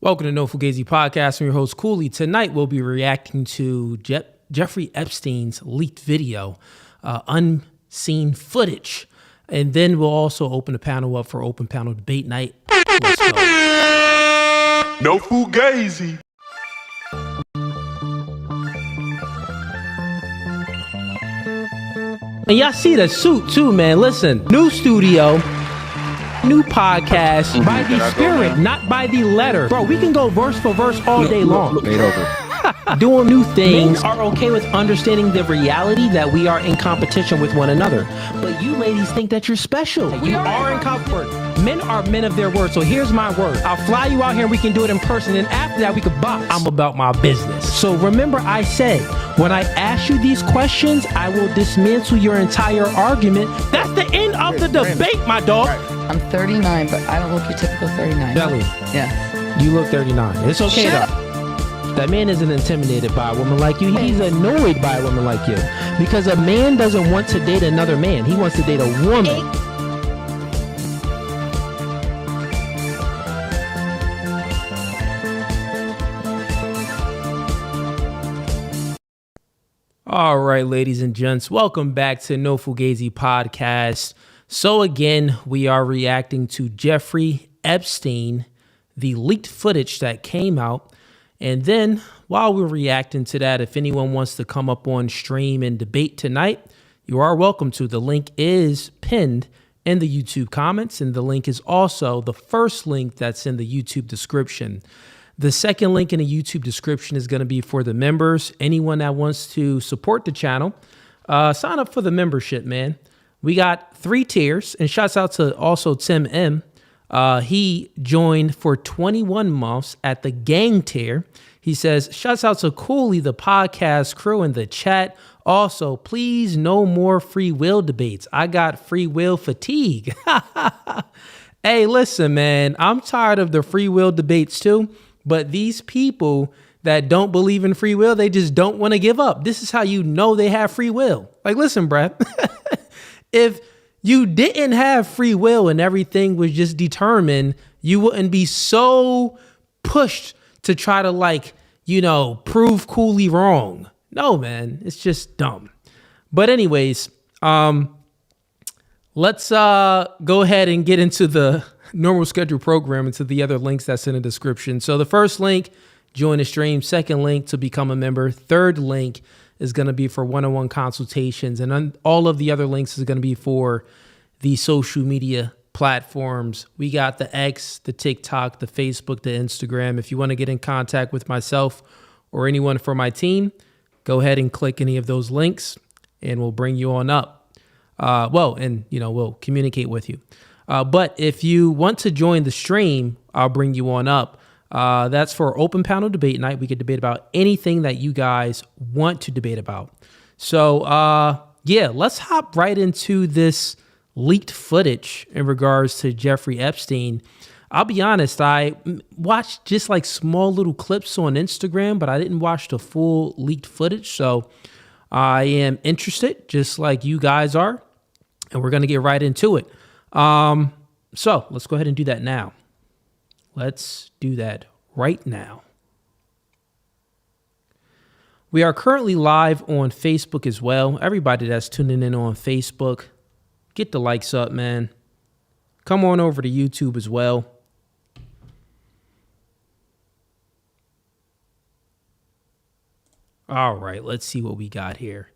Welcome to No Fugazee Podcast. I'm your host, Cooley. Tonight, we'll be reacting to Jeffrey Epstein's leaked video, unseen footage. And then we'll also open the panel up for open panel debate night. Let's go. No Fugazee. And y'all see the suit too, man. Listen, new studio. New podcast by the spirit, not by the letter. Bro, we can go verse for verse all day long. Doing new things. Men are okay with understanding the reality that we are in competition with one another. But you ladies think that you're special. You are in comfort. Men are men of their word. So here's my word. I'll fly you out here and we can do it in person. And after that, we could box. I'm about my business. So remember I said, when I ask you these questions, I will dismantle your entire argument. That's the end of the debate, my dog. I'm 39, but I don't look your typical 39. Belly. Yeah. You look 39. It's okay though. That man isn't intimidated by a woman like you. He's annoyed by a woman like you. Because a man doesn't want to date another man. He wants to date a woman. All right, ladies and gents, welcome back to No Fugazee Podcast. So again, we are reacting to Jeffrey Epstein, the leaked footage that came out. And then while we're reacting to that, if anyone wants to come up on stream and debate tonight, you are welcome to. The link is pinned in the YouTube comments, and the link is also the first link that's in the YouTube description. The second link in the YouTube description is going to be for the members. Anyone that wants to support the channel, sign up for the membership, man. We got 3 tiers, and shouts out to also Tim M. He joined for 21 months at the gang tier. He says, shouts out to Cooley, the podcast crew in the chat. Also, please no more free will debates. I got free will fatigue. Hey, listen, man, I'm tired of the free will debates too. But these people that don't believe in free will, they just don't want to give up. This is how you know they have free will. Like, listen, bruh, if you didn't have free will and everything was just determined, you wouldn't be so pushed to try to, like, you know, prove Cooley wrong. No, man, it's just dumb. But anyways, let's go ahead and get into the normal schedule program and to the other links that's in the description. So the first link, join the stream. Second link, to become a member. Third link is going to be for one-on-one consultations. And all of the other links is going to be for the social media platforms. We got the X, the TikTok, the Facebook, the Instagram. If you want to get in contact with myself or anyone from my team, go ahead and click any of those links and we'll bring you on up. And we'll communicate with you. But if you want to join the stream, I'll bring you on up. That's for open panel debate night. We could debate about anything that you guys want to debate about. So, yeah, let's hop right into this leaked footage in regards to Jeffrey Epstein. I'll be honest, I watched just like small little clips on Instagram, but I didn't watch the full leaked footage. So I am interested, just like you guys are, and we're going to get right into it. So let's go ahead and do that now. Let's do that right now. We are currently live on Facebook as well. Everybody that's tuning in on Facebook, get the likes up, man. Come on over to YouTube as well. All right, let's see what we got here.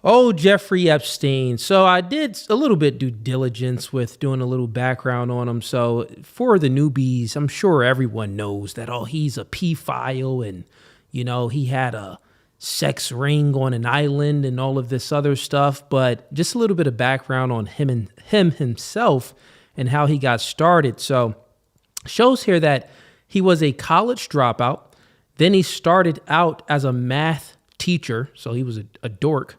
Oh, Jeffrey Epstein. So I did a little bit due diligence with doing a little background on him. So for the newbies, I'm sure everyone knows that, oh, he's a pedophile and, you know, he had a sex ring on an island and all of this other stuff. But just a little bit of background on him himself and how he got started. So shows here that he was a college dropout. Then he started out as a math teacher. So he was a dork.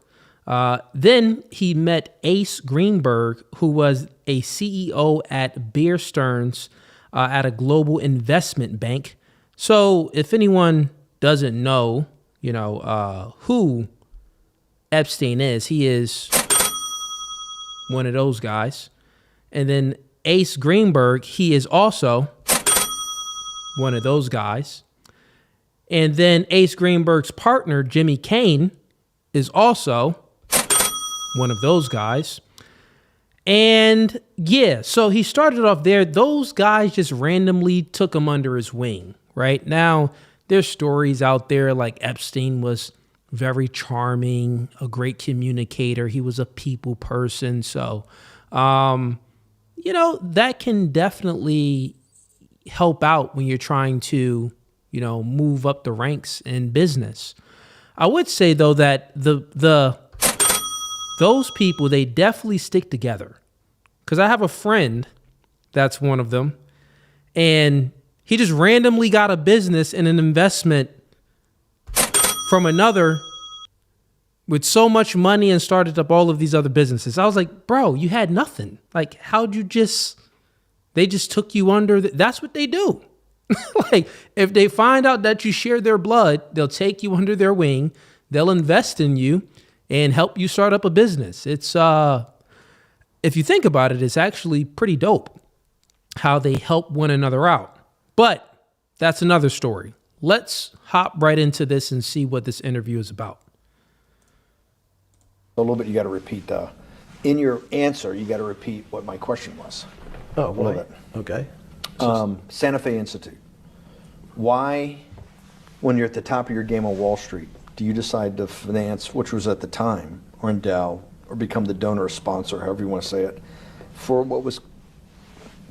Then he met Ace Greenberg, who was a CEO at Bear Stearns at a global investment bank. So if anyone doesn't know, who Epstein is, he is one of those guys. And then Ace Greenberg, he is also one of those guys. And then Ace Greenberg's partner, Jimmy Kane, is also one of those guys. And yeah, so he started off there. Those guys just randomly took him under his wing, right? Now, there's stories out there like Epstein was very charming, a great communicator. He was a people person. So, that can definitely help out when you're trying to, move up the ranks in business. I would say though that those people, they definitely stick together. Because I have a friend that's one of them, and he just randomly got a business and an investment from another with so much money and started up all of these other businesses. I was like, bro, you had nothing. Like, they just took you under. That's what they do. Like, if they find out that you share their blood, they'll take you under their wing. They'll invest in you and help you start up a business. It's, if you think about it, it's actually pretty dope how they help one another out. But that's another story. Let's hop right into this and see what this interview is about. A little bit, you got to repeat, in your answer, you got to repeat what my question was. Oh, a little bit. Okay. Santa Fe Institute. Why, when you're at the top of your game on Wall Street, do you decide to finance, which was at the time, or endow, or become the donor or sponsor, however you want to say it, for what was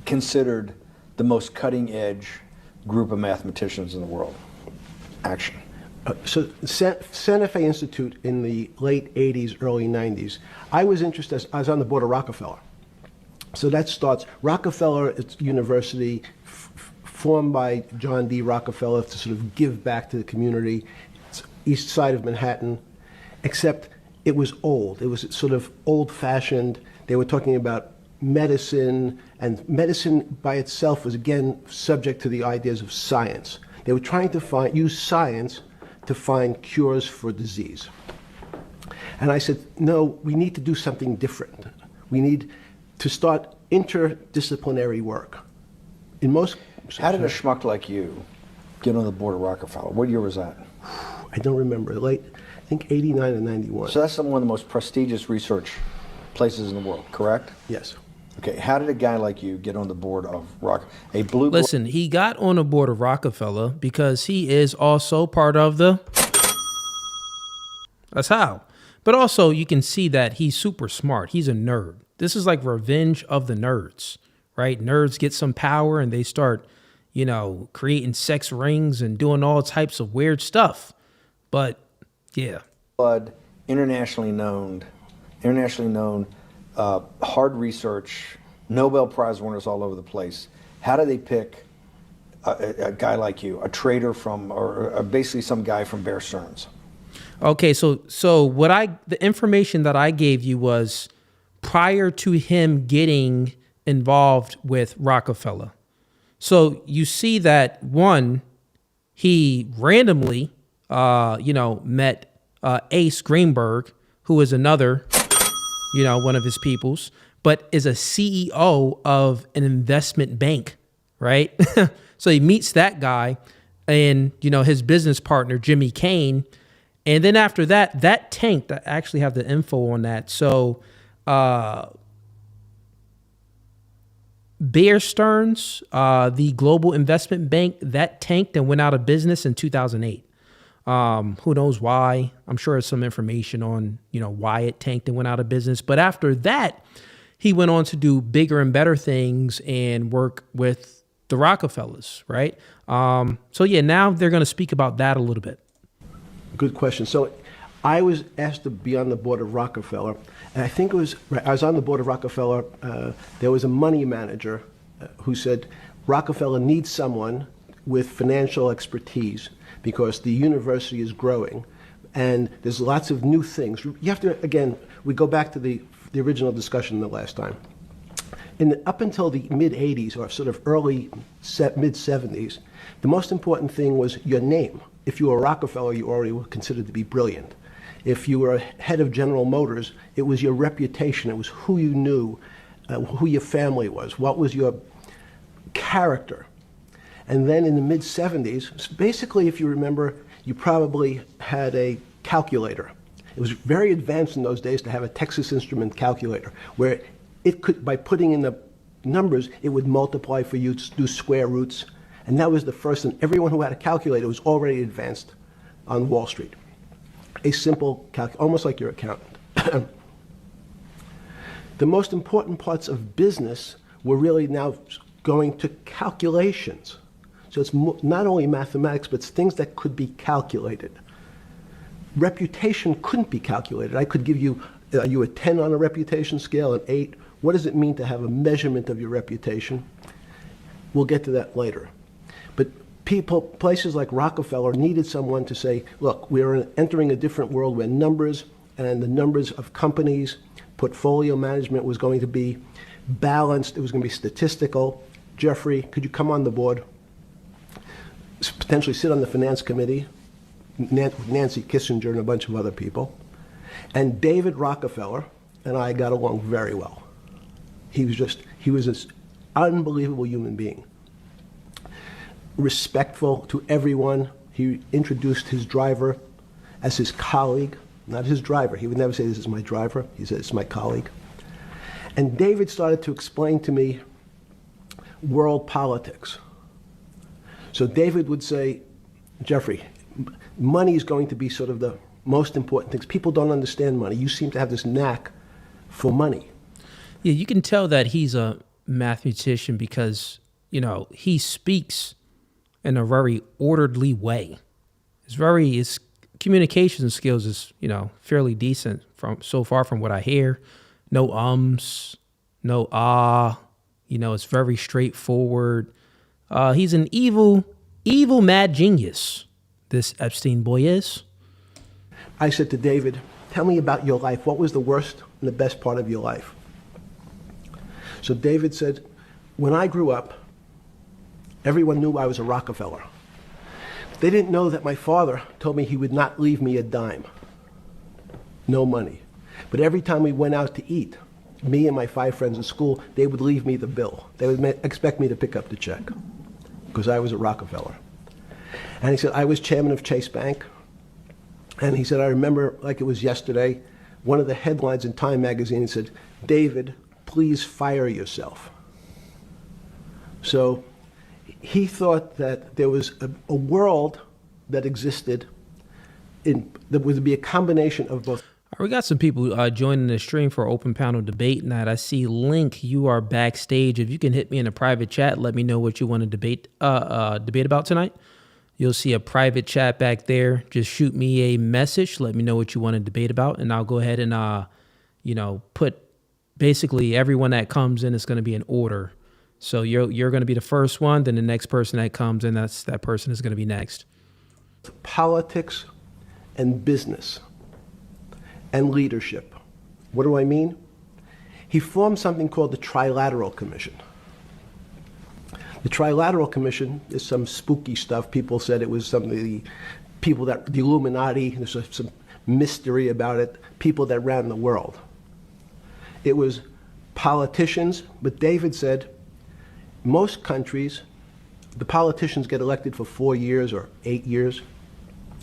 considered the most cutting edge group of mathematicians in the world? Action. So Santa Fe Institute in the late 80s, early 90s, I was interested, I was on the board of Rockefeller. So that starts, Rockefeller University, formed by John D. Rockefeller to sort of give back to the community. It's east side of Manhattan, except it was old. It was sort of old-fashioned. They were talking about medicine, and medicine by itself was, again, subject to the ideas of science. They were trying to use science to find cures for disease. And I said, no, we need to do something different. We need to start interdisciplinary work. In most... How did a schmuck like you get on the board of Rockefeller? What year was that? I don't remember. Late, I think 89 and 91. So that's one of the most prestigious research places in the world, correct? Yes. Okay, how did a guy like you get on the board of a blue... Listen, he got on the board of Rockefeller because he is also part of the... That's how. But also, you can see that he's super smart. He's a nerd. This is like Revenge of the Nerds, right? Nerds get some power and they start, creating sex rings and doing all types of weird stuff. But, yeah. Blood, internationally known, hard research, Nobel Prize winners all over the place. How do they pick a guy like you, a trader from, or basically some guy from Bear Stearns? Okay, so the information that I gave you was prior to him getting involved with Rockefeller. So you see that one, he randomly, met Ace Greenberg, who is another, one of his peoples, but is a CEO of an investment bank, right? So he meets that guy and, his business partner, Jimmy Kane. And then after that tanked. I actually have the info on that. So Bear Stearns, the global investment bank, that tanked and went out of business in 2008. Who knows why? I'm sure there's some information on, why it tanked and went out of business. But after that, he went on to do bigger and better things and work with the Rockefellers, right? So yeah, now they're going to speak about that a little bit. Good question. So I was asked to be on the board of Rockefeller, and I think I was on the board of Rockefeller. There was a money manager who said Rockefeller needs someone with financial expertise because the university is growing and there's lots of new things. You have to, again, we go back to the original discussion the last time. Up until the mid-'80s or sort of mid-'70s, the most important thing was your name. If you were Rockefeller, you already were considered to be brilliant. If you were head of General Motors, it was your reputation. It was who you knew, who your family was, what was your character. And then in the mid-'70s, basically, if you remember, you probably had a calculator. It was very advanced in those days to have a Texas Instrument calculator, where it could, by putting in the numbers, it would multiply for you to do square roots. And that was the first, and everyone who had a calculator was already advanced on Wall Street. A simple almost like your accountant. The most important parts of business were really now going to calculations. So it's not only mathematics, but it's things that could be calculated. Reputation couldn't be calculated. I could give you, are you a 10 on a reputation scale, an 8? What does it mean to have a measurement of your reputation? We'll get to that later. But places like Rockefeller needed someone to say, look, we're entering a different world where numbers and the numbers of companies, portfolio management was going to be balanced. It was going to be statistical. Jeffrey, could you come on the board? Potentially sit on the finance committee, Nancy Kissinger and a bunch of other people. And David Rockefeller and I got along very well. He was this unbelievable human being. Respectful to everyone. He introduced his driver as his colleague, not his driver. He would never say, this is my driver. He said, it's my colleague. And David started to explain to me world politics. So David would say, Jeffrey, money is going to be sort of the most important things. People don't understand money. You seem to have this knack for money. Yeah, you can tell that he's a mathematician because, he speaks in a very orderly way. His communication skills is, fairly decent so far from what I hear. No ums, no it's very straightforward. He's an evil mad genius, this Epstein boy is. I said to David, tell me about your life. What was the worst and the best part of your life? So David said, when I grew up, everyone knew I was a Rockefeller. They didn't know that my father told me he would not leave me a dime. No money. But every time we went out to eat, me and my 5 friends in school, they would leave me the bill. They would expect me to pick up the check because I was a Rockefeller. And he said, I was chairman of Chase Bank. And he said, I remember like it was yesterday, one of the headlines in Time magazine said, David, please fire yourself. So he thought that there was a world that existed that would be a combination of both. We got some people joining the stream for open panel debate night. I see Link, you are backstage. If you can hit me in a private chat, let me know what you want to debate about tonight. You'll see a private chat back there. Just shoot me a message. Let me know what you want to debate about, and I'll go ahead and put basically everyone that comes in is going to be in order. So you're going to be the first one, then the next person that comes in, that person is going to be next. Politics and business and leadership. What do I mean? He formed something called the Trilateral Commission. The Trilateral Commission is some spooky stuff. People said it was the Illuminati, there's some mystery about it, people that ran the world. It was politicians, but David said, most countries, the politicians get elected for 4 years or 8 years,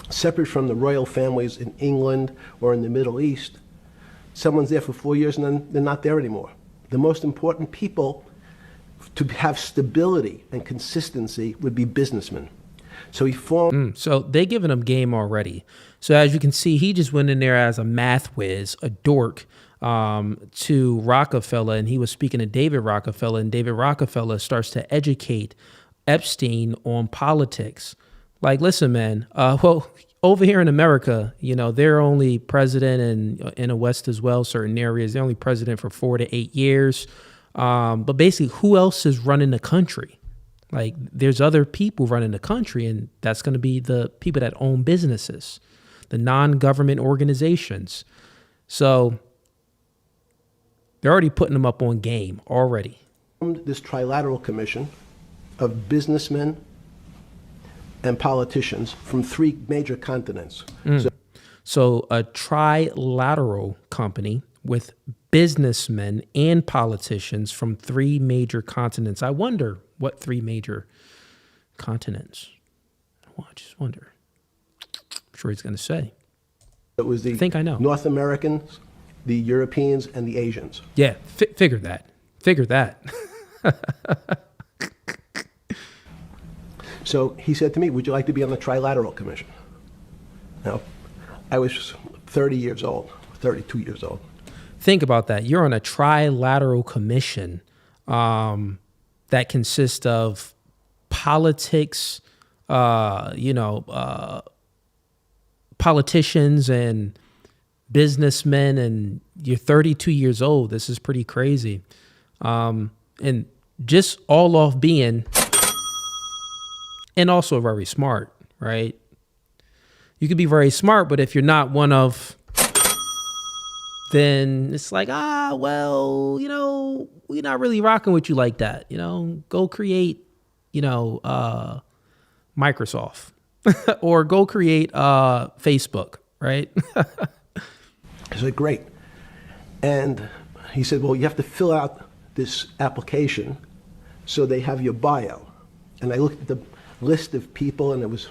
separate from the royal families in England or in the Middle East. Someone's there for 4 years and then they're not there anymore. The most important people to have stability and consistency would be businessmen. So he formed... So they giving him game already. So as you can see, he just went in there as a math whiz, a dork, to Rockefeller, and he was speaking to David Rockefeller, and David Rockefeller starts to educate Epstein on politics. Like, listen, man, over here in America, they're only president, and in the West as well, certain areas, they're only president for 4 to 8 years. But basically, who else is running the country? Like, there's other people running the country, and that's going to be the people that own businesses, the non-government organizations. So they're already putting them up on game already. This Trilateral Commission of businessmen and politicians from 3 major continents. So a trilateral company with businessmen and politicians from 3 major continents. I wonder what 3 major continents? Well, I just wonder. I'm sure he's going to say. It was the I think I know. North Americans, the Europeans, and the Asians. Yeah, figure that. Figure that. So he said to me, would you like to be on the Trilateral Commission? Now, I was 30 years old, 32 years old. Think about that. You're on a trilateral commission that consists of politics, politicians and businessmen, and you're 32 years old. This is pretty crazy. And just all off being, and also very smart, right? You could be very smart, but if you're not one of, then it's like, well, we're not really rocking with you like that. Go create, Microsoft or go create Facebook, right? I said, great. And he said, well, you have to fill out this application so they have your bio. And I looked at the list of people, and it was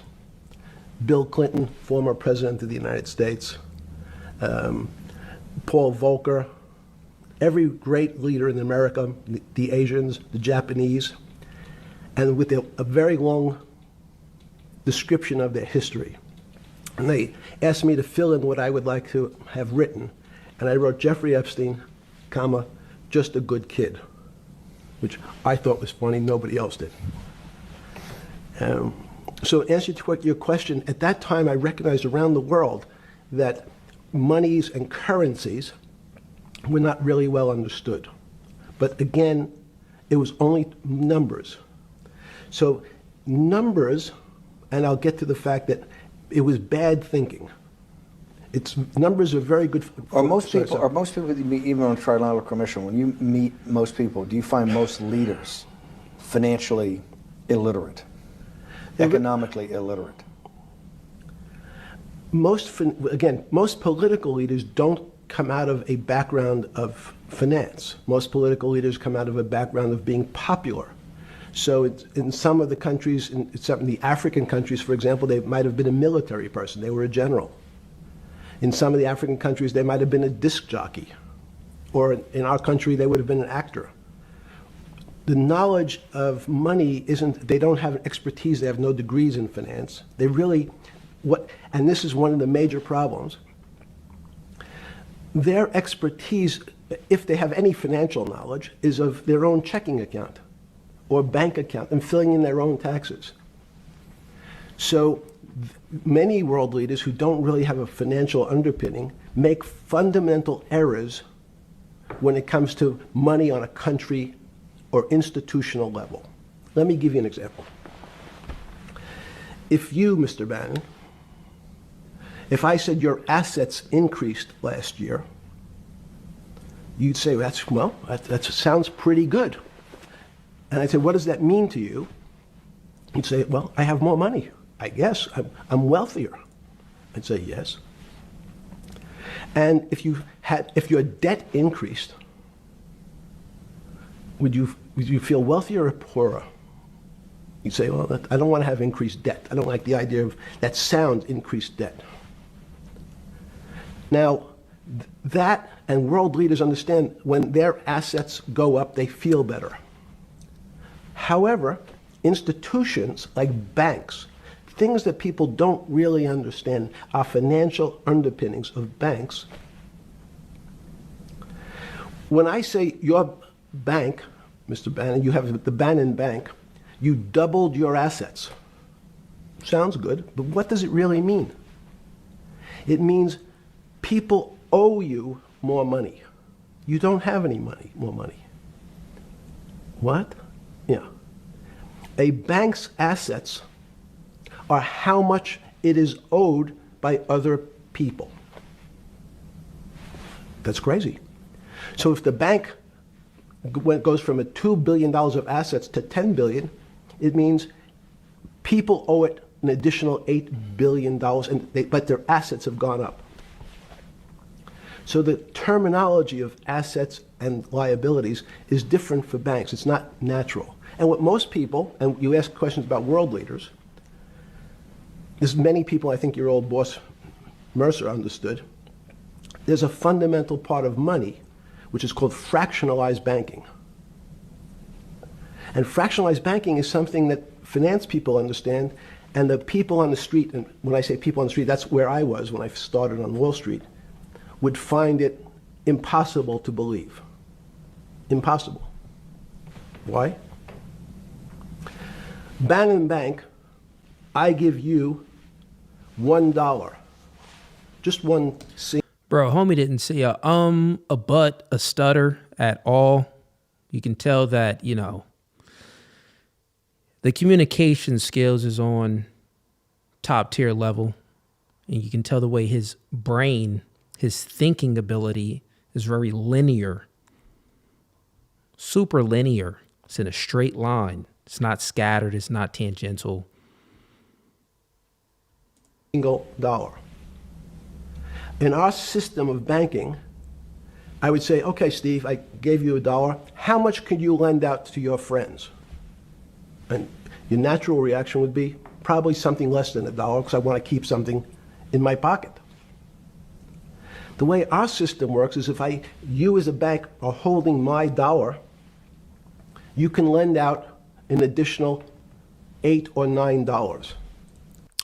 Bill Clinton, former president of the United States, Paul Volcker, every great leader in America, the Asians, the Japanese, and with a very long description of their history. And they asked me to fill in what I would like to have written. And I wrote Jeffrey Epstein, comma, just a good kid, which I thought was funny, nobody else did. So in answer to your question, at that time I recognized around the world that monies and currencies were not really well understood. But again, it was only numbers. So numbers, and I'll get to the fact that it was bad thinking. Numbers are very good. Are most people that you meet, even on a Trilateral Commission, when you meet most people, do you find most leaders financially illiterate, economically illiterate? Most political leaders don't come out of a background of finance. Most political leaders come out of a background of being popular. So in some of the countries, in some of the African countries, for example, they might have been a military person. They were a general. In some of the African countries, they might have been a disc jockey. Or in our country, they would have been an actor. The knowledge of money they don't have expertise, they have no degrees in finance. They really, and this is one of the major problems, their expertise, if they have any financial knowledge, is of their own checking account or bank account and filling in their own taxes. So many world leaders who don't really have a financial underpinning make fundamental errors when it comes to money on a country or institutional level. Let me give you an example. If you, Mr. Bannon, if I said your assets increased last year, you'd say, that sounds pretty good. And I said, what does that mean to you? You'd say, well, I have more money. I guess I'm wealthier. I'd say yes. And if your debt increased, would you feel wealthier or poorer? You'd say, well, I don't want to have increased debt. I don't like the idea of that sound, increased debt. Now, that and world leaders understand when their assets go up, they feel better. However, institutions like banks, things that people don't really understand are financial underpinnings of banks. When I say your bank, Mr. Bannon, you have the Bannon Bank, you doubled your assets. Sounds good, but what does it really mean? It means people owe you more money. You don't have any more money. What? Yeah. A bank's assets are how much it is owed by other people. That's crazy. So if the bank goes from $2 billion of assets to $10 billion, it means people owe it an additional $8 billion, but their assets have gone up. So the terminology of assets and liabilities is different for banks. It's not natural. And what most people, and you ask questions about world leaders, there's many people, I think your old boss Mercer understood, there's a fundamental part of money which is called fractionalized banking. And fractionalized banking is something that finance people understand, and the people on the street, and when I say people on the street, that's where I was when I started on Wall Street, would find it impossible to believe. Impossible. Why? Bannon Bank, I give you $1. Just one C. Bro, homie didn't say a but, a stutter at all. You can tell that, you know, the communication skills is on top tier level. And you can tell the way his brain, his thinking ability is very linear. Super linear. It's in a straight line. It's not scattered. It's not tangential. Single dollar. In our system of banking, I would say, okay, Steve, I gave you $1. How much could you lend out to your friends? And your natural reaction would be probably something less than $1 because I want to keep something in my pocket. The way our system works is if you as a bank are holding my $1, you can lend out an additional $8 or $9.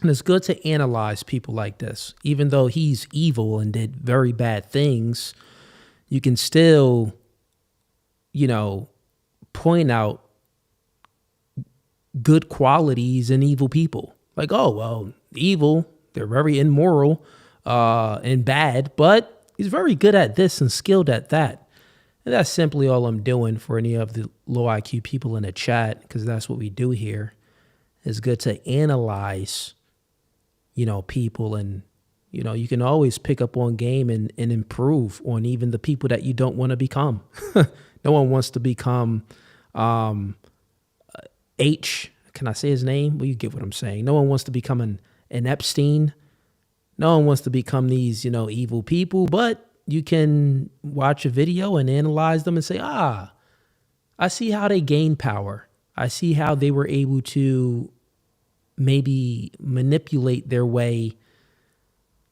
And it's good to analyze people like this. Even though he's evil and did very bad things, you can still, you know, point out good qualities in evil people. Like, oh, well, evil, they're very immoral and bad, but he's very good at this and skilled at that. And that's simply all I'm doing for any of the low IQ people in the chat, because that's what we do here. It's good to analyze, you know, people, and, you know, you can always pick up on game and improve on even the people that you don't want to become. No one wants to become H. Can I say his name? Well, you get what I'm saying. No one wants to become an Epstein. No one wants to become these, you know, evil people, but you can watch a video and analyze them and say, I see how they gain power. I see how they were able to maybe manipulate their way,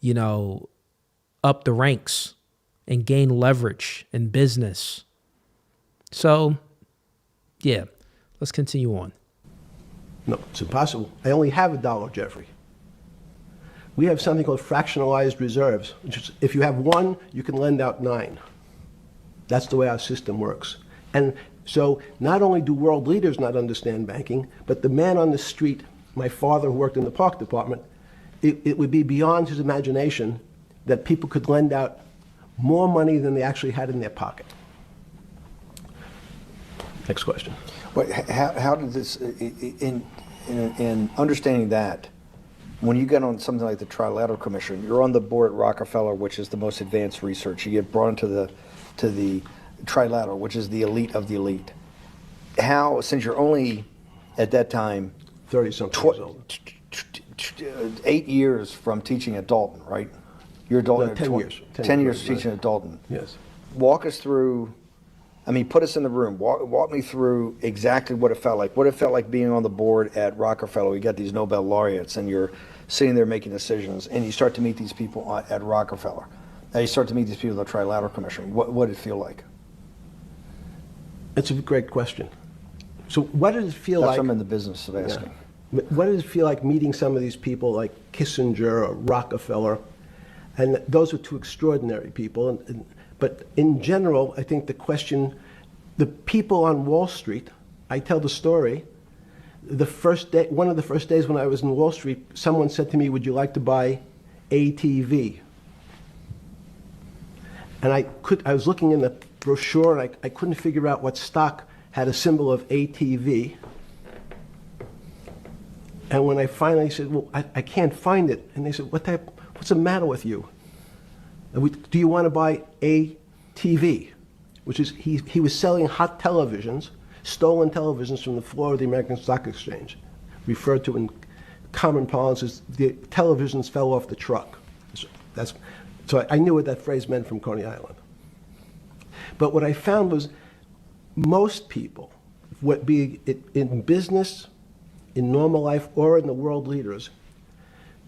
you know, up the ranks and gain leverage in business. So, yeah, let's continue on. No, it's impossible. I only have $1, Jeffrey. We have something called fractionalized reserves, which is if you have 1, you can lend out 9. That's the way our system works. And so not only do world leaders not understand banking, but the man on the street, my father who worked in the park department, it would be beyond his imagination that people could lend out more money than they actually had in their pocket. Next question. But how did this, in understanding that, when you get on something like the Trilateral Commission, you're on the board at Rockefeller, which is the most advanced research. You get brought into the Trilateral, which is the elite of the elite. How, since you're only at that time 30-something years old. 8 years from teaching at Dalton, right? You're at Dalton. No, 10 years. 10 years teaching at Dalton. Yes. Walk us through. I mean, put us in the room. Walk me through exactly what it felt like. What it felt like being on the board at Rockefeller. We got these Nobel laureates, and you're sitting there making decisions, and you start to meet these people at Rockefeller. Now you start to meet these people at the Trilateral Commission. What did it feel like? It's a great question. So what did it feel That's like? what I'm in the business of asking. Yeah. What did it feel like meeting some of these people like Kissinger or Rockefeller? And those were two extraordinary people. But in general, I think the question, the people on Wall Street, I tell the story, the first day, one of the first days when I was in Wall Street, someone said to me, would you like to buy ATV? And I was looking in the brochure, and I couldn't figure out what stock had a symbol of ATV. And when I finally said, well, I can't find it. And they said, what's the matter with you? Do you want to buy ATV? Which is, he was selling hot televisions, stolen televisions from the floor of the American Stock Exchange, referred to in common parlance as the televisions fell off the truck. So I knew what that phrase meant from Coney Island. But what I found was most people, what be it in business, in normal life, or in the world leaders,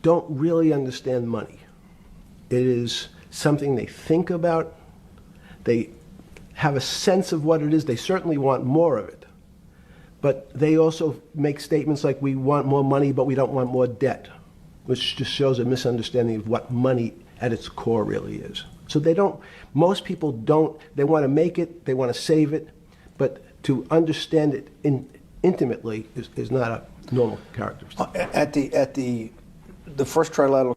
don't really understand money. It is something they think about. They have a sense of what it is. They certainly want more of it. But they also make statements like, we want more money, but we don't want more debt, which just shows a misunderstanding of what money at its core really is. So most people don't, they want to make it, they want to save it, but to understand it intimately is not a normal characteristic. At the first trilateral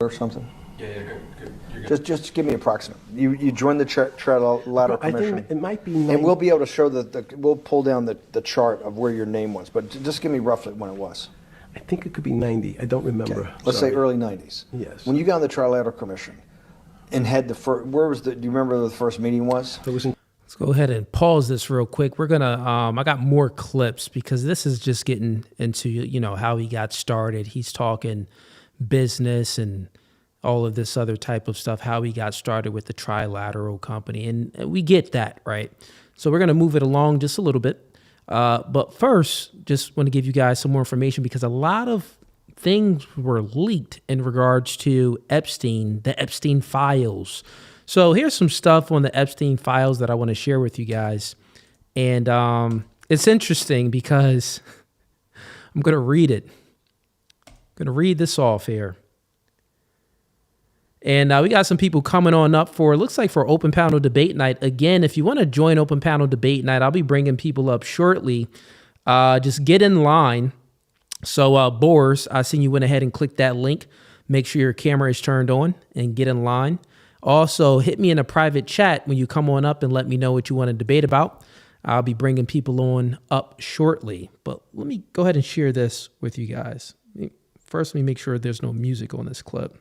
or something? Yeah, good. Just give me approximate. You joined the Trilateral I Commission. think it might be And we'll be able to show we'll pull down the chart of where your name was, but just give me roughly when it was. I think it could be 90. I don't remember. Okay. Let's say early 90s. Yes. When you got on the Trilateral Commission and had the first, do you remember where the first meeting was? It was in Let's go ahead and pause this real quick. We're gonna I got more clips because this is just getting into how he got started. He's talking business and all of this other type of stuff, how he got started with the Trilateral Company. And we get that, right? So we're going to move it along just a little bit. But first, just want to give you guys some more information because a lot of things were leaked in regards to Epstein, the Epstein files. So here's some stuff on the Epstein files that I want to share with you guys. And it's interesting because I'm going to read it. I'm going to read this off here. And we got some people coming on up for, it looks like for Open Panel Debate Night. Again, if you want to join Open Panel Debate Night, I'll be bringing people up shortly. Just get in line. So, Boris, I seen you went ahead and clicked that link. Make sure your camera is turned on and get in line. Also, hit me in a private chat when you come on up and let me know what you want to debate about. I'll be bringing people on up shortly. But let me go ahead and share this with you guys. First, let me make sure there's no music on this clip.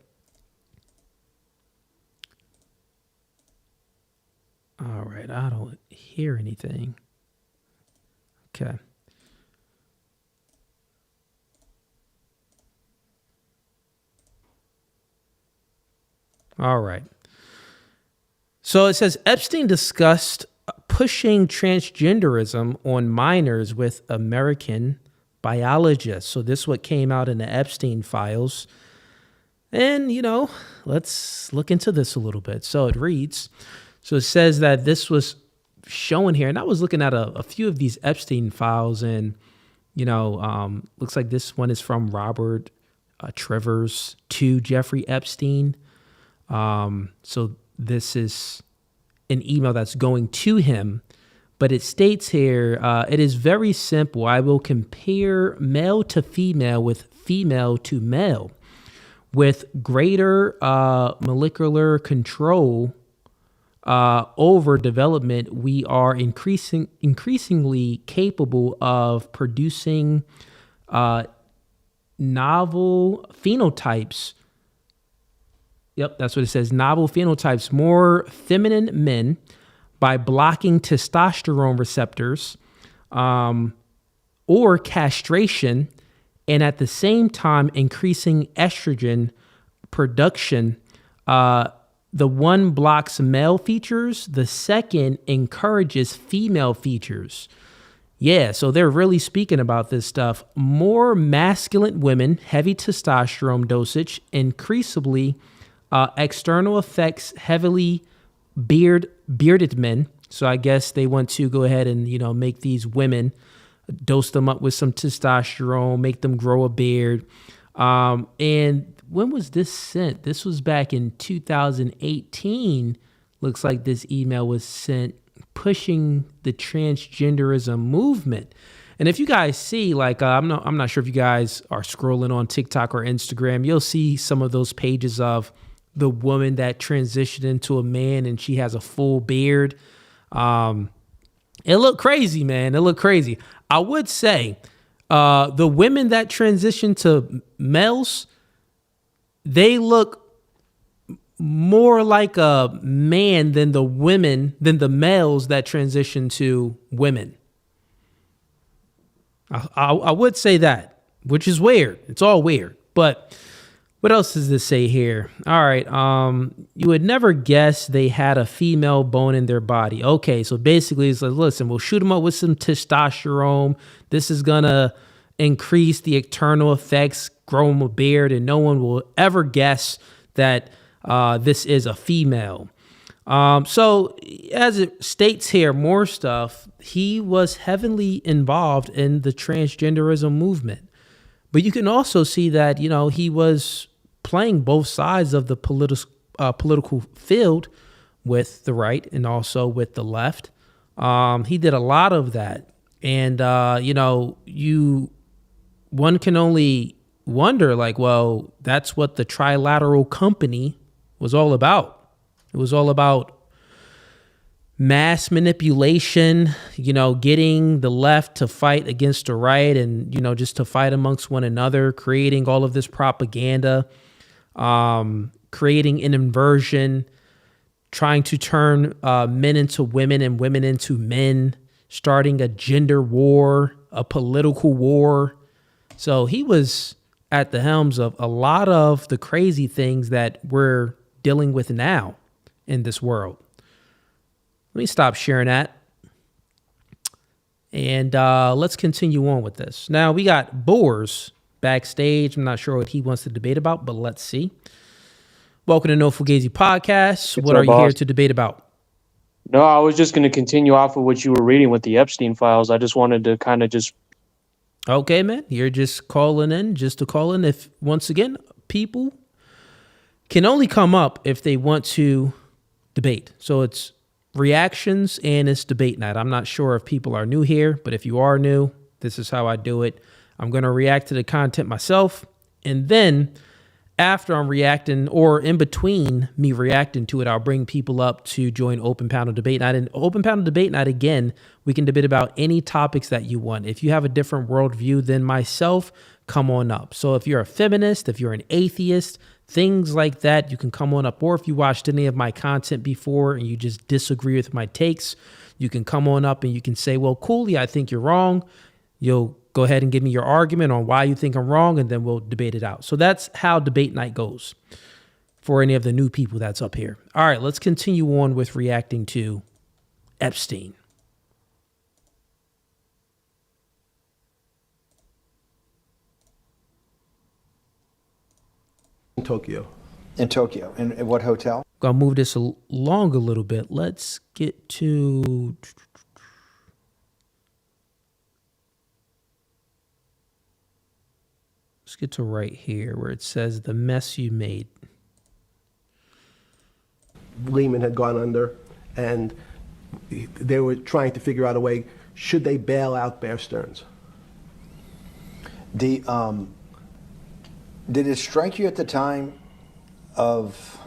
All right, I don't hear anything. Okay. All right. So it says Epstein discussed pushing transgenderism on minors with American biologists. So this is what came out in the Epstein files. And, let's look into this a little bit. So it reads... So it says that this was shown here, and I was looking at a few of these Epstein files, and looks like this one is from Robert Trivers to Jeffrey Epstein. So this is an email that's going to him, but it states here, it is very simple. I will compare male to female with female to male with greater molecular control. Over development, we are increasingly capable of producing novel phenotypes. Yep, that's what it says. Novel phenotypes, more feminine men by blocking testosterone receptors or castration, and at the same time increasing estrogen production. The one blocks male features, the second encourages female features. Yeah, so they're really speaking about this stuff. More masculine women, heavy testosterone dosage, increasingly external effects, heavily bearded men. So I guess they want to go ahead and, make these women, dose them up with some testosterone, make them grow a beard. And when was this sent? This was back in 2018. Looks like this email was sent pushing the transgenderism movement. And if you guys see, I'm not sure if you guys are scrolling on TikTok or Instagram, you'll see some of those pages of the woman that transitioned into a man and she has a full beard. It looked crazy, man. It looked crazy. I would say the women that transition to males, they look more like a man than the males that transition to women. I would say that, which is weird. It's all weird. But What else does this say here? All right. You would never guess they had a female bone in their body. Okay, so basically it's like, listen, we'll shoot them up with some testosterone. This is gonna increase the external effects, grow them a beard, and no one will ever guess that this is a female. So as it states here, more stuff, he was heavily involved in the transgenderism movement. But you can also see that, he was playing both sides of the political field with the right and also with the left. He did a lot of that. And, one can only wonder, like, well, that's what the Trilateral Company was all about. It was all about mass manipulation, getting the left to fight against the right and, just to fight amongst one another, creating all of this propaganda, creating an inversion, trying to turn men into women and women into men, starting a gender war, a political war. So he was at the helms of a lot of the crazy things that we're dealing with now in this world. Let me stop sharing that. And let's continue on with this. Now, we got Boers backstage. I'm not sure what he wants to debate about, but let's see. Welcome to No Fugazee Podcast. What are you here to debate about? No, I was just going to continue off of what you were reading with the Epstein files. I just wanted to kind of just... Okay, man. You're just calling in just to call in. If, once again, people can only come up if they want to debate. So it's reactions and it's debate night. I'm not sure if people are new here, but if you are new, this is how I do it. I'm going to react to the content myself. And then after I'm reacting, or in between me reacting to it, I'll bring people up to join Open Panel Debate Night. And Open Panel Debate Night, again, we can debate about any topics that you want. If you have a different worldview than myself, come on up. So if you're a feminist, if you're an atheist, things like that, you can come on up. Or if you watched any of my content before and you just disagree with my takes, you can come on up and you can say, well, cool, yeah, I think you're wrong. You'll go ahead and give me your argument on why you think I'm wrong, and then we'll debate it out. So that's how debate night goes for any of the new people that's up here. All right, let's continue on with reacting to Epstein. In Tokyo. In Tokyo. In what hotel? I'll move this along a little bit. Let's get to... Let's get to right here where it says the mess you made. Lehman had gone under, and they were trying to figure out a way, should they bail out Bear Stearns? Did it strike you at the time of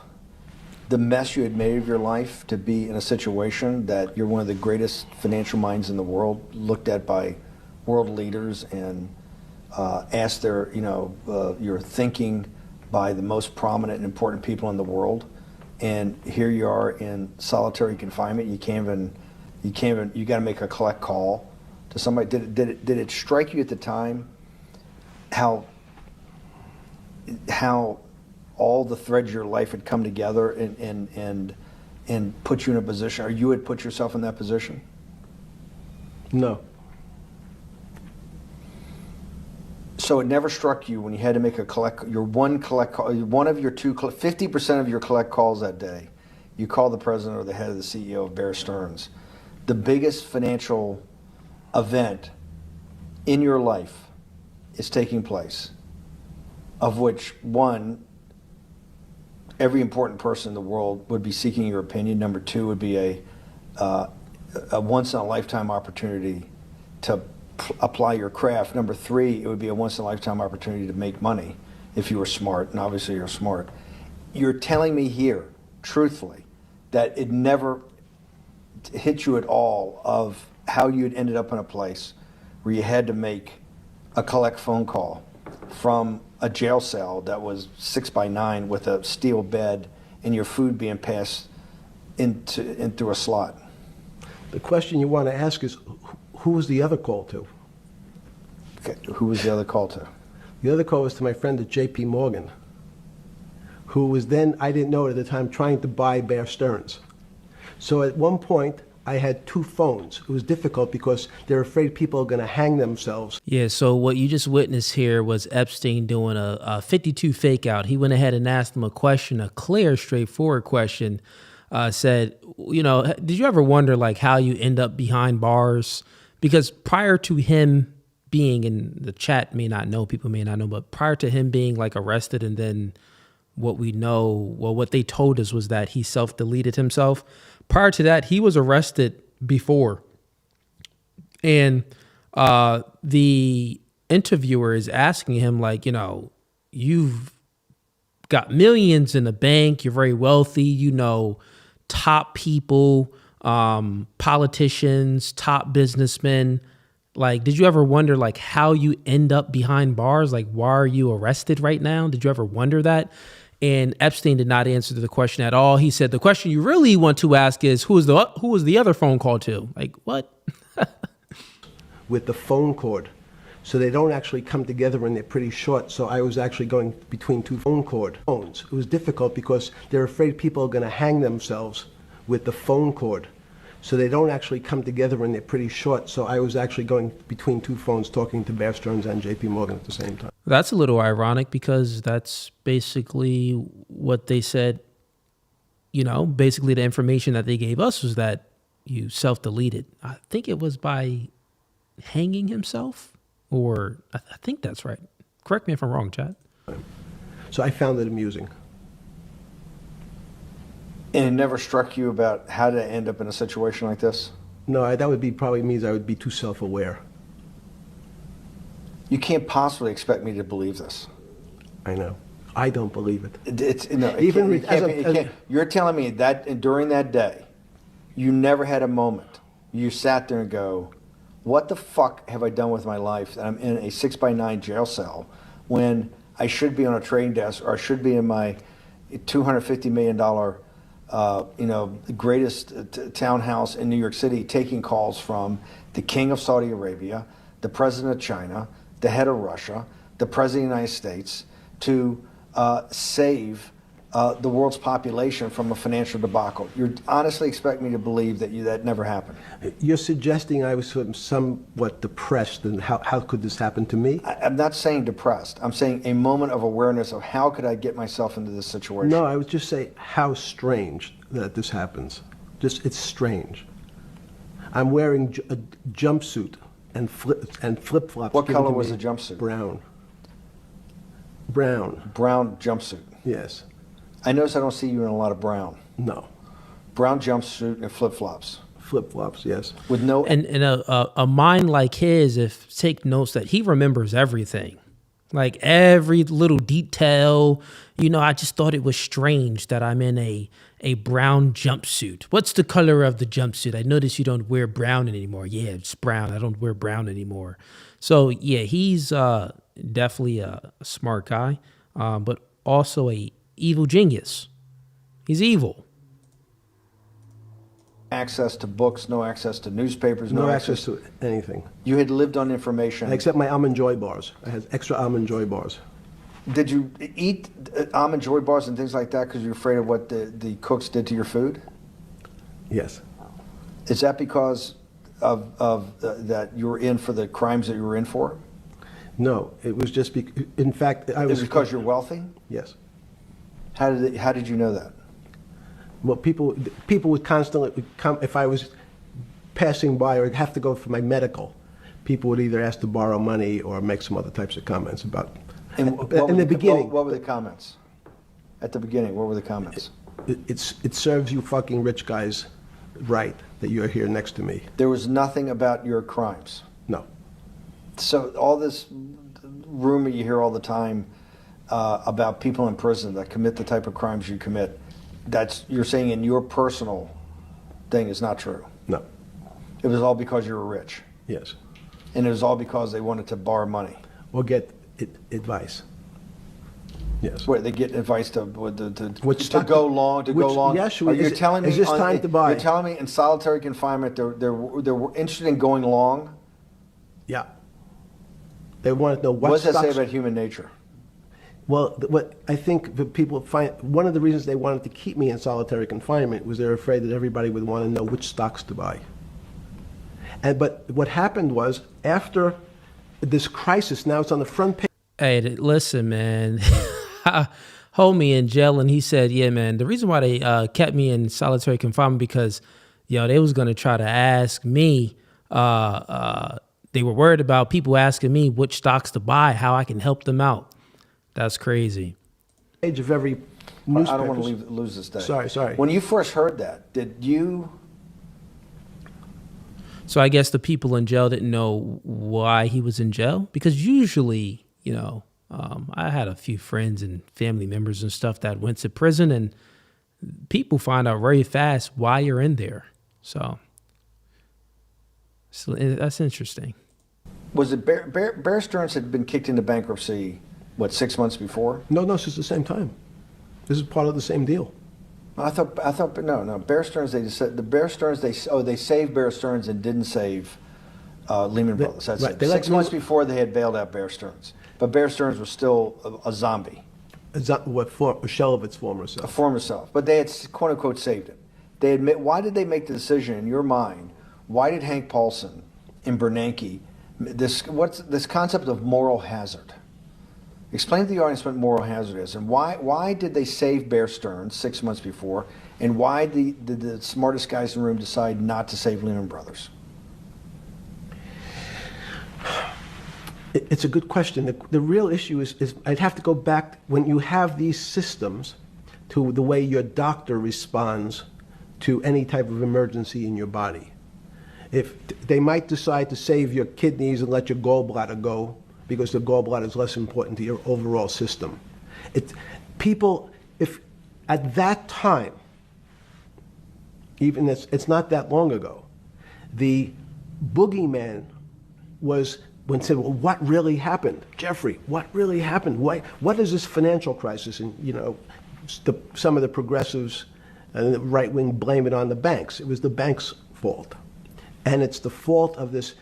the mess you had made of your life to be in a situation that you're one of the greatest financial minds in the world, looked at by world leaders and asked their, your thinking by the most prominent and important people in the world, and here you are in solitary confinement. You got to make a collect call to somebody. Did it strike you at the time how all the threads of your life had come together and put you in a position, or you had put yourself in that position? No. So it never struck you when you had to make one of your 50% of your collect calls that day, you call the president or the head of the CEO of Bear Stearns, the biggest financial event in your life is taking place, of which one, every important person in the world would be seeking your opinion. Number two would be a once in a lifetime opportunity to apply your craft. Number three, it would be a once in a lifetime opportunity to make money if you were smart, and obviously you're smart. You're telling me here, truthfully, that it never hit you at all of how you had ended up in a place where you had to make a collect phone call from a jail cell that was 6x9 with a steel bed and your food being passed in through a slot. The question you want to ask is, who was the other call to? Okay, who was the other call to? The other call was to my friend at J.P. Morgan. who was then, I didn't know it at the time, trying to buy Bear Stearns. So at one point, I had 2 phones. It was difficult because they're afraid people are going to hang themselves. Yeah, so what you just witnessed here was Epstein doing a 52 fake out. He went ahead and asked him a question, a clear, straightforward question. Said, did you ever wonder like how you end up behind bars? Because prior to him being in the chat, people may not know, but prior to him being like arrested and then what they told us was that he self-deleted himself. Prior to that, he was arrested before. And the interviewer is asking him like, you've got millions in the bank. You're very wealthy, top people, politicians, top businessmen. Like, did you ever wonder like how you end up behind bars? Like, why are you arrested right now? Did you ever wonder that? And Epstein did not answer the question at all. He said, the question you really want to ask is, who was the other phone call to? Like, what? With the phone cord. So they don't actually come together and they're pretty short. So I was actually going between 2 phones. It was difficult because they're afraid people are going to hang themselves with the phone cord. So they don't actually come together and they're pretty short. So I was actually going between 2 phones talking to Bear Stearns and JP Morgan at the same time. That's a little ironic because that's basically what they said. Basically the information that they gave us was that you self-deleted. I think it was by hanging himself, or I think that's right. Correct me if I'm wrong, Chad. So I found it amusing. And it never struck you about how to end up in a situation like this? No, that would be probably means I would be too self-aware. You can't possibly expect me to believe this. I know. I don't believe it. You're telling me that during that day, you never had a moment. You sat there and go, what the fuck have I done with my life that I'm in a 6x9 jail cell when I should be on a trading desk or I should be in my $250 million the greatest townhouse in New York City, taking calls from the king of Saudi Arabia, the president of China, the head of Russia, the president of the United States, to save the world's population from a financial debacle. You honestly expect me to believe that never happened? You're suggesting I was somewhat depressed, and how could this happen to me? I'm not saying depressed. I'm saying a moment of awareness of how could I get myself into this situation. No, I would just say how strange that this happens. It's strange. I'm wearing a jumpsuit and flip-flops. What color was the jumpsuit? Brown. Brown jumpsuit. Yes. I notice I don't see you in a lot of brown. No. Brown jumpsuit and flip-flops. Flip-flops, yes. With no... And a mind like his, take notes that he remembers everything. Like every little detail. I just thought it was strange that I'm in a brown jumpsuit. What's the color of the jumpsuit? I noticed you don't wear brown anymore. Yeah, it's brown. I don't wear brown anymore. So, yeah, he's definitely a smart guy, but also a evil genius. He's evil. Access to books, no access to newspapers, no access to anything. You had lived on information. Except my Almond Joy bars. I had extra Almond Joy bars. Did you eat Almond Joy bars and things like that because you're afraid of what the cooks did to your food? Yes. Is that because of that you were in for the crimes that you were in for? No, it was just in fact I was. Is it because you're wealthy? Yes. How did you know that? Well, people would constantly come if I was passing by or have to go for my medical. People would either ask to borrow money or make some other types of comments about. In the beginning, what were the comments? At the beginning, what were the comments? It serves you fucking rich guys right that you're here next to me. There was nothing about your crimes. No. So all this rumor you hear all the time about people in prison that commit the type of crimes you commit, you're saying in your personal thing is not true. No. It was all because you were rich. Yes. And it was all because they wanted to borrow money. Or get advice. Yes. Where they get advice to go long. Yes. You're telling me is this time to buy? You're telling me in solitary confinement they're interested in going long. Yeah. They want to know what does that say about human nature? Well, what I think the people find, one of the reasons they wanted to keep me in solitary confinement was they're afraid that everybody would want to know which stocks to buy. But what happened was, after this crisis, now it's on the front page. Hey, listen, man. Hold me in jail, and he said, yeah, man, the reason why they kept me in solitary confinement because, they was going to try to ask me, they were worried about people asking me which stocks to buy, how I can help them out. That's crazy. Page of every newspaper. I don't want to lose this day. Sorry. When you first heard that, did you... So I guess the people in jail didn't know why he was in jail? Because usually, I had a few friends and family members and stuff that went to prison, and people find out very fast why you're in there. So that's interesting. Was it Bear Stearns had been kicked into bankruptcy, 6 months before? No, this is the same time. This is part of the same deal. I thought, no. Bear Stearns, they just said, they saved Bear Stearns and didn't save Lehman Brothers. That's right. it. 6 months before they had bailed out Bear Stearns. But Bear Stearns was still a zombie. A shell of its former self. A former self. But they had, quote unquote, saved him. Why did they make the decision in your mind? Why did Hank Paulson and Bernanke, what's this concept of moral hazard? Explain to the audience what moral hazard is, and why did they save Bear Stearns 6 months before, and why did the smartest guys in the room decide not to save Lehman Brothers? It's a good question. The real issue is I'd have to go back when you have these systems to the way your doctor responds to any type of emergency in your body. If they might decide to save your kidneys and let your gallbladder go, because the gallbladder is less important to your overall system. If at that time, even it's not that long ago, the boogeyman was when said, well, what really happened? Jeffrey, what really happened? What is this financial crisis? And, some of the progressives and the right wing blame it on the banks. It was the banks' fault. And it's the fault of this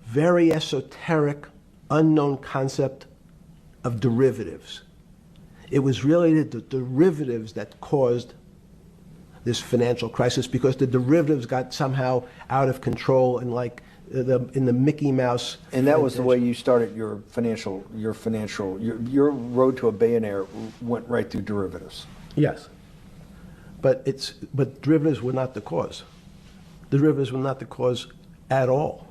very esoteric, unknown concept of derivatives. It was really the derivatives that caused this financial crisis because the derivatives got somehow out of control and in the Mickey Mouse. And that was the way you started your road to a billionaire went right through derivatives. Yes. But derivatives were not the cause. Derivatives were not the cause at all.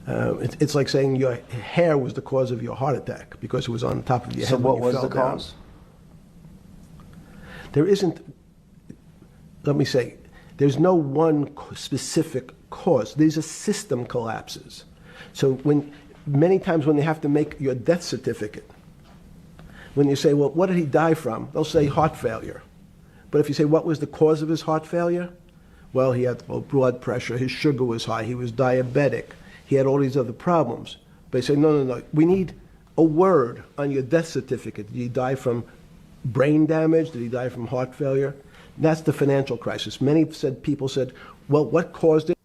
It's like saying your hair was the cause of your heart attack because it was on top of your head. So what when you was the fell cause? There isn't, let me say, there's no one specific cause. These are system collapses. So many times when they have to make your death certificate, when you say, well, what did he die from? They'll say heart failure. But if you say, what was the cause of his heart failure? Well, he had low blood pressure, his sugar was high, he was diabetic, he had all these other problems. But they say, no, we need a word on your death certificate. Did he die from brain damage? Did he die from heart failure? That's the financial crisis. Many people said, well, what caused it?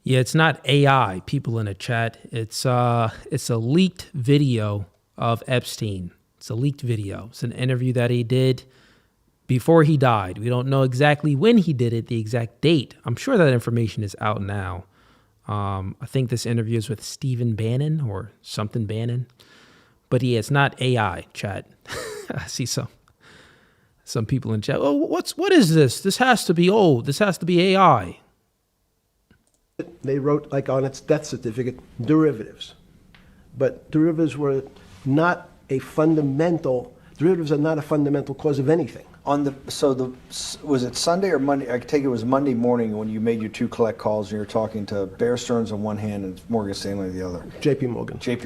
Yeah, it's not AI, people in the chat. It's a leaked video of Epstein. It's a leaked video. It's an interview that he did before he died. We don't know exactly when he did it, the exact date. I'm sure that information is out now. I think this interview is with Stephen Bannon or something Bannon. But yeah, it's not AI, chat. I see some people in chat. Oh, what is this? This has to be old. This has to be AI. They wrote, like on its death certificate, derivatives. But derivatives are not a fundamental cause of anything. Was it Sunday or Monday? I take it was Monday morning when you made your two collect calls and you're talking to Bear Stearns on one hand and Morgan Stanley on the other. JP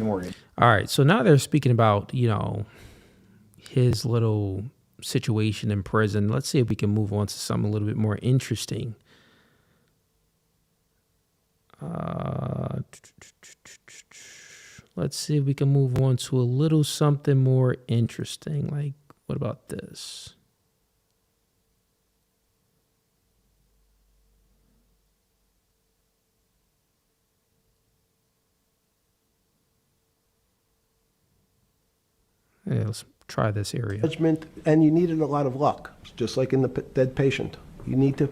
Morgan. All right, so now they're speaking about, his little situation in prison. Let's see if we can move on to something a little bit more interesting. Let's see if we can move on to a little something more interesting. Like, what about this? Yeah, let's try this area. Judgment, and you needed a lot of luck, just like in the dead patient. You need to,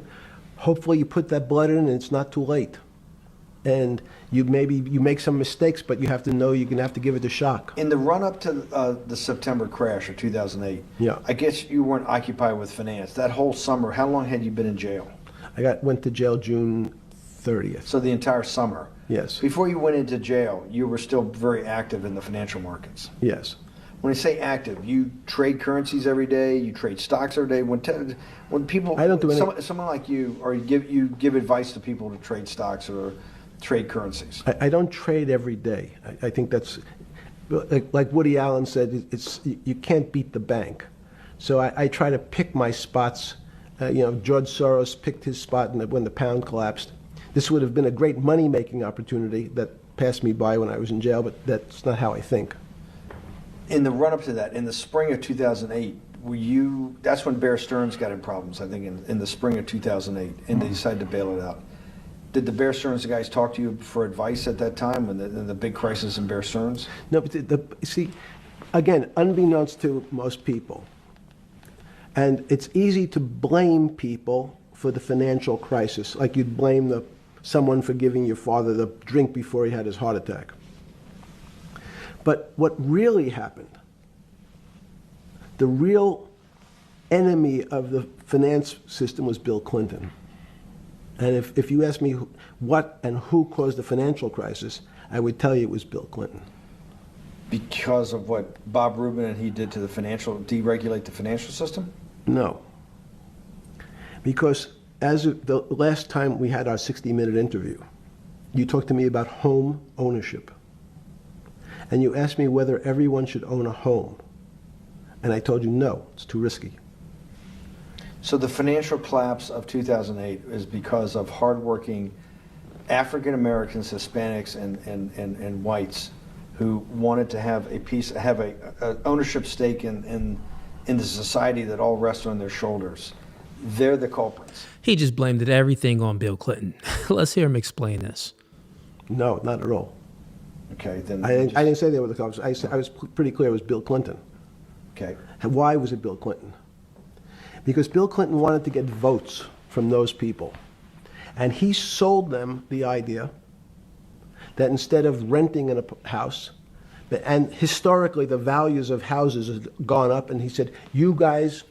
hopefully you put that blood in and it's not too late. And you make some mistakes, but you have to know you're going to have to give it a shock. In the run-up to the September crash of 2008, Yeah. I guess you weren't occupied with finance. That whole summer, how long had you been in jail? Went to jail June 30th. So the entire summer. Yes. Before you went into jail, you were still very active in the financial markets. Yes. When I say active, you trade currencies every day, you trade stocks every day. When people, I don't do any. someone like you, or you give advice to people to trade stocks or trade currencies. I don't trade every day. I think that's, like Woody Allen said, you can't beat the bank. So I try to pick my spots. George Soros picked his spot when the pound collapsed. This would have been a great money-making opportunity that passed me by when I was in jail, but that's not how I think. In the run-up to that, in the spring of 2008, that's when Bear Stearns got in problems, I think, in the spring of 2008, and they decided to bail it out. Did the Bear Stearns guys talk to you for advice at that time in the big crisis in Bear Stearns? No, but see, again, unbeknownst to most people, and it's easy to blame people for the financial crisis, like you'd blame someone for giving your father the drink before he had his heart attack. But what really happened, the real enemy of the finance system was Bill Clinton. And if you ask me what and who caused the financial crisis, I would tell you it was Bill Clinton. Because of what Bob Rubin and he did to deregulate the financial system? No. Because as of the last time we had our 60-minute interview, you talked to me about home ownership. And you asked me whether everyone should own a home. And I told you, no, it's too risky. So the financial collapse of 2008 is because of hardworking African Americans, Hispanics, and whites who wanted to have a ownership stake in the society that all rests on their shoulders. They're the culprits. He just blamed everything on Bill Clinton. Let's hear him explain this. No, not at all. Okay, then I didn't say they were the culprits. I was pretty clear it was Bill Clinton. Okay. And why was it Bill Clinton? Because Bill Clinton wanted to get votes from those people. And he sold them the idea that instead of renting in a house, and historically the values of houses have gone up, and he said, you guys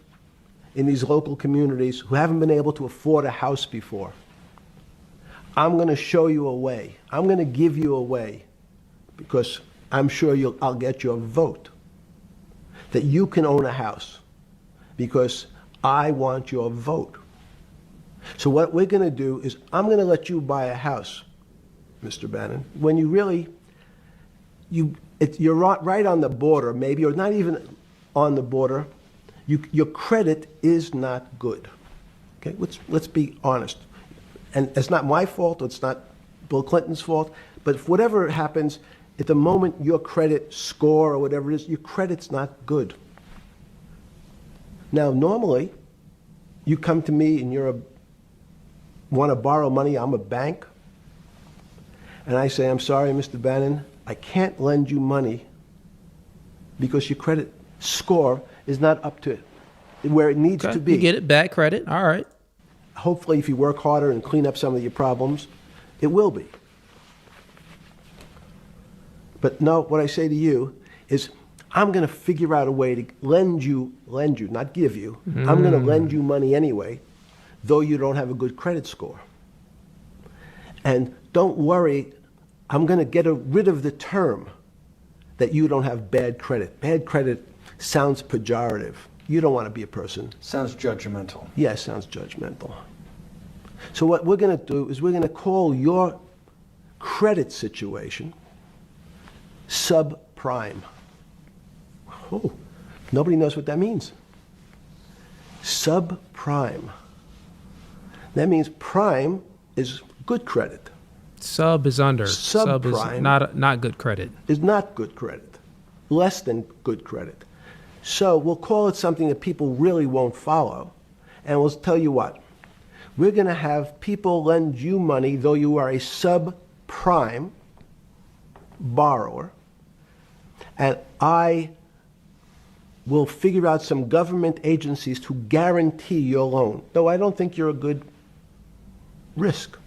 in these local communities who haven't been able to afford a house before, I'm going to show you a way. I'm going to give you a way, because I'm sure I'll get your vote, that you can own a house, because I want your vote. So what we're going to do is I'm going to let you buy a house, Mr. Bannon, when you really, you're right on the border, maybe, or not even on the border. Your credit is not good. Okay, let's be honest. And it's not my fault, it's not Bill Clinton's fault, but if whatever happens, at the moment your credit score or whatever it is, your credit's not good. Now, normally, you come to me and want to borrow money, I'm a bank, and I say, I'm sorry, Mr. Bannon, I can't lend you money because your credit score is not up to where it needs to be. You get it, bad credit, all right. Hopefully, if you work harder and clean up some of your problems, it will be. But no, what I say to you is, I'm going to figure out a way to lend you, not give you. I'm going to lend you money anyway, though you don't have a good credit score. And don't worry, I'm going to get rid of the term that you don't have bad credit. Bad credit sounds pejorative. You don't want to be a person. Sounds judgmental. Yes, sounds judgmental. So what we're going to do is we're going to call your credit situation subprime. Oh, nobody knows what that means. Subprime. That means prime is good credit. Sub is under. Sub is Subprime not good credit. is not good credit, less than good credit. So we'll call it something that people really won't follow. And we'll tell you what, we're going to have people lend you money, though you are a subprime borrower, and I we'll figure out some government agencies to guarantee your loan. No, I don't think you're a good risk.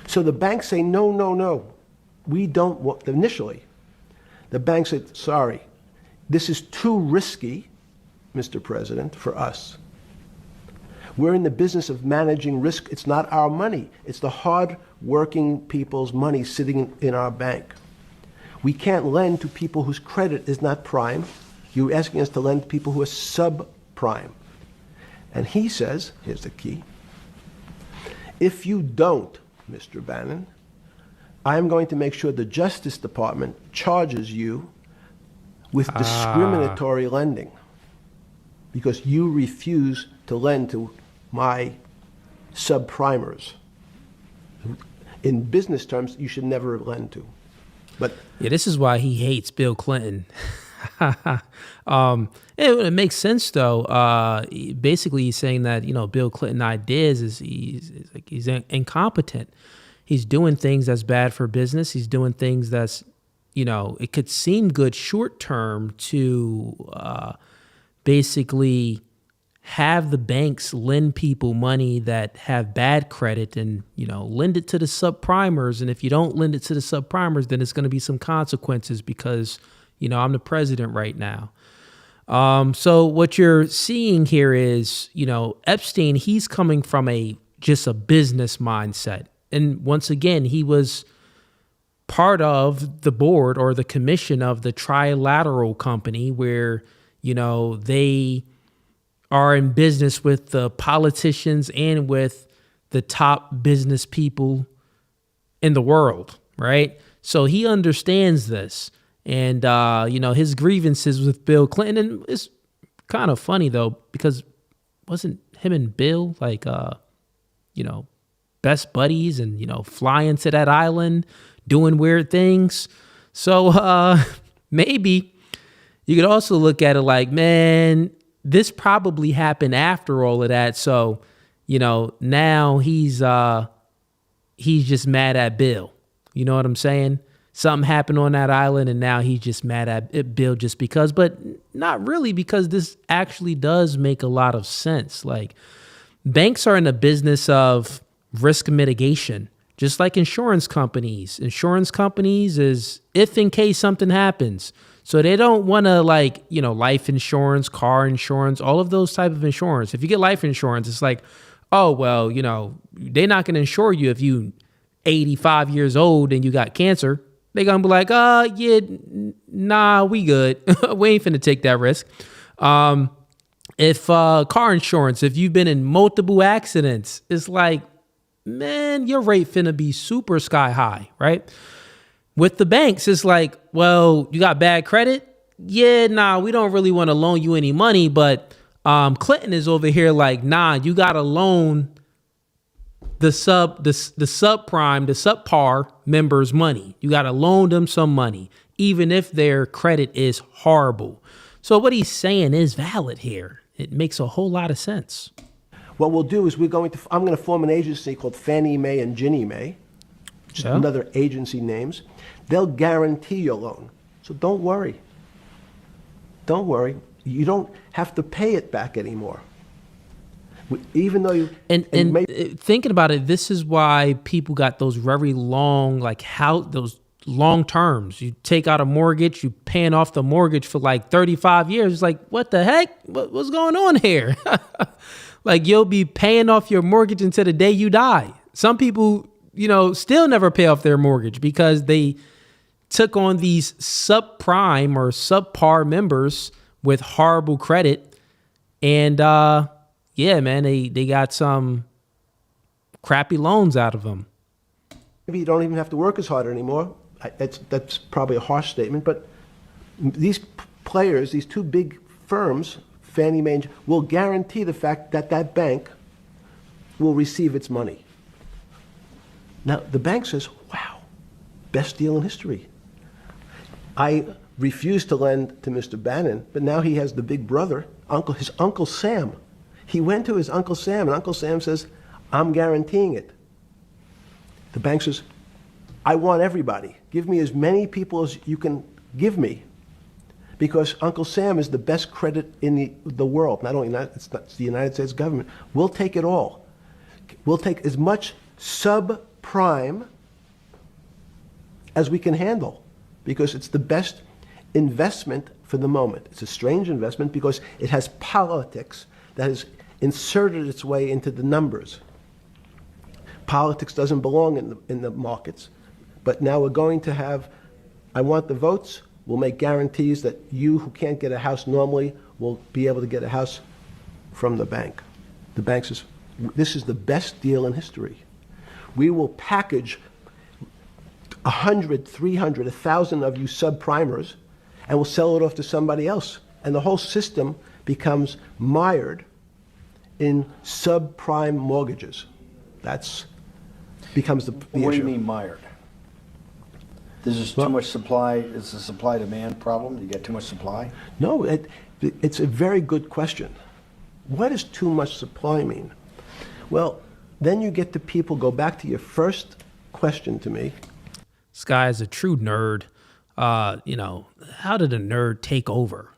So the banks say, no, no, no. We don't want, initially, the banks said, sorry, this is too risky, Mr. President, for us. We're in the business of managing risk. It's not our money. It's the hard-working people's money sitting in our bank. We can't lend to people whose credit is not prime. You're asking us to lend to people who are subprime. And he says, here's the key, if you don't, Mr. Bannon, I'm going to make sure the Justice Department charges you with discriminatory lending because you refuse to lend to my subprimers. In business terms, you should never lend to. But yeah, this is why he hates Bill Clinton. It makes sense though. Basically, he's saying that Bill Clinton ideas is he's incompetent. He's doing things that's bad for business. He's doing things that's it could seem good short term to basically have the banks lend people money that have bad credit and, lend it to the subprimers. And if you don't lend it to the subprimers, then it's going to be some consequences because, I'm the president right now. So what you're seeing here is, Epstein, he's coming from just a business mindset. And once again, he was part of the board or the commission of the Trilateral Company where, they are in business with the politicians and with the top business people in the world, right? So he understands this. And, his grievances with Bill Clinton, and it's kind of funny, though, because wasn't him and Bill best buddies and, flying to that island, doing weird things? So maybe you could also look at it like, man, this probably happened after all of that. So, now he's just mad at Bill. You know what I'm saying? Something happened on that island and now he's just mad at Bill just because, but not really, because this actually does make a lot of sense. Like, banks are in the business of risk mitigation, just like insurance companies. Insurance companies is if in case something happens. So they don't want to life insurance, car insurance, all of those type of insurance. If you get life insurance, it's like, oh, well, they're not going to insure you if you 85 years old and you got cancer. They're going to be like, yeah, nah, we good. We ain't finna take that risk. If car insurance, if you've been in multiple accidents, it's like, man, your rate finna be super sky high, right? With the banks, it's like, well, you got bad credit? Yeah, nah, we don't really want to loan you any money, but Clinton is over here like, nah, you got to loan the subprime, the subpar members money. You got to loan them some money, even if their credit is horrible. So what he's saying is valid here. It makes a whole lot of sense. what we'll do is I'm going to form an agency called Fannie Mae and Ginnie Mae, just another agency names. They'll guarantee your loan. So don't worry. Don't worry. You don't have to pay it back anymore. Even though you thinking about it, this is why people got those very long, those long terms. You take out a mortgage, you paying off the mortgage for like 35 years. It's like, what the heck? What's going on here? Like, you'll be paying off your mortgage until the day you die. Some people, still never pay off their mortgage because they took on these subprime or subpar members with horrible credit. And, yeah, man, they got some crappy loans out of them. Maybe you don't even have to work as hard anymore. That's probably a harsh statement, but these players, these two big firms, Fannie Mae, will guarantee the fact that that bank will receive its money. Now, the bank says, wow, best deal in history. I refused to lend to Mr. Bannon, but now he has the big brother, his Uncle Sam. He went to his Uncle Sam, and Uncle Sam says, I'm guaranteeing it. The bank says, I want everybody. Give me as many people as you can give me, because Uncle Sam is the best credit in the world. Not only it's the United States government. We'll take it all. We'll take as much subprime as we can handle, because it's the best investment for the moment. It's a strange investment because it has politics that has inserted its way into the numbers. Politics doesn't belong in the markets, but now we're going to have, I want the votes, we'll make guarantees that you who can't get a house normally will be able to get a house from the bank. The bank says, this is the best deal in history. We will package 100, 300, 1,000 of you subprimers, and we'll sell it off to somebody else. And the whole system becomes mired in subprime mortgages. That's becomes the issue. What do you mean mired? There's just too much supply. It's a supply-demand problem. You get too much supply? No, it's a very good question. What does too much supply mean? Well, then you get to people, go back to your first question to me. This guy is a true nerd. You know, how did a nerd take over?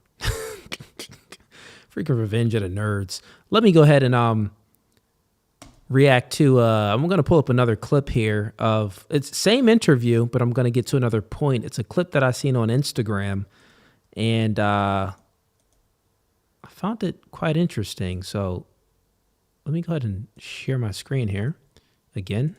Freaking revenge of the nerds. Let me go ahead and react to, I'm going to pull up another clip here of, it's same interview, but I'm going to get to another point. It's a clip that I seen on Instagram, and I found it quite interesting. So let me go ahead and share my screen here again.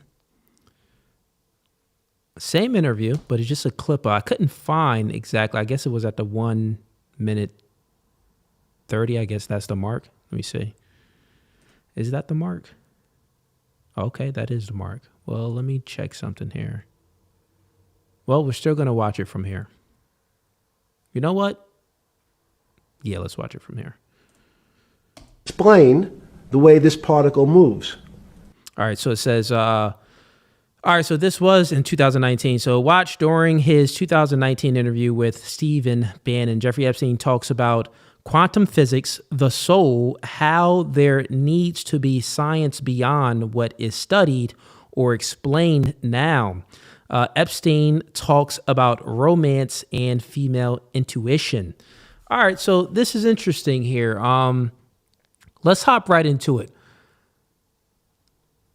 Same interview, but it's just a clip. I couldn't find exactly. I guess it was at the 1 minute 30. I guess that's the mark. Let me see. Is that the mark? Okay, that is the mark. Well, let me check something here. Well, we're still going to watch it from here. You know what? Yeah, let's watch it from here. Explain the way this particle moves. All right, so it says, all right, so this was in 2019. So watch during his 2019 interview with Stephen Bannon. Jeffrey Epstein talks about quantum physics, the soul, how there needs to be science beyond what is studied or explained now. Epstein talks about romance and female intuition. All right, so this is interesting here. Let's hop right into it.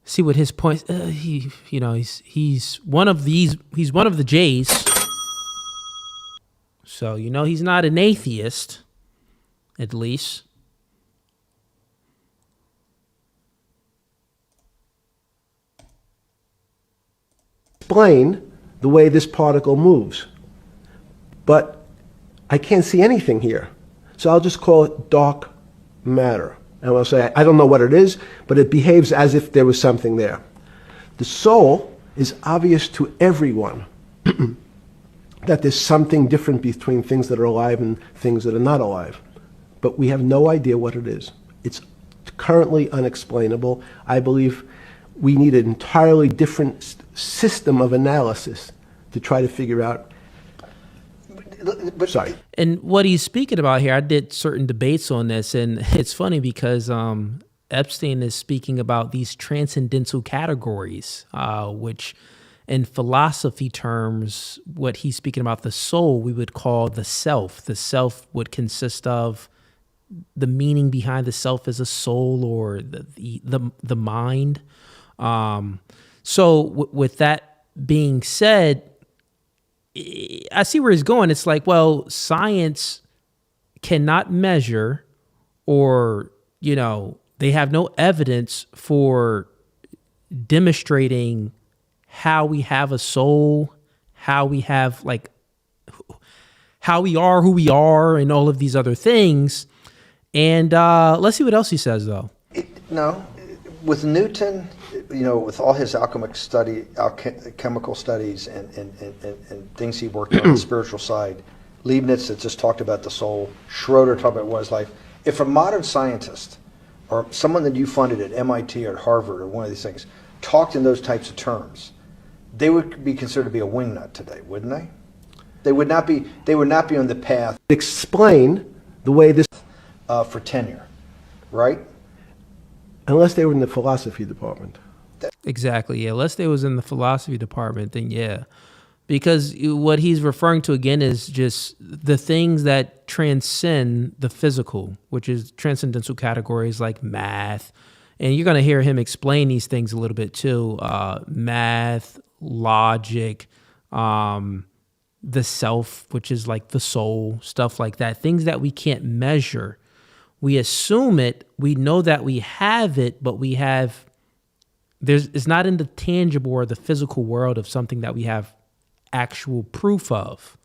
See what his points. He's one of these. He's one of the J's. So he's not an atheist, at least. Explain the way this particle moves, but I can't see anything here, so I'll just call it dark matter. And I'll say, I don't know what it is, but it behaves as if there was something there. The soul is obvious to everyone that there's something different between things that are alive and things that are not alive. But we have no idea what it is. It's currently unexplainable. I believe we need an entirely different system of analysis to try to figure out. Sorry. And what he's speaking about here, I did certain debates on this, and it's funny because Epstein is speaking about these transcendental categories, which in philosophy terms, what he's speaking about, the soul, we would call the self. The self would consist of the meaning behind the self as a soul or the mind. So with that being said, I see where he's going. It's like, well, science cannot measure, or, they have no evidence for demonstrating how we have a soul, how we have how we are who we are, and all of these other things. And let's see what else he says, though. No, with Newton, with all his alchemical studies and things he worked on the spiritual side, Leibniz that just talked about the soul, Schroeder talked about what is life. If a modern scientist or someone that you funded at MIT or at Harvard or one of these things talked in those types of terms, they would be considered to be a wingnut today, wouldn't they? They would not be on the path. Explain the way this for tenure, right? Unless they were in the philosophy department. Exactly. Yeah. Unless they was in the philosophy department, then yeah. because what he's referring to again is just the things that transcend the physical, which is transcendental categories like math. And you're going to hear him explain these things a little bit too. Math, logic, the self, which is like the soul, stuff like that. Things that we can't measure. We assume it. We know that we have it, but it's not in the tangible or the physical world of something that we have actual proof of.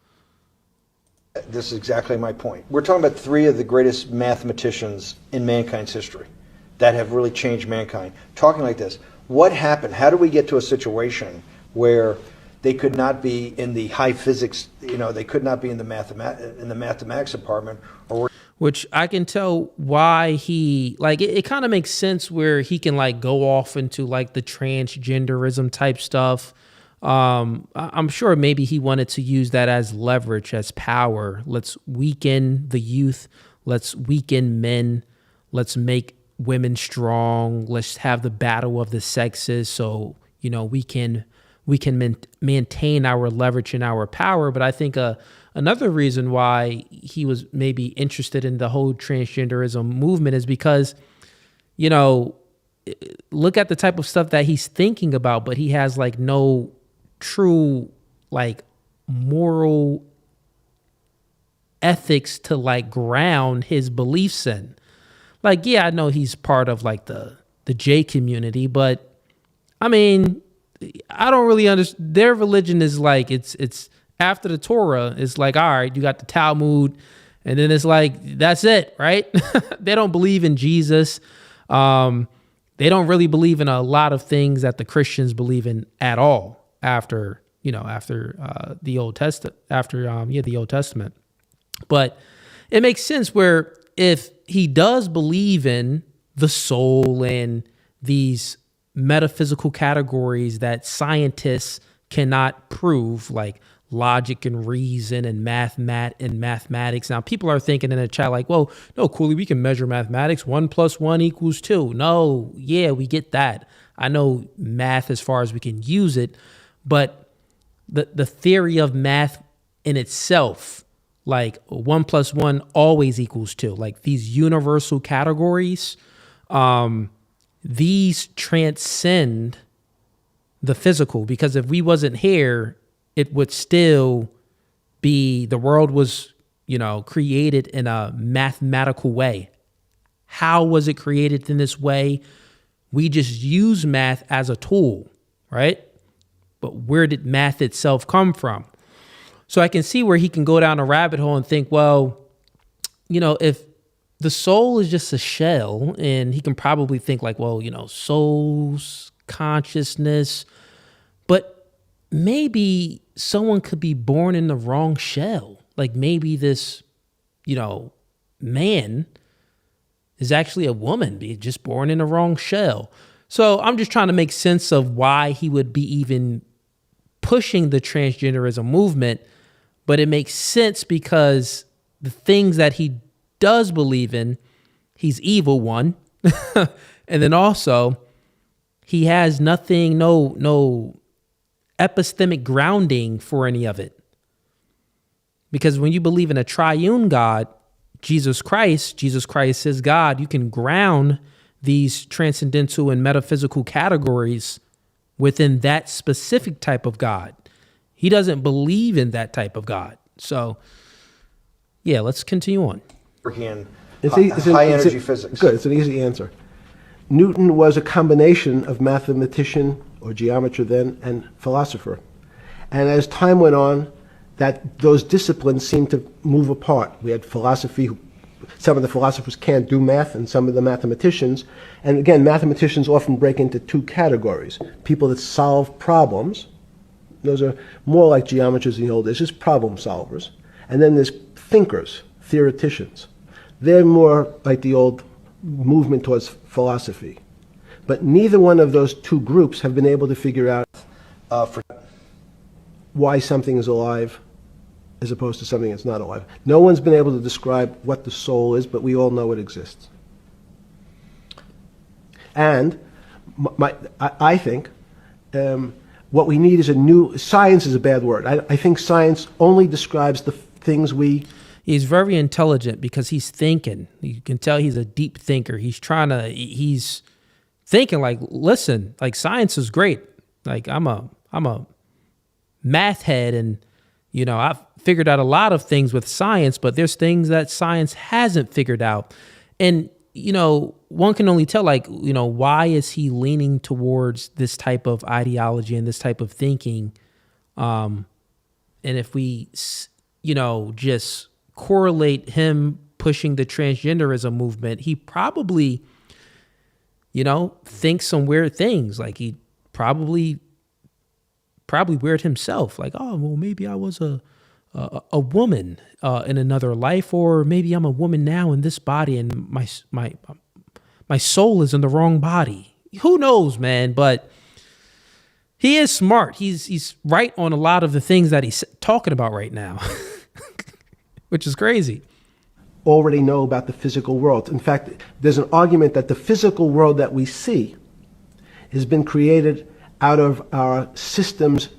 This is exactly my point. We're talking about three of the greatest mathematicians in mankind's history that have really changed mankind. Talking like this, what happened? How do we get to a situation where they could not be in the high physics, they could not be in the mathematics department, or which I can tell why he, like, it kind of makes sense where he can like go off into like the transgenderism type stuff. I'm sure maybe he wanted to use that as leverage, as power. Let's weaken the youth. Let's weaken men. Let's make women strong. Let's have the battle of the sexes. So, we can maintain our leverage and our power. But I think another reason why he was maybe interested in the whole transgenderism movement is because, look at the type of stuff that he's thinking about, but he has like no true like moral ethics to like ground his beliefs in. Like, yeah, I know he's part of like the J community, but I mean, I don't really understand. Their religion is like, it's after the Torah, it's like, all right, you got the Talmud, and then it's like, that's it, right? They don't believe in Jesus. They don't really believe in a lot of things that the Christians believe in at all after the Old Testament, the Old Testament. But it makes sense where if he does believe in the soul and these metaphysical categories that scientists cannot prove, like logic and reason and mathematics. Now, people are thinking in the chat like, well, no, Cooley, we can measure mathematics. 1 + 1 = 2. No, yeah, we get that. I know math as far as we can use it, but the theory of math in itself, like 1 + 1 always = 2. Like these universal categories, these transcend the physical, because if we wasn't here, it would still be, the world was, created in a mathematical way. How was it created in this way? We just use math as a tool, right? But where did math itself come from? So I can see where he can go down a rabbit hole and think, well, if the soul is just a shell, and he can probably think like, well, souls, consciousness, but maybe someone could be born in the wrong shell. Like maybe this, man is actually a woman, be just born in the wrong shell. So I'm just trying to make sense of why he would be even pushing the transgenderism movement, but it makes sense because the things that he does believe in, he's evil, one, and then also he has nothing, no epistemic grounding for any of it. Because when you believe in a triune God, Jesus Christ is God, you can ground these transcendental and metaphysical categories within that specific type of God. He doesn't believe in that type of God. So, yeah, let's continue on. High energy physics. Good, it's an easy answer. Newton was a combination of mathematician, or geometer then, and philosopher. And as time went on, those disciplines seemed to move apart. We had philosophy. Some of the philosophers can't do math, and some of the mathematicians. And again, mathematicians often break into two categories. People that solve problems. Those are more like geometers in the old days, just problem solvers. And then there's thinkers, theoreticians. They're more like the old movement towards philosophy. But neither one of those two groups have been able to figure out why something is alive as opposed to something that's not alive. No one's been able to describe what the soul is, but we all know it exists. And I think What we need is science is a bad word. I think science only describes the things we. He's very intelligent because he's thinking. You can tell he's a deep thinker. He's thinking like, listen, like science is great. Like I'm a math head, and I've figured out a lot of things with science, but there's things that science hasn't figured out. And one can only tell, like, why is he leaning towards this type of ideology and this type of thinking? And if we, just correlate him pushing the transgenderism movement, he probably, thinks some weird things. Like he probably weird himself. Like, oh, well, maybe I was a woman in another life, or maybe I'm a woman now in this body, and my soul is in the wrong body. Who knows, man? But he is smart. He's right on a lot of the things that he's talking about right now, which is crazy. Already know about the physical world. In fact, there's an argument that the physical world that we see has been created out of our systems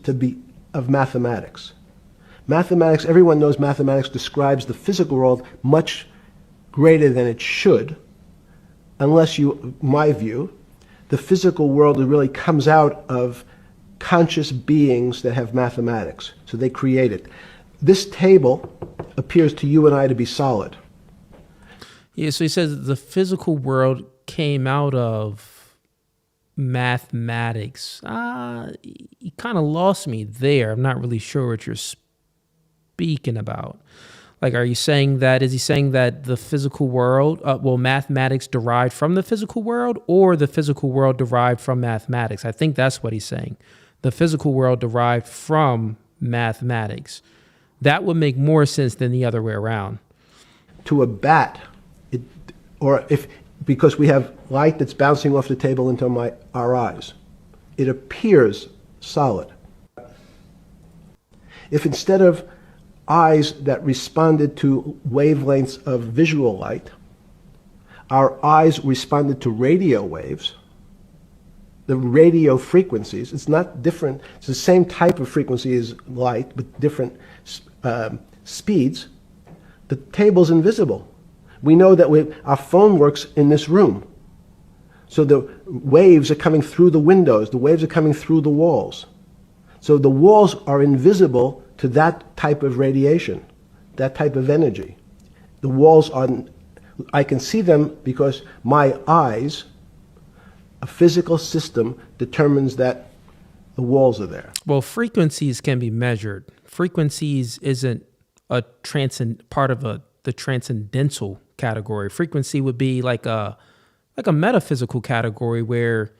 of mathematics. Mathematics, everyone knows mathematics describes the physical world much greater than it should, unless my view, the physical world really comes out of conscious beings that have mathematics. So they create it. This table appears to you and I to be solid. Yeah, so he says the physical world came out of mathematics. You kind of lost me there. I'm not really sure what you're speaking about. Like, is he saying that the physical world, mathematics derived from the physical world, or the physical world derived from mathematics? I think that's what he's saying. The physical world derived from mathematics. That would make more sense than the other way around. To a bat, because we have light that's bouncing off the table into our eyes, it appears solid. If instead of eyes that responded to wavelengths of visual light, our eyes responded to radio waves, the radio frequencies, it's not different, it's the same type of frequency as light, but different speeds, the table's invisible. We know that our phone works in this room. So the waves are coming through the windows, the waves are coming through the walls. So the walls are invisible to that type of radiation, that type of energy. The walls I can see them because my eyes, a physical system, determines that the walls are there. Well, frequencies can be measured. Frequencies isn't part of the transcendental category. Frequency would be like a metaphysical category where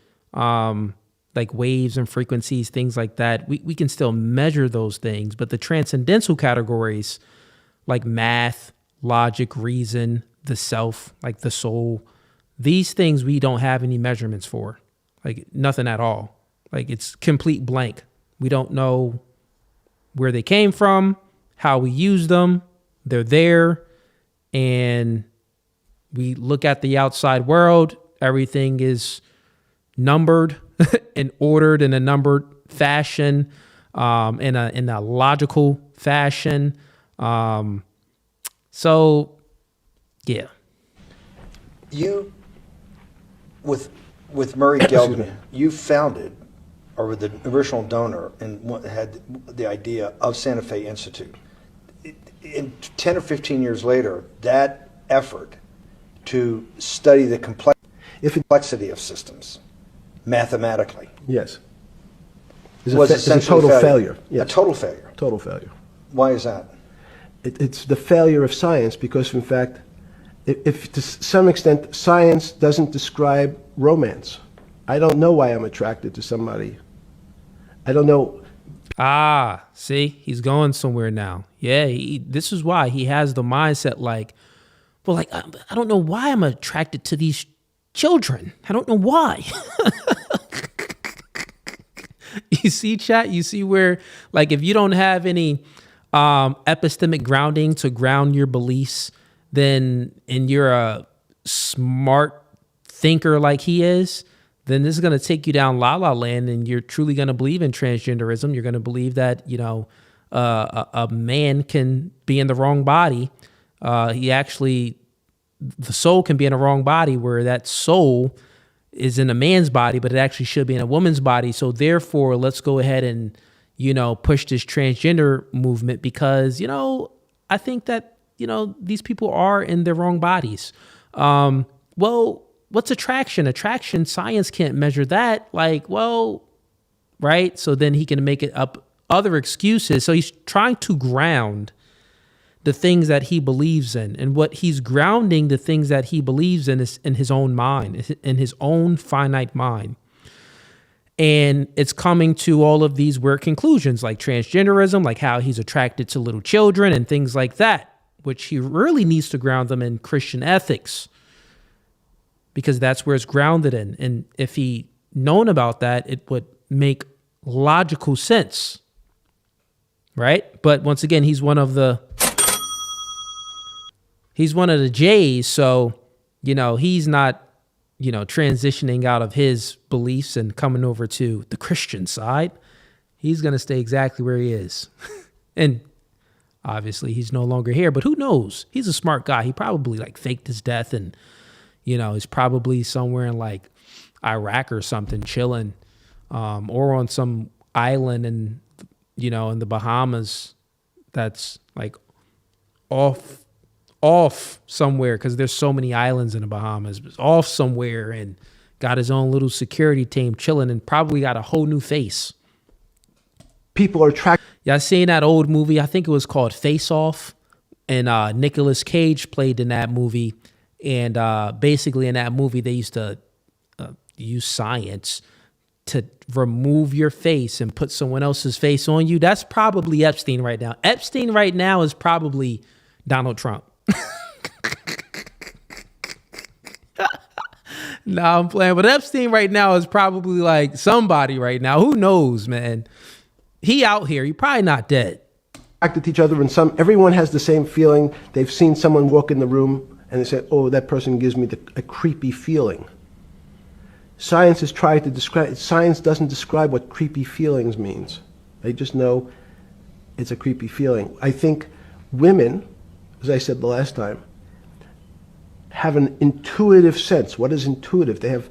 like waves and frequencies, things like that, we can still measure those things. But the transcendental categories like math, logic, reason, the self, like the soul, these things we don't have any measurements for, like nothing at all. Like it's complete blank. We don't know where they came from, how we use them. They're there. And we look at the outside world, everything is numbered and ordered in a numbered fashion, in a logical fashion. So, yeah. You, with Murray Gelman, you founded, or were the original donor, and had the idea of Santa Fe Institute. In 10 or 15 years later, that effort to study the complexity of systems mathematically. Yes. Was a total failure. Yes. A total failure. Total failure. Why is that? It's the failure of science because, in fact, if to some extent science doesn't describe romance, I don't know why I'm attracted to somebody. I don't know. See, he's going somewhere now. Yeah, this is why he has the mindset like, well, like, I don't know why I'm attracted to these children. I don't know why. You see, chat? You see where, like, if you don't have any epistemic grounding to ground your beliefs, and you're a smart thinker like he is, then this is going to take you down la la land, and you're truly going to believe in transgenderism. You're going to believe that, a man can be in the wrong body. The soul can be in a wrong body, where that soul is in a man's body, but it actually should be in a woman's body. So therefore, let's go ahead and, push this transgender movement, because, I think that, these people are in their wrong bodies. Well, what's attraction? Attraction, science can't measure that. Right? So then he can make it up other excuses. So he's trying to ground the things that he believes in, and what he's grounding the things that he believes in is in his own mind, in his own finite mind. And it's coming to all of these weird conclusions, like transgenderism, like how he's attracted to little children and things like that, which he really needs to ground them in Christian ethics, because that's where it's grounded in. And if he known about that, it would make logical sense, right? But once again, he's one of the J's, so, he's not, transitioning out of his beliefs and coming over to the Christian side. He's going to stay exactly where he is. And obviously he's no longer here, but who knows? He's a smart guy. He probably faked his death, and, he's probably somewhere in Iraq or something, chilling, or on some island in the Bahamas that's off somewhere, because there's so many islands in the Bahamas, off somewhere, and got his own little security team chilling, and probably got a whole new face. People are attracted. Yeah, I seen that old movie. I think it was called Face Off, and Nicolas Cage played in that movie. And basically in that movie, they used to use science to remove your face and put someone else's face on you. That's probably Epstein right now. Epstein right now is probably Donald Trump. Nah, I'm playing. But Epstein right now is probably somebody right now. Who knows, man? He out here. He probably not dead. Attracted to each other, and everyone has the same feeling. They've seen someone walk in the room and they say, "Oh, that person gives me a creepy feeling." Science has tried to describe. Science doesn't describe what creepy feelings means. They just know it's a creepy feeling. I think women, as I said the last time, have an intuitive sense. What is intuitive? They have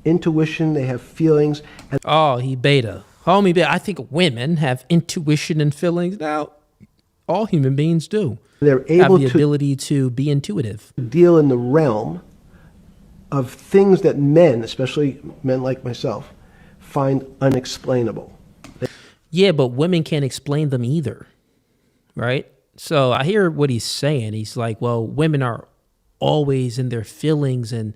intuition, they have feelings. And he beta. Homie beta. I think women have intuition and feelings. Now, all human beings do. They're able have the ability to be intuitive. Deal in the realm of things that men, especially men like myself, find unexplainable. Yeah, but women can't explain them either, right? So I hear what he's saying. He's like, well, women are always in their feelings, and,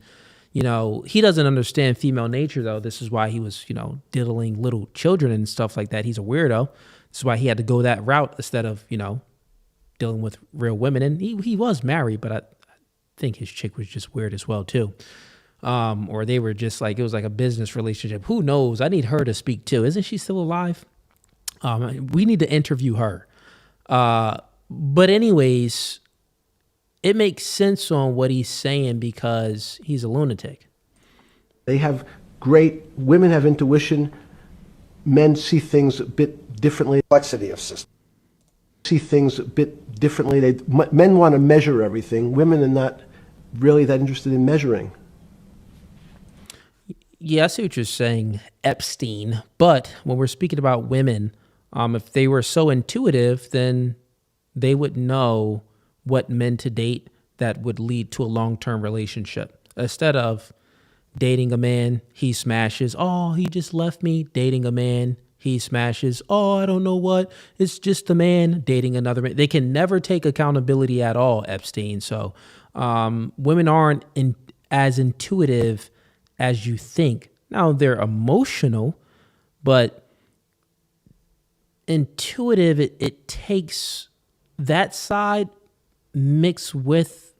he doesn't understand female nature, though. This is why he was, diddling little children and stuff like that. He's a weirdo. This is why he had to go that route instead of, dealing with real women. And he was married, but I think his chick was just weird as well, too. Or they were just it was like a business relationship. Who knows? I need her to speak, too. Isn't she still alive? We need to interview her. But anyways, it makes sense on what he's saying, because he's a lunatic. Women have intuition. Men see things a bit differently. Complexity of system. See things a bit differently. Men want to measure everything. Women are not really that interested in measuring. Yeah, I see what you're saying, Epstein. But when we're speaking about women, if they were so intuitive, then they would know what men to date that would lead to a long-term relationship. Instead of dating a man, he smashes, oh, he just left me. Dating a man, he smashes, oh, I don't know what. It's just a man dating another man. They can never take accountability at all, Epstein. So women aren't as intuitive as you think. Now, they're emotional, but intuitive, it takes that side mixed with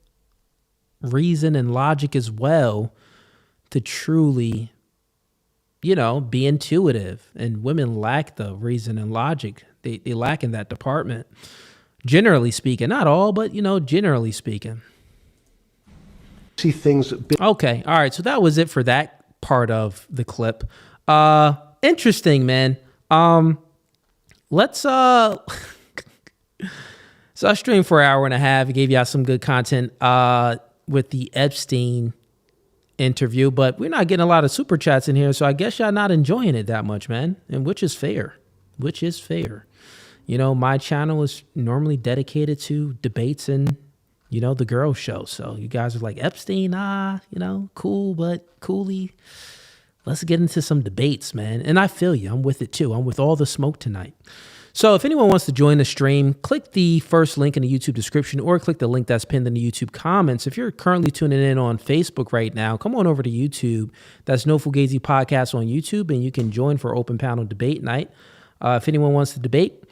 reason and logic as well to truly, be intuitive. And women lack the reason and logic. They lack in that department. Generally speaking, not all, but, generally speaking. See things. Okay. All right. So that was it for that part of the clip. Interesting, man. Let's so I streamed for an hour and a half. Gave y'all some good content with the Epstein interview, but we're not getting a lot of super chats in here, so I guess y'all not enjoying it that much, man. And which is fair. You know, my channel is normally dedicated to debates and, you know, the girl show. So you guys are like, Epstein, you know, cool, but coolie. Let's get into some debates, man. And I feel you. I'm with it too. I'm with all the smoke tonight. So if anyone wants to join the stream, click the first link in the YouTube description or click the link that's pinned in the YouTube comments. If you're currently tuning in on Facebook right now, come on over to YouTube. That's No Fugazee Podcast on YouTube, and you can join for open panel debate night. If anyone wants to debate,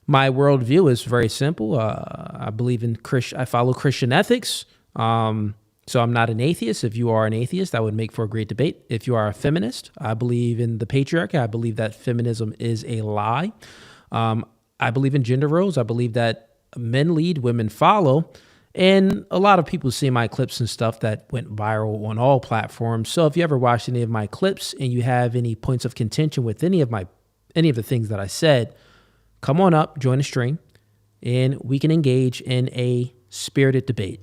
my worldview is very simple. I believe in I follow Christian ethics. So I'm not an atheist. If you are an atheist, that would make for a great debate. If you are a feminist, I believe in the patriarchy. I believe that feminism is a lie. I believe in gender roles. I believe that men lead, women follow. And a lot of people see my clips and stuff that went viral on all platforms. So if you ever watched any of my clips and you have any points of contention with any of the things that I said, come on up, join the stream, and we can engage in a spirited debate.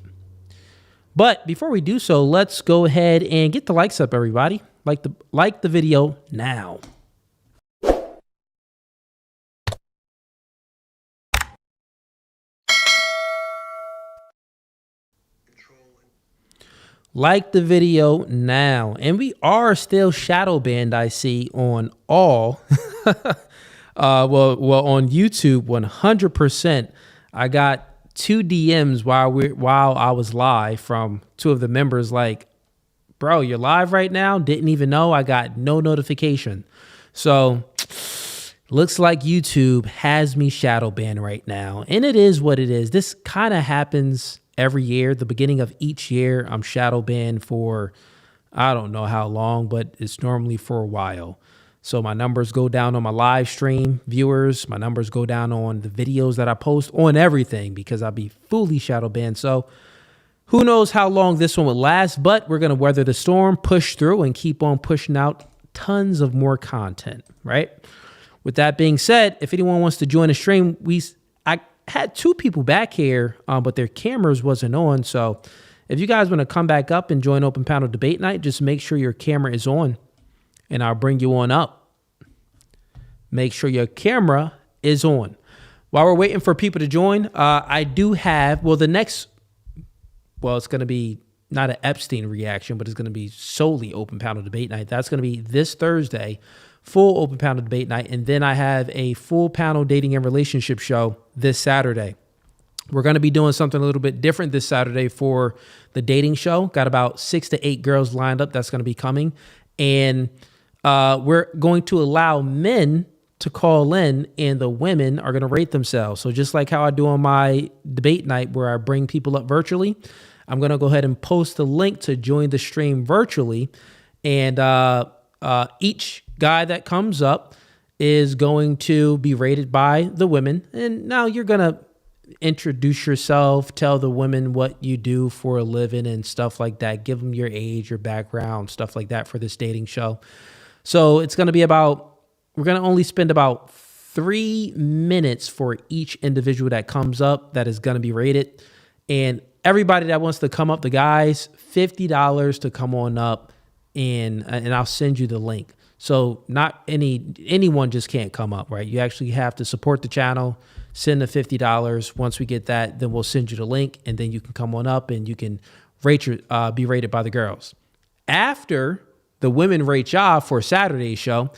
But before we do so, let's go ahead and get the likes up, everybody. Like the video now. Like the video now. And we are still shadow banned, I see, on all. well, on YouTube, 100%. I got 2 DMs while I was live from 2 of the members like, bro, you're live right now? Didn't even know. I got no notification. So looks like YouTube has me shadow banned right now. And it is what it is. This kind of happens every year. The beginning of each year, I'm shadow banned for, I don't know how long, but it's normally for a while. So my numbers go down on my live stream viewers. My numbers go down on the videos that I post, on everything, because I'll be fully shadow banned. So who knows how long this one will last, but we're going to weather the storm, push through, and keep on pushing out tons of more content, right? With that being said, if anyone wants to join the stream, I had 2 people back here, but their cameras wasn't on. So if you guys want to come back up and join open panel debate night, just make sure your camera is on and I'll bring you on up. Make sure your camera is on. While we're waiting for people to join, I do have, it's going to be not an Epstein reaction, but it's going to be solely open panel debate night. That's going to be this Thursday, full open panel debate night. And then I have a full panel dating and relationship show this Saturday. We're going to be doing something a little bit different this Saturday for the dating show. Got about 6 to 8 girls lined up that's going to be coming. And we're going to allow men to call in, and the women are going to rate themselves. So just like how I do on my debate night where I bring people up virtually, I'm going to go ahead and post the link to join the stream virtually. And each guy that comes up is going to be rated by the women. And now you're going to introduce yourself, tell the women what you do for a living and stuff like that. Give them your age, your background, stuff like that for this dating show. So it's going to be we're going to only spend about 3 minutes for each individual that comes up that is going to be rated. And everybody that wants to come up, the guys, $50 to come on up, and I'll send you the link. So not anyone just can't come up, right? You actually have to support the channel, send the $50. Once we get that, then we'll send you the link, and then you can come on up and you can be rated by the girls. After the women rate y'all for Saturday's show,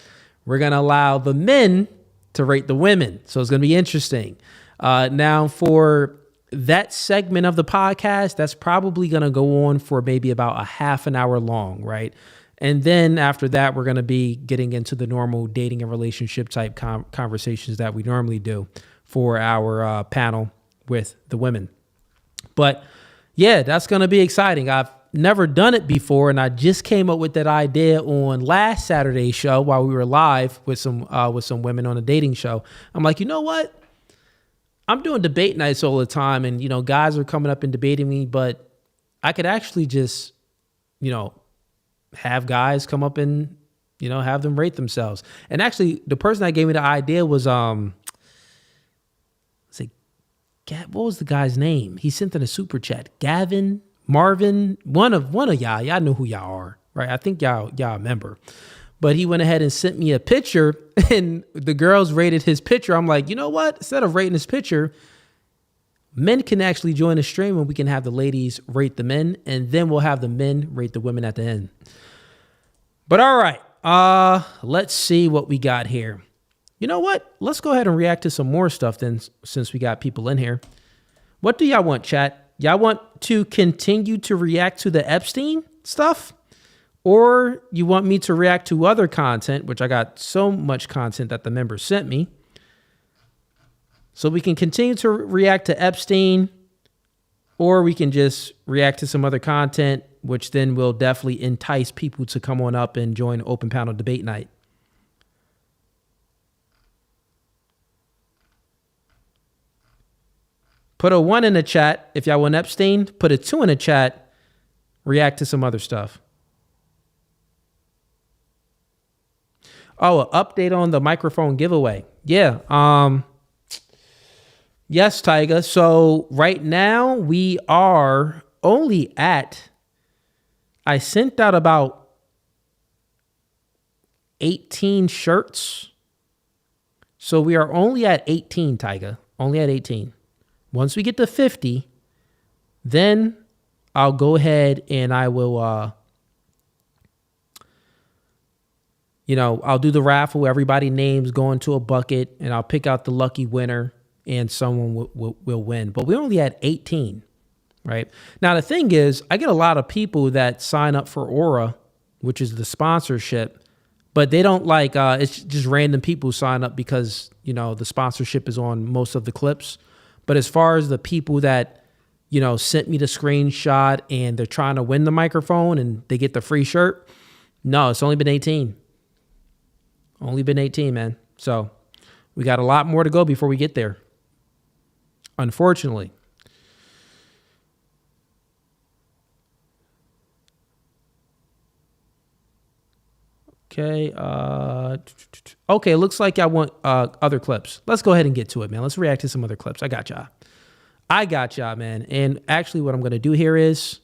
we're going to allow the men to rate the women. So it's going to be interesting. Now for that segment of the podcast, that's probably going to go on for maybe about a half an hour long, right? And then after that, we're going to be getting into the normal dating and relationship type conversations that we normally do for our panel with the women. But yeah, that's going to be exciting. I've never done it before, and I just came up with that idea on last Saturday's show while we were live with some women on a dating show. I'm like, you know what? I'm doing debate nights all the time, and guys are coming up and debating me, but I could actually just, have guys come up and, have them rate themselves. And actually, the person that gave me the idea was, what was the guy's name? He sent in a super chat. Gavin, Marvin, one of y'all. Y'all know who y'all are, right? I think y'all remember. But he went ahead and sent me a picture, and the girls rated his picture. I'm like, you know what? Instead of rating his picture, men can actually join the stream, and we can have the ladies rate the men, and then we'll have the men rate the women at the end. But all right, let's see what we got here. You know what? Let's go ahead and react to some more stuff then, since we got people in here. What do y'all want, chat? Y'all want to continue to react to the Epstein stuff? Or you want me to react to other content, which I got so much content that the members sent me. So we can continue to react to Epstein, or we can just react to some other content, which then will definitely entice people to come on up and join open panel debate night. Put a 1 in the chat if y'all want Epstein. Put a 2 in the chat. React to some other stuff. Oh, an update on the microphone giveaway. Yeah. Yes, Tyga. So right now we are only at, I sent out about 18 shirts. So we are only at 18, Tyga. Only at 18. Once we get to 50, then I'll go ahead and I will, I'll do the raffle. Everybody names go into a bucket, and I'll pick out the lucky winner, and someone will win. But we're only at 18, right? Now, the thing is, I get a lot of people that sign up for Aura, which is the sponsorship, but they don't it's just random people who sign up because, the sponsorship is on most of the clips. But as far as the people that, sent me the screenshot and they're trying to win the microphone and they get the free shirt, no, it's only been 18. Only been 18, man. So we got a lot more to go before we get there, unfortunately. Okay. Okay, looks like I want other clips. Let's go ahead and get to it, man. Let's react to some other clips. I got y'all, man. And actually what I'm going to do here is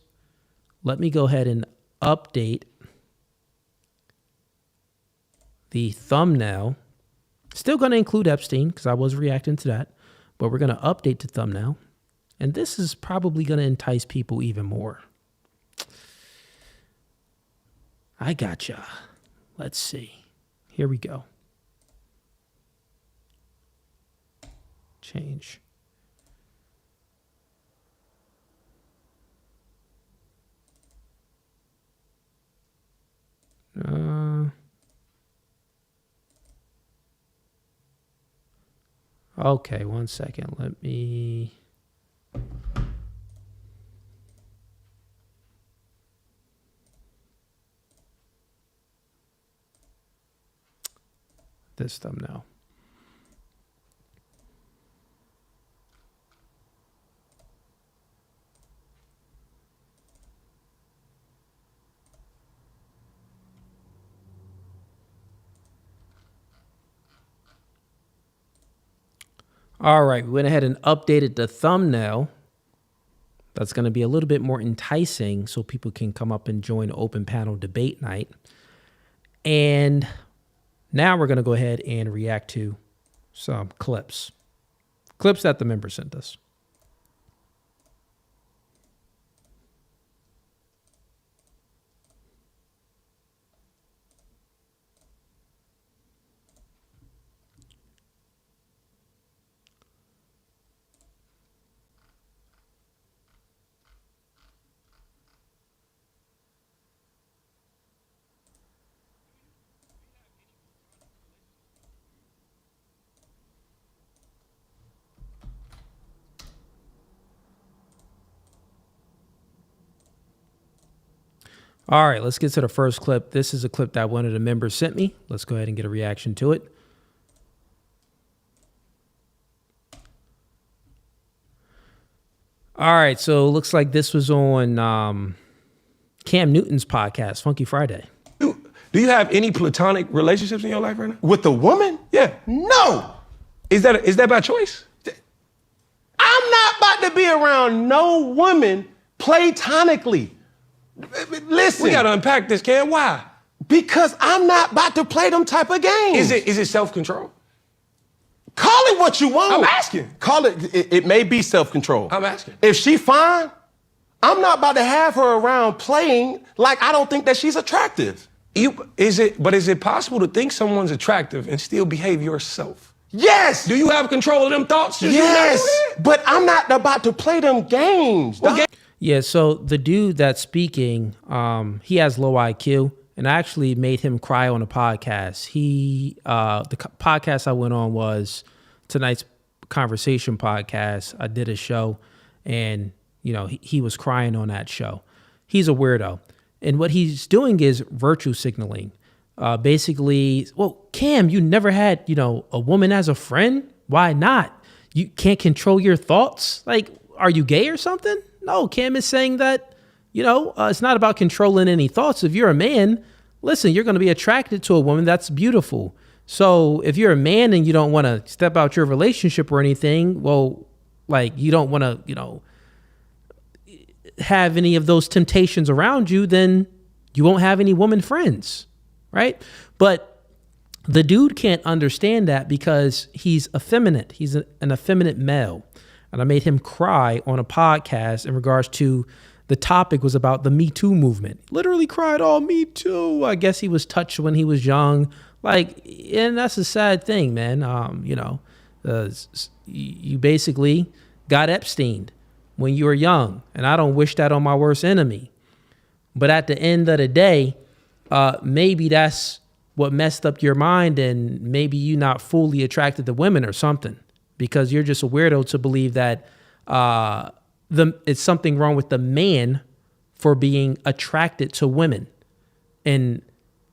let me go ahead and update the thumbnail. Still going to include Epstein because I was reacting to that, but we're going to update the thumbnail. And this is probably going to entice people even more. I gotcha. Let's see. Here we go. Change. Okay, 1 second. Let me... this thumbnail. All right, we went ahead and updated the thumbnail. That's going to be a little bit more enticing so people can come up and join open panel debate night. And now we're going to go ahead and react to some clips. Clips that the members sent us. All right, let's get to the first clip. This is a clip that one of the members sent me. Let's go ahead and get a reaction to it. All right, so it looks like this was on Cam Newton's podcast, Funky Friday. Do you have any platonic relationships in your life right now? With a woman? Yeah. No. Is that by choice? I'm not about to be around no woman platonically. Listen. We gotta unpack this, Cam. Why? Because I'm not about to play them type of games. Is it self-control? Call it what you want. I'm asking. Call it, it may be self-control. I'm asking. If she fine, I'm not about to have her around playing like I don't think that she's attractive. Is it possible to think someone's attractive and still behave yourself? Yes. Do you have control of them thoughts? Yes. But I'm not about to play them games. Well, Yeah, so the dude that's speaking, he has low IQ, and I actually made him cry on a podcast. Podcast I went on was tonight's conversation podcast. I did a show, and he was crying on that show. He's a weirdo, and what he's doing is virtue signaling. Basically, well, Cam, you never had a woman as a friend. Why not? You can't control your thoughts. Like, are you gay or something? No, Cam is saying that, it's not about controlling any thoughts. If you're a man, listen, you're going to be attracted to a woman that's beautiful. So if you're a man and you don't want to step out your relationship or anything, well, like you don't want to, have any of those temptations around you, then you won't have any woman friends, right? But the dude can't understand that because he's effeminate. He's an effeminate male. And I made him cry on a podcast in regards to the topic was about the Me Too movement. Literally cried, "Oh, Me Too." I guess he was touched when he was young. Like, and that's a sad thing, man. You basically got Epstein when you were young. And I don't wish that on my worst enemy. But at the end of the day, maybe that's what messed up your mind, and maybe you're not fully attracted to women or something. Because you're just a weirdo to believe that it's something wrong with the man for being attracted to women and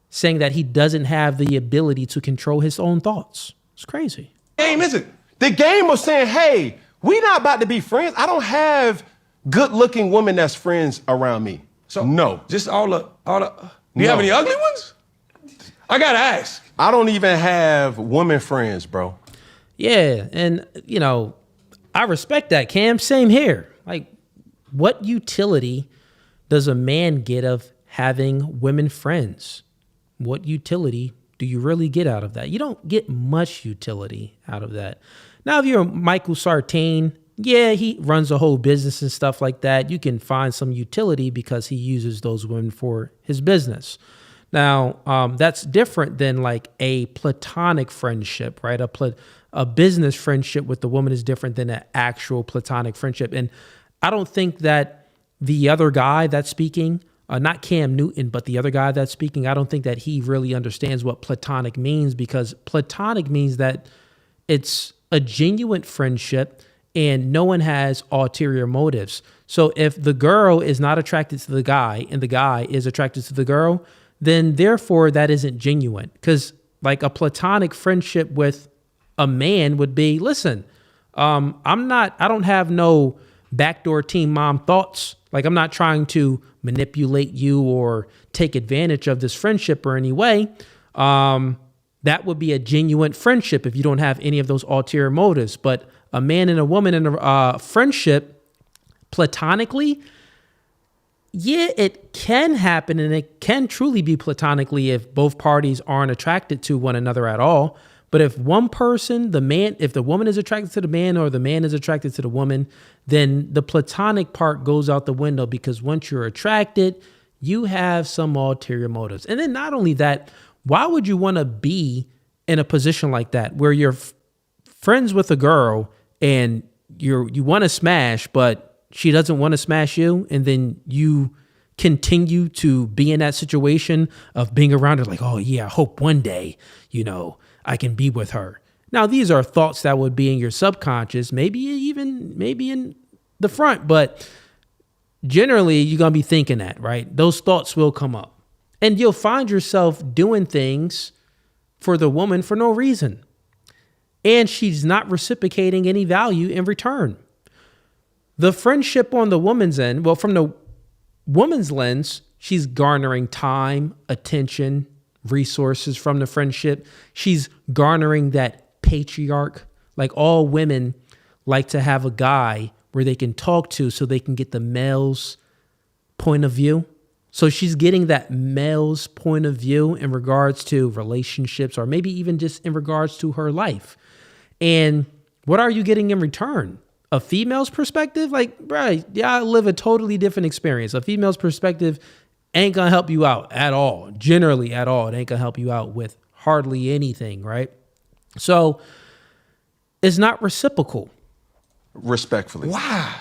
saying that he doesn't have the ability to control his own thoughts. It's crazy. Game is it? The game of saying, hey, we not about to be friends. I don't have good-looking women that's friends around me. So no. Just all the. Do you have any ugly ones? I gotta ask. I don't even have women friends, bro. Yeah, and I respect that, Cam. Same here. Like, what utility does a man get of having women friends? What utility do you really get out of that? You don't get much utility out of that. Now, if you're Michael Sartain, yeah, he runs a whole business and stuff like that. You can find some utility because he uses those women for his business. Now, that's different than like a platonic friendship, right? A business friendship with the woman is different than an actual platonic friendship. And I don't think that the other guy that's speaking, not Cam Newton, but the other guy that's speaking, I don't think that he really understands what platonic means, because platonic means that it's a genuine friendship and no one has ulterior motives. So if the girl is not attracted to the guy and the guy is attracted to the girl, then therefore that isn't genuine. Because like a platonic friendship with a man would be, listen, I don't have no backdoor teen mom thoughts. Like, I'm not trying to manipulate you or take advantage of this friendship or any way. That would be a genuine friendship if you don't have any of those ulterior motives. But a man and a woman in a friendship platonically, yeah, it can happen, and it can truly be platonically if both parties aren't attracted to one another at all. But if one person, if the woman is attracted to the man or the man is attracted to the woman, then the platonic part goes out the window, because once you're attracted, you have some ulterior motives. And then not only that, why would you want to be in a position like that where you're friends with a girl and you want to smash, but she doesn't want to smash you, and then you continue to be in that situation of being around her like, oh yeah, I hope one day, I can be with her. Now, these are thoughts that would be in your subconscious, maybe in the front, but generally you're going to be thinking that, right? Those thoughts will come up, and you'll find yourself doing things for the woman for no reason. And she's not reciprocating any value in return. The friendship on the woman's end, well, from the woman's lens, she's garnering time, attention, resources from the friendship. She's garnering that patriarch. Like all women like to have a guy where they can talk to so they can get the male's point of view. So she's getting that male's point of view in regards to relationships or maybe even just in regards to her life. And what are you getting in return? A female's perspective? Like, right, yeah, I live a totally different experience. A female's perspective ain't gonna help you out at all. Generally at all. It ain't gonna help you out with hardly anything, right? So it's not reciprocal. Respectfully. Wow.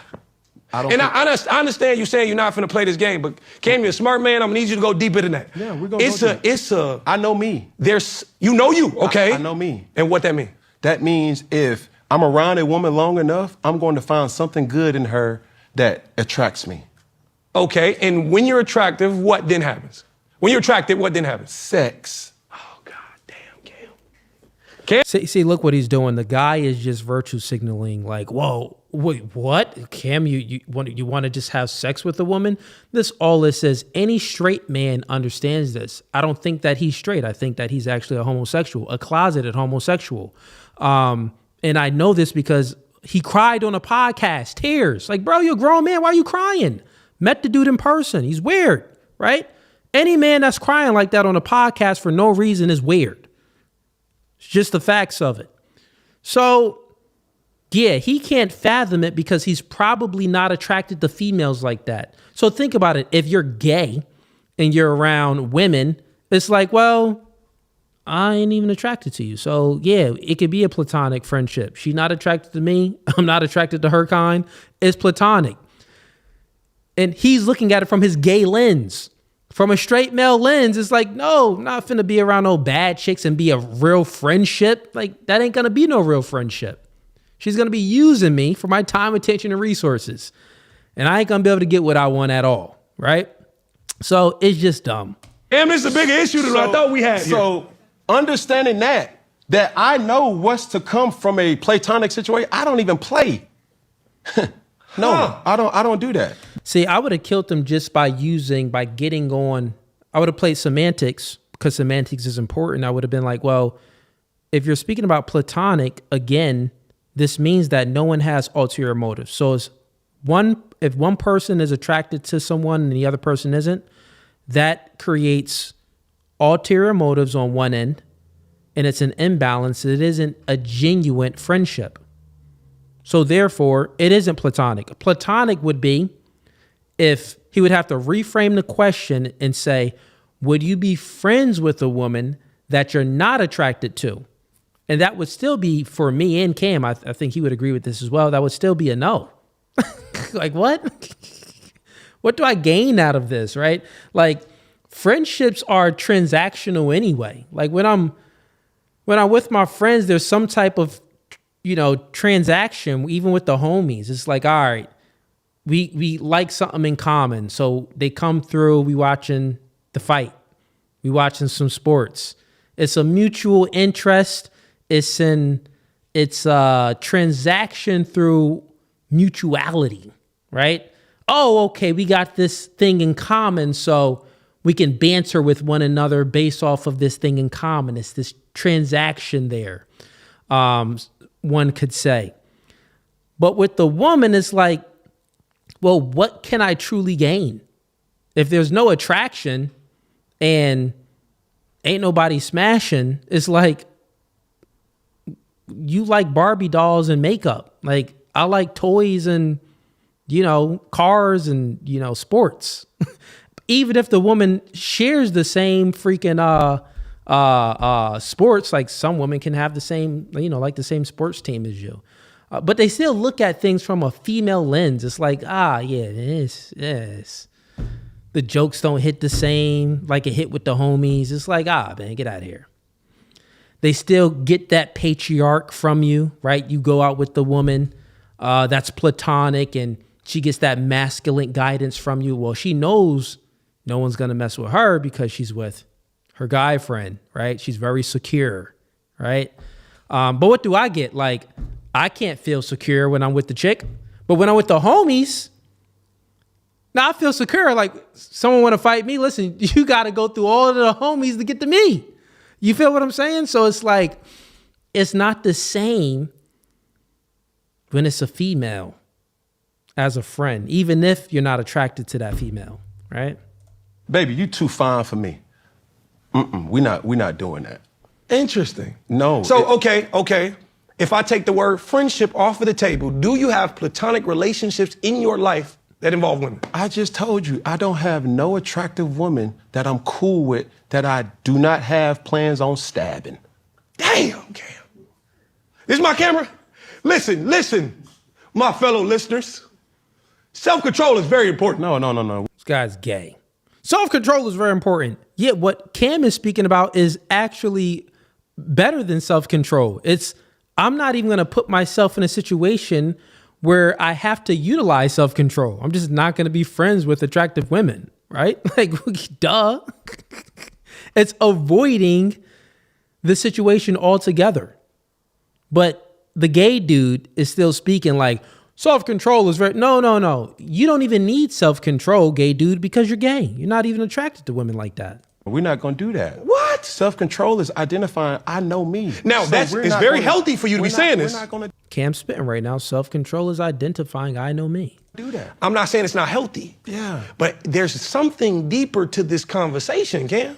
I don't And think- I understand you saying you're not finna play this game, but Cam, you're a smart man. I'm gonna need you to go deeper than that. Yeah, we're gonna go deep. I know me. You know you, okay? I know me. And what that mean? That means if I'm around a woman long enough, I'm going to find something good in her that attracts me. Okay, and when you're attractive, what then happens? When you're attracted, what then happens? Sex. Oh, God damn, Cam. See, look what he's doing. The guy is just virtue signaling like, whoa, wait, what? Cam, you want to just have sex with a woman? All this says. Any straight man understands this. I don't think that he's straight. I think that he's actually a homosexual, a closeted homosexual. And I know this because he cried on a podcast, tears. Like, bro, you're a grown man. Why are you crying? Met the dude in person. He's weird, right? Any man that's crying like that on a podcast for no reason is weird. It's just the facts of it. So, yeah, he can't fathom it because he's probably not attracted to females like that. So think about it. If you're gay and you're around women, it's like, well, I ain't even attracted to you. So yeah, it could be a platonic friendship. She's not attracted to me. I'm not attracted to her kind. It's platonic. And he's looking at it from his gay lens. From a straight male lens, it's like, no, I'm not finna be around no bad chicks and be a real friendship. Like, that ain't gonna be no real friendship. She's gonna be using me for my time, attention, and resources. And I ain't gonna be able to get what I want at all, right? So it's just dumb. Damn, this is a bigger issue than I thought we had here. So understanding that I know what's to come from a platonic situation, I don't even play. No, I don't do that. See, I would have killed them just by getting on. I would have played semantics because semantics is important. I would have been like, well, if you're speaking about platonic, again, this means that no one has ulterior motives. So if one person is attracted to someone and the other person isn't, that creates ulterior motives on one end, and it's an imbalance. It isn't a genuine friendship. So therefore, it isn't platonic. Platonic would be if he would have to reframe the question and say, would you be friends with a woman that you're not attracted to? And that would still be, for me and Cam, I think he would agree with this as well, that would still be a no. Like, what? What do I gain out of this, right? Like, friendships are transactional anyway. Like, when I'm with my friends, there's some type of, transaction, even with the homies. It's like, all right, we like something in common. So they come through, we watching the fight. We watching some sports. It's a mutual interest. It's a transaction through mutuality, right? Oh, okay, we got this thing in common, so we can banter with one another based off of this thing in common. It's this transaction there, one could say. But with the woman, it's like, well, what can I truly gain? If there's no attraction and ain't nobody smashing, it's like, you like Barbie dolls and makeup. Like, I like toys and, cars and, sports. Even if the woman shares the same freaking sports, like some women can have the same, like the same sports team as you. But they still look at things from a female lens. It's like, yes. The jokes don't hit the same like it hit with the homies. It's like, man, get out of here. They still get that patriarch from you, right? You go out with the woman that's platonic and she gets that masculine guidance from you. Well, she knows no one's going to mess with her because she's with her guy friend, right? She's very secure, right? But what do I get? Like, I can't feel secure when I'm with the chick. But when I'm with the homies, Now I feel secure. Like someone want to fight me. Listen, you got to go through all of the homies to get to me. You feel what I'm saying? So it's like, it's not the same when it's a female as a friend, even if you're not attracted to that female, right? Baby, you too fine for me. We're not doing that. Interesting. No. So, okay. If I take the word friendship off of the table, do you have platonic relationships in your life that involve women? I just told you, I don't have no attractive woman that I'm cool with that I do not have plans on stabbing. Damn, Cam. This is my camera? Listen, my fellow listeners. Self-control is very important. No. This guy's gay. Self-control is very important. Yet what Cam is speaking about is actually better than self-control. I'm not even going to put myself in a situation where I have to utilize self-control. I'm just not going to be friends with attractive women, right? Like, duh. It's avoiding the situation altogether. But the gay dude is still speaking like, self-control is very, no. You don't even need self-control, gay dude, because you're gay. You're not even attracted to women like that. We're not going to do that. What? Self-control is identifying, I know me. Now, it's very healthy for you to be saying this. We're not going to Cam's spitting right now. Self-control is identifying, I know me. do that. I'm not saying it's not healthy. Yeah. But there's something deeper to this conversation, Cam.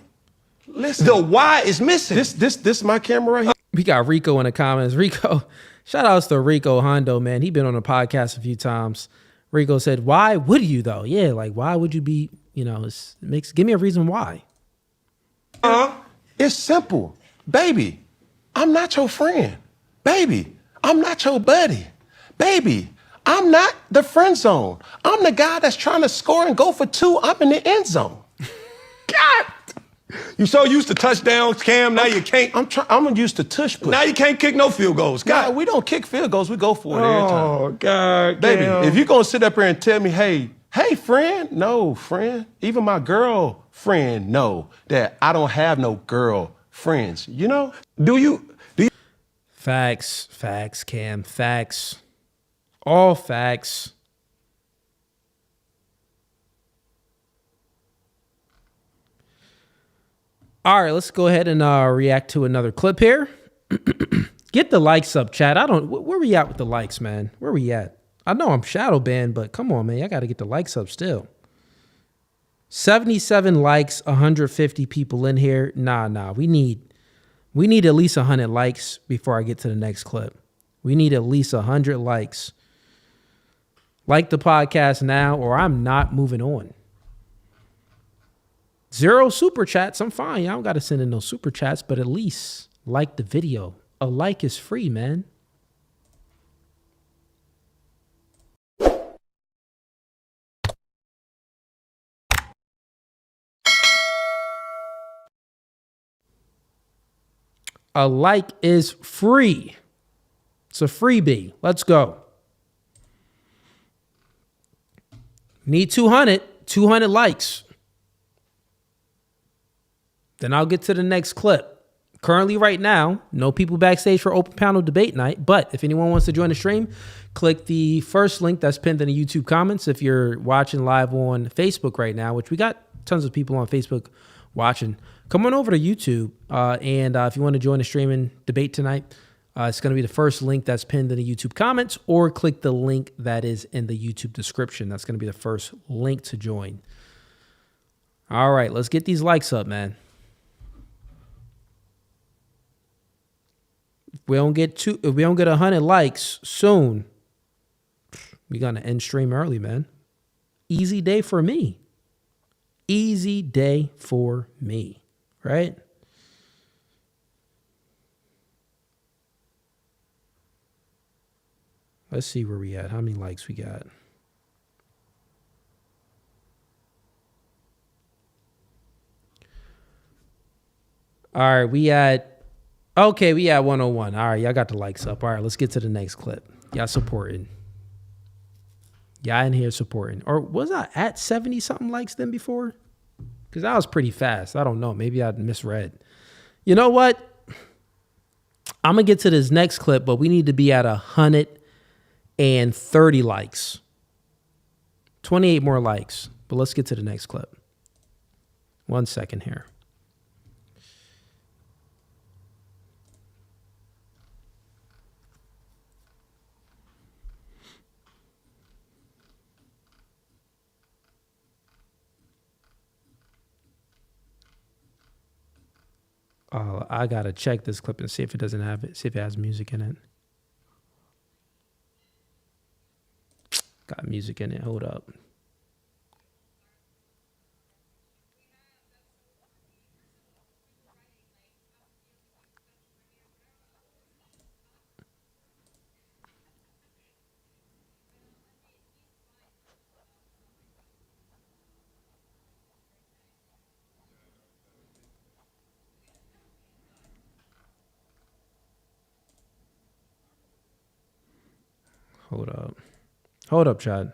Listen. The why is missing. This my camera right here. We got Rico in the comments. Rico, shout outs to Rico Hondo, man. He been on the podcast a few times. Rico said, why would you though? Yeah, like why would you be, give me a reason why. It's simple. Baby, I'm not your friend. Baby, I'm not your buddy. Baby, I'm not the friend zone. I'm the guy that's trying to score and go for two. I'm in the end zone. God! You so used to touchdowns, Cam, now you can't. I'm used to tush push. Now you can't kick no field goals. God. God, we don't kick field goals. We go for it every time. Oh, God. Baby, Cam. if you're going to sit up here and tell me, hey, friend, no, friend. Even my girlfriend know that I don't have no girlfriends. Do you? Facts, Cam, facts. All facts. All right, let's go ahead and react to another clip here. Get the likes up, chat. Where we at with the likes, man? Where we at? I know I'm shadow banned, but come on, man. I got to get the likes up still. 77 likes, 150 people in here. Nah. We need at least 100 likes before I get to the next clip. We need at least 100 likes. Like the podcast now, or I'm not moving on. 0 super chats. I'm fine. Y'all don't got to send in no super chats, but at least like the video. A like is free, man. A like is free. It's a freebie. Let's go. Need 200 likes. Then I'll get to the next clip. Currently right now, no people backstage for open panel debate night. But if anyone wants to join the stream, click the first link that's pinned in the YouTube comments. If you're watching live on Facebook right now, which we got tons of people on Facebook watching, come on over to YouTube. And if you want to join the streaming debate tonight, it's going to be the first link that's pinned in the YouTube comments, or click the link that is in the YouTube description. That's going to be the first link to join. All right, let's get these likes up, man. If we don't get 100 likes soon, we're going to end stream early, man. Easy day for me. Easy day for me, right? Let's see where we at. How many likes we got? All right, we at 101. All right, y'all got the likes up. All right, let's get to the next clip. Y'all supporting. Y'all in here supporting. Or was I at 70-something likes then before? Because that was pretty fast. I don't know. Maybe I misread. You know what? I'm going to get to this next clip, but we need to be at 130 likes. 28 more likes. But let's get to the next clip. 1 second here. I gotta check this clip and see if it doesn't have it. See if it has music in it. Got music in it. Hold up. Hold up. Hold up, Chad.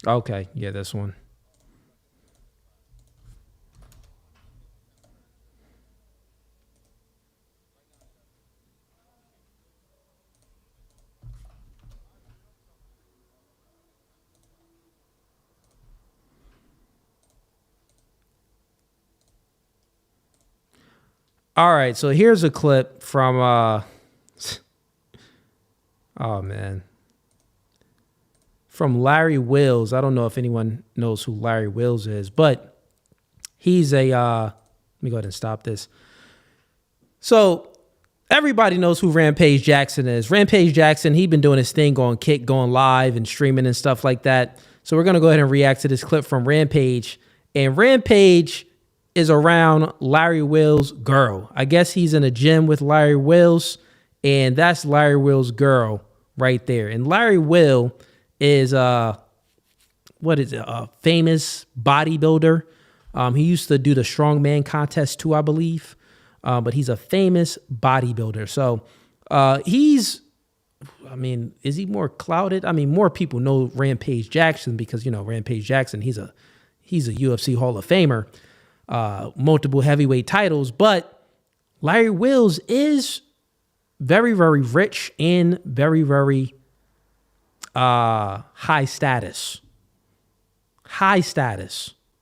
Okay, yeah, this one. All right, so here's a clip from oh man. From Larry Wills. I don't know if anyone knows who Larry Wills is, but he's a let me go ahead and stop this. So everybody knows who Rampage Jackson is. Rampage Jackson, he's been doing his thing on Kick, going live and streaming and stuff like that. So we're gonna go ahead and react to this clip from Rampage. And Rampage is around Larry Wills' girl. I guess he's in a gym with Larry Wills, and that's Larry Wills' girl right there. And Larry Will is what is it? A famous bodybuilder. He used to do the strongman contest too, I believe. But he's a famous bodybuilder. So he's, I mean, is he more clouded? I mean, more people know Rampage Jackson because, you know, Rampage Jackson, he's a UFC Hall of Famer, multiple heavyweight titles. But Larry Wills is very, very rich and very, very high status.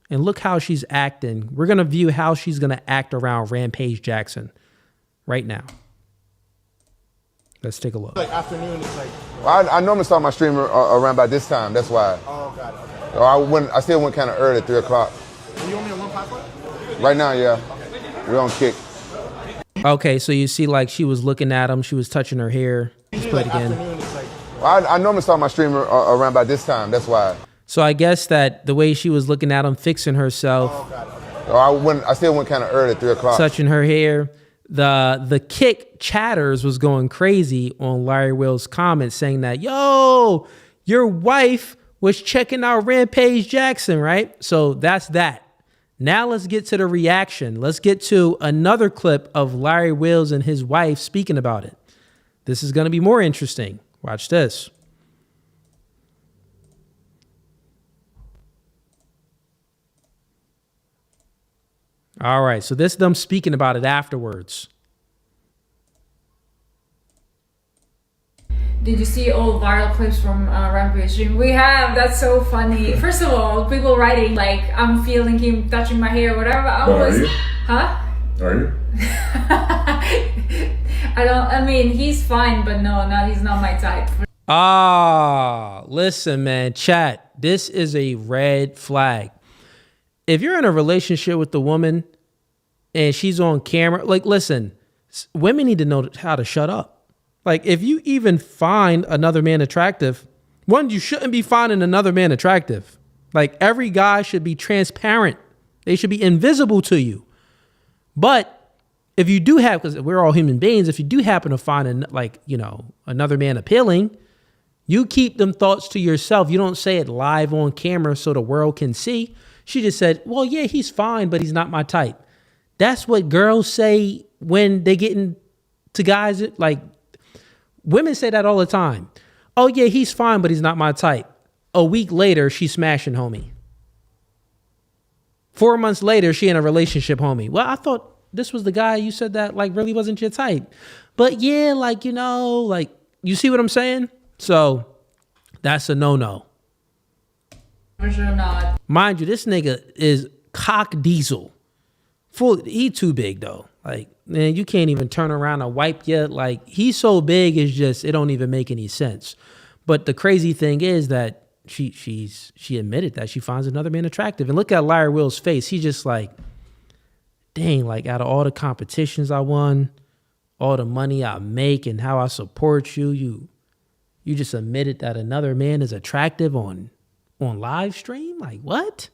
And look how she's acting. We're going to view how she's going to act around Rampage Jackson right now. Let's take a look. Like afternoon, it's like... Well, I normally start my stream around by this time. That's why. Oh, got it. Okay. I still went kind of early, 3 o'clock. Are you only on one platform? Right now, yeah. Okay. We're on Kick. Okay, so you see like she was looking at him. She was touching her hair. Let's play it again. Afternoon, it's like... Well, I normally start my stream around by this time. That's why. So I guess that the way she was looking at him, fixing herself. Oh, got it. Okay. I still went kind of early, 3 o'clock. Touching her hair. The Kick chatters was going crazy on Larry Wills' comments saying that, yo, your wife was checking out Rampage Jackson, right? So that's that. Now let's get to the reaction. Let's get to another clip of Larry Wills and his wife speaking about it. This is going to be more interesting. Watch this. All right, so this is them speaking about it afterwards. Did you see old viral clips from Rampage stream? We have. That's so funny. First of all, people writing like, I'm feeling him touching my hair, whatever. Are you? Huh? Are you? I mean, he's fine, but no, he's not my type. Listen, man, chat. This is a red flag. If you're in a relationship with the woman and she's on camera, like, listen, women need to know how to shut up. Like, if you even find another man attractive, one, you shouldn't be finding another man attractive. Like, every guy should be transparent. They should be invisible to you. But if you do have, because we're all human beings, if you do happen to find, another man appealing, you keep them thoughts to yourself. You don't say it live on camera so the world can see. She just said, well, yeah, he's fine, but he's not my type. That's what girls say when they get into guys. Like, women say that all the time. Oh, yeah, he's fine, but he's not my type. A week later, she's smashing homie. 4 months later, she in a relationship, homie. Well, I thought this was the guy you said that, like, really wasn't your type. But yeah, like, you see what I'm saying? So that's a no-no. For sure not. Mind you, this nigga is cock diesel. He too big though. Like, man, you can't even turn around and wipe yet. Like, he's so big, it's just, it don't even make any sense. But the crazy thing is that she admitted that she finds another man attractive. And look at Larry Will's face. He's just like, dang, like out of all the competitions I won, all the money I make and how I support you, you just admitted that another man is attractive on live stream? Like, what?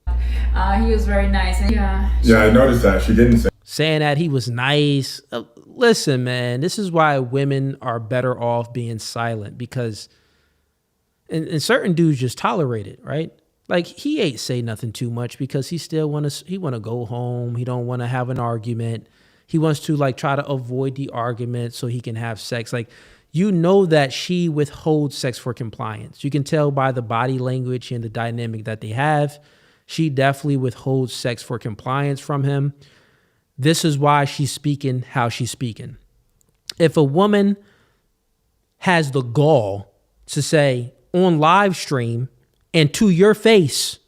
He was very nice. And Yeah, I noticed that. She didn't say. Saying that he was nice. Listen, man, this is why women are better off being silent, because and certain dudes just tolerate it, right? Like, he ain't say nothing too much because he still want to go home. He don't want to have an argument. He wants to like try to avoid the argument so he can have sex. Like, you know that she withholds sex for compliance. You can tell by the body language and the dynamic that they have. She definitely withholds sex for compliance from him. This is why she's speaking how she's speaking. If a woman has the gall to say on live stream and to your face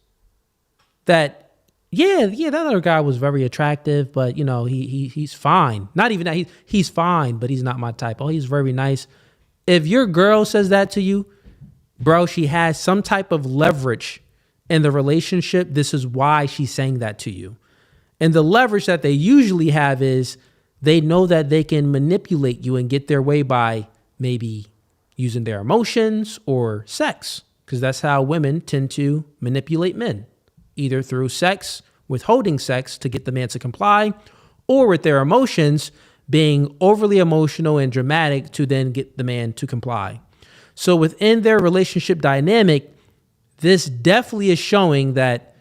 that, yeah, that other guy was very attractive, but you know, he's fine. Not even that, he's fine, but he's not my type. Oh, he's very nice. If your girl says that to you, bro, she has some type of leverage in the relationship. This is why she's saying that to you. And the leverage that they usually have is they know that they can manipulate you and get their way by maybe using their emotions or sex, because that's how women tend to manipulate men, either through sex, withholding sex to get the man to comply, or with their emotions being overly emotional and dramatic to then get the man to comply. So within their relationship dynamic, this definitely is showing that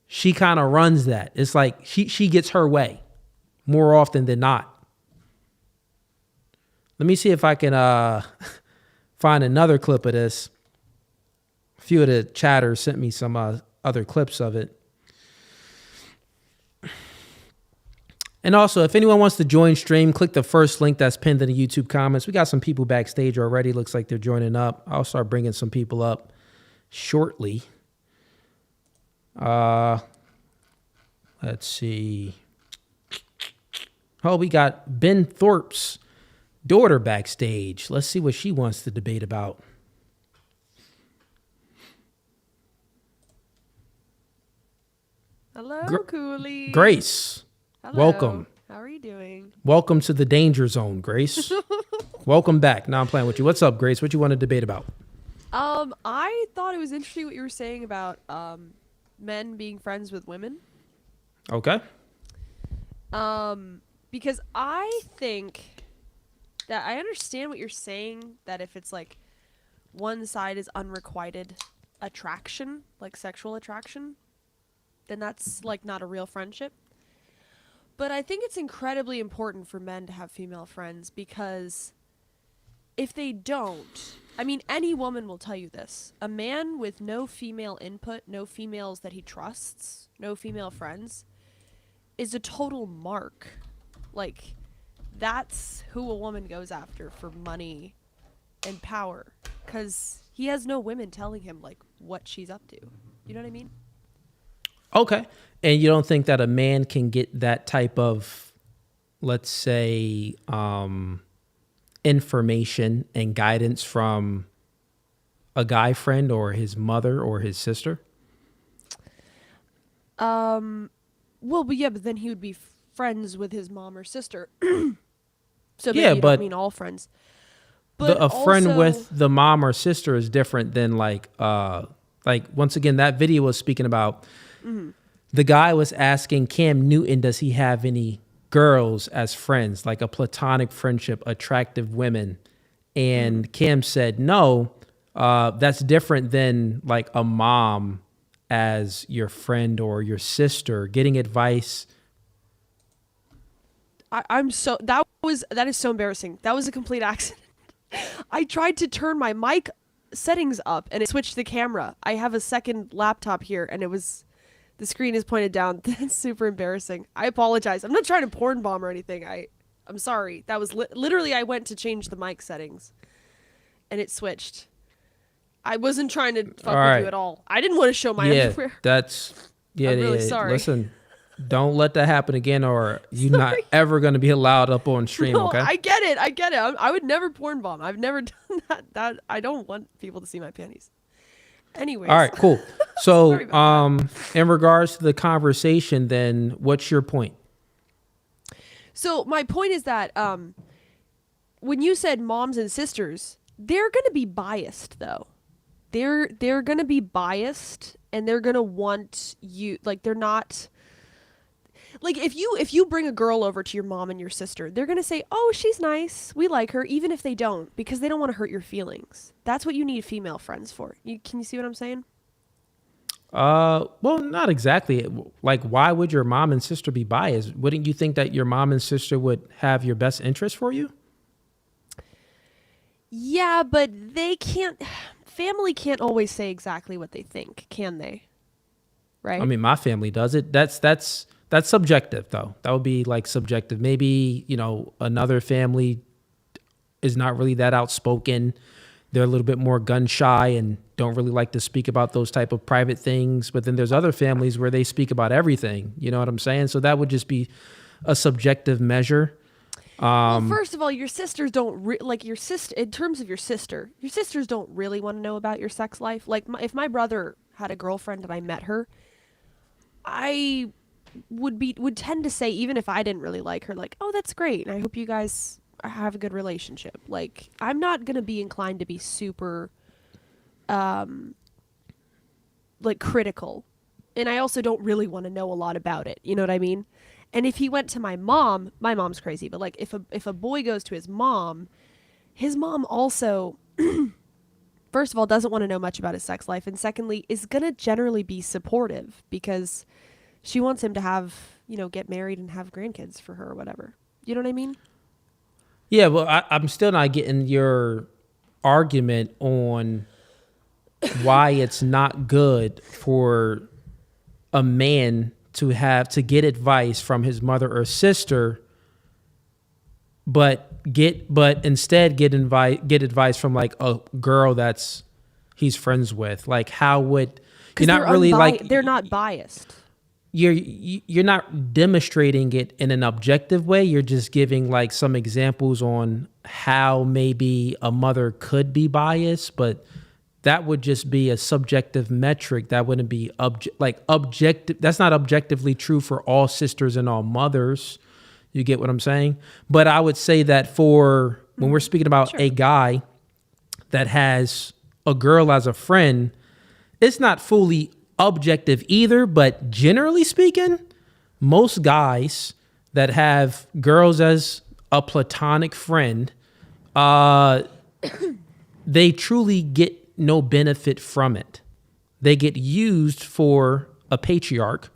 she kind of runs that. It's like she gets her way more often than not. Let me see if I can find another clip of this. A few of the chatters sent me some other clips of it. And also, if anyone wants to join stream, click the first link that's pinned in the YouTube comments. We got some people backstage already. Looks like they're joining up. I'll start bringing some people up shortly. Let's see. Oh, we got Ben Thorpe's daughter backstage. Let's see what she wants to debate about. Hello, Cooley. Grace. Hello. Welcome. How are you doing? Welcome to the danger zone, Grace. Welcome back. Now I'm playing with you. What's up, Grace? What you want to debate about? I thought it was interesting what you were saying about men being friends with women. Okay. Because I think that I understand what you're saying, that if it's like one side is unrequited attraction, like sexual attraction, then that's like not a real friendship. But I think it's incredibly important for men to have female friends, because if they don't, I mean, any woman will tell you this. A man with no female input, no females that he trusts, no female friends, is a total mark. Like, that's who a woman goes after for money and power, because he has no women telling him, like, what she's up to. You know what I mean? Okay. And you don't think that a man can get that type of, let's say, information and guidance from a guy friend or his mother or his sister? Well, but yeah, but then he would be friends with his mom or sister. So maybe you don't mean all friends. But a friend with the mom or sister is different than like once again, that video was speaking about, the guy was asking Cam Newton, does he have any girls as friends, like a platonic friendship, attractive women? And Cam said, no, that's different than like a mom as your friend or your sister getting advice. That is so embarrassing. That was a complete accident. I tried to turn my mic settings up and it switched the camera. I have a second laptop here and the screen is pointed down. That's super embarrassing. I apologize. I'm not trying to porn bomb or anything. I'm sorry. That was literally, I went to change the mic settings and it switched. I wasn't trying to fuck with right. you at all. I didn't want to show my Yeah, underwear. I'm really sorry. Listen, don't let that happen again, or you're not ever going to be allowed up on stream. No, Okay. I get it. I would never porn bomb. I've never done that. I don't want people to see my panties. Anyways. All right, cool. So, in regards to the conversation, then what's your point? So my point is that when you said moms and sisters, they're going to be biased though. They're going to be biased and they're going to want you, like they're not like if you bring a girl over to your mom and your sister, they're going to say, "Oh, she's nice. We like her," even if they don't, because they don't want to hurt your feelings. That's what you need female friends for. Can you see what I'm saying? Well, not exactly. Like, why would your mom and sister be biased? Wouldn't you think that your mom and sister would have your best interest for you? Yeah, but they can't. Family can't always say exactly what they think, can they? Right. I mean, my family does it. That's subjective, though. That would be like subjective. Maybe, another family is not really that outspoken. They're a little bit more gun shy and don't really like to speak about those type of private things. But then there's other families where they speak about everything. You know what I'm saying? So that would just be a subjective measure. Well, first of all, your sisters don't like your sister. In terms of your sisters don't really want to know about your sex life. Like, if my brother had a girlfriend and I met her, I would tend to say, even if I didn't really like her, like, "Oh, that's great, and I hope you guys have a good relationship." Like, I'm not gonna be inclined to be super, like critical, and I also don't really want to know a lot about it. You know what I mean? And if he went to my mom's crazy, but like if a boy goes to his mom also, first of all, doesn't want to know much about his sex life, and secondly, is gonna generally be supportive because she wants him to have, get married and have grandkids for her or whatever. You know what I mean? Yeah, well, I'm still not getting your argument on why it's not good for a man to get advice from his mother or sister, but instead get advice from like a girl that's he's friends with. Like, how would you're not really like they're not biased. You're not demonstrating it in an objective way. You're just giving like some examples on how maybe a mother could be biased, but that would just be a subjective metric. That wouldn't be objective. That's not objectively true for all sisters and all mothers. You get what I'm saying? But I would say that when we're speaking about a guy that has a girl as a friend, it's not fully objective either, but generally speaking, most guys that have girls as a platonic friend, they truly get no benefit from it. They get used for a patriarch,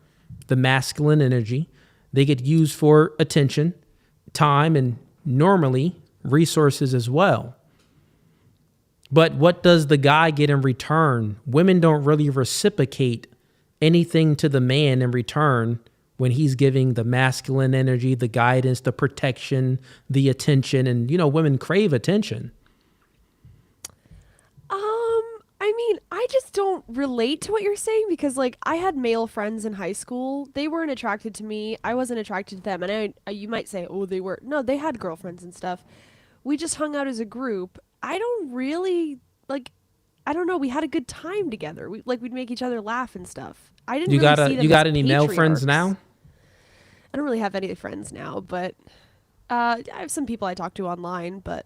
the masculine energy. They get used for attention, time, and normally resources as well. But what does the guy get in return? Women don't really reciprocate anything to the man in return when he's giving the masculine energy, the guidance, the protection, the attention. And, women crave attention. I mean, I just don't relate to what you're saying because, like, I had male friends in high school. They weren't attracted to me. I wasn't attracted to them. And you might say, "Oh, they were." No, they had girlfriends and stuff. We just hung out as a group. I don't really, I don't know. We had a good time together. We'd make each other laugh and stuff. I didn't really see them You got as any male friends patriarchs. now? I don't really have any friends now, but I have some people I talk to online, but.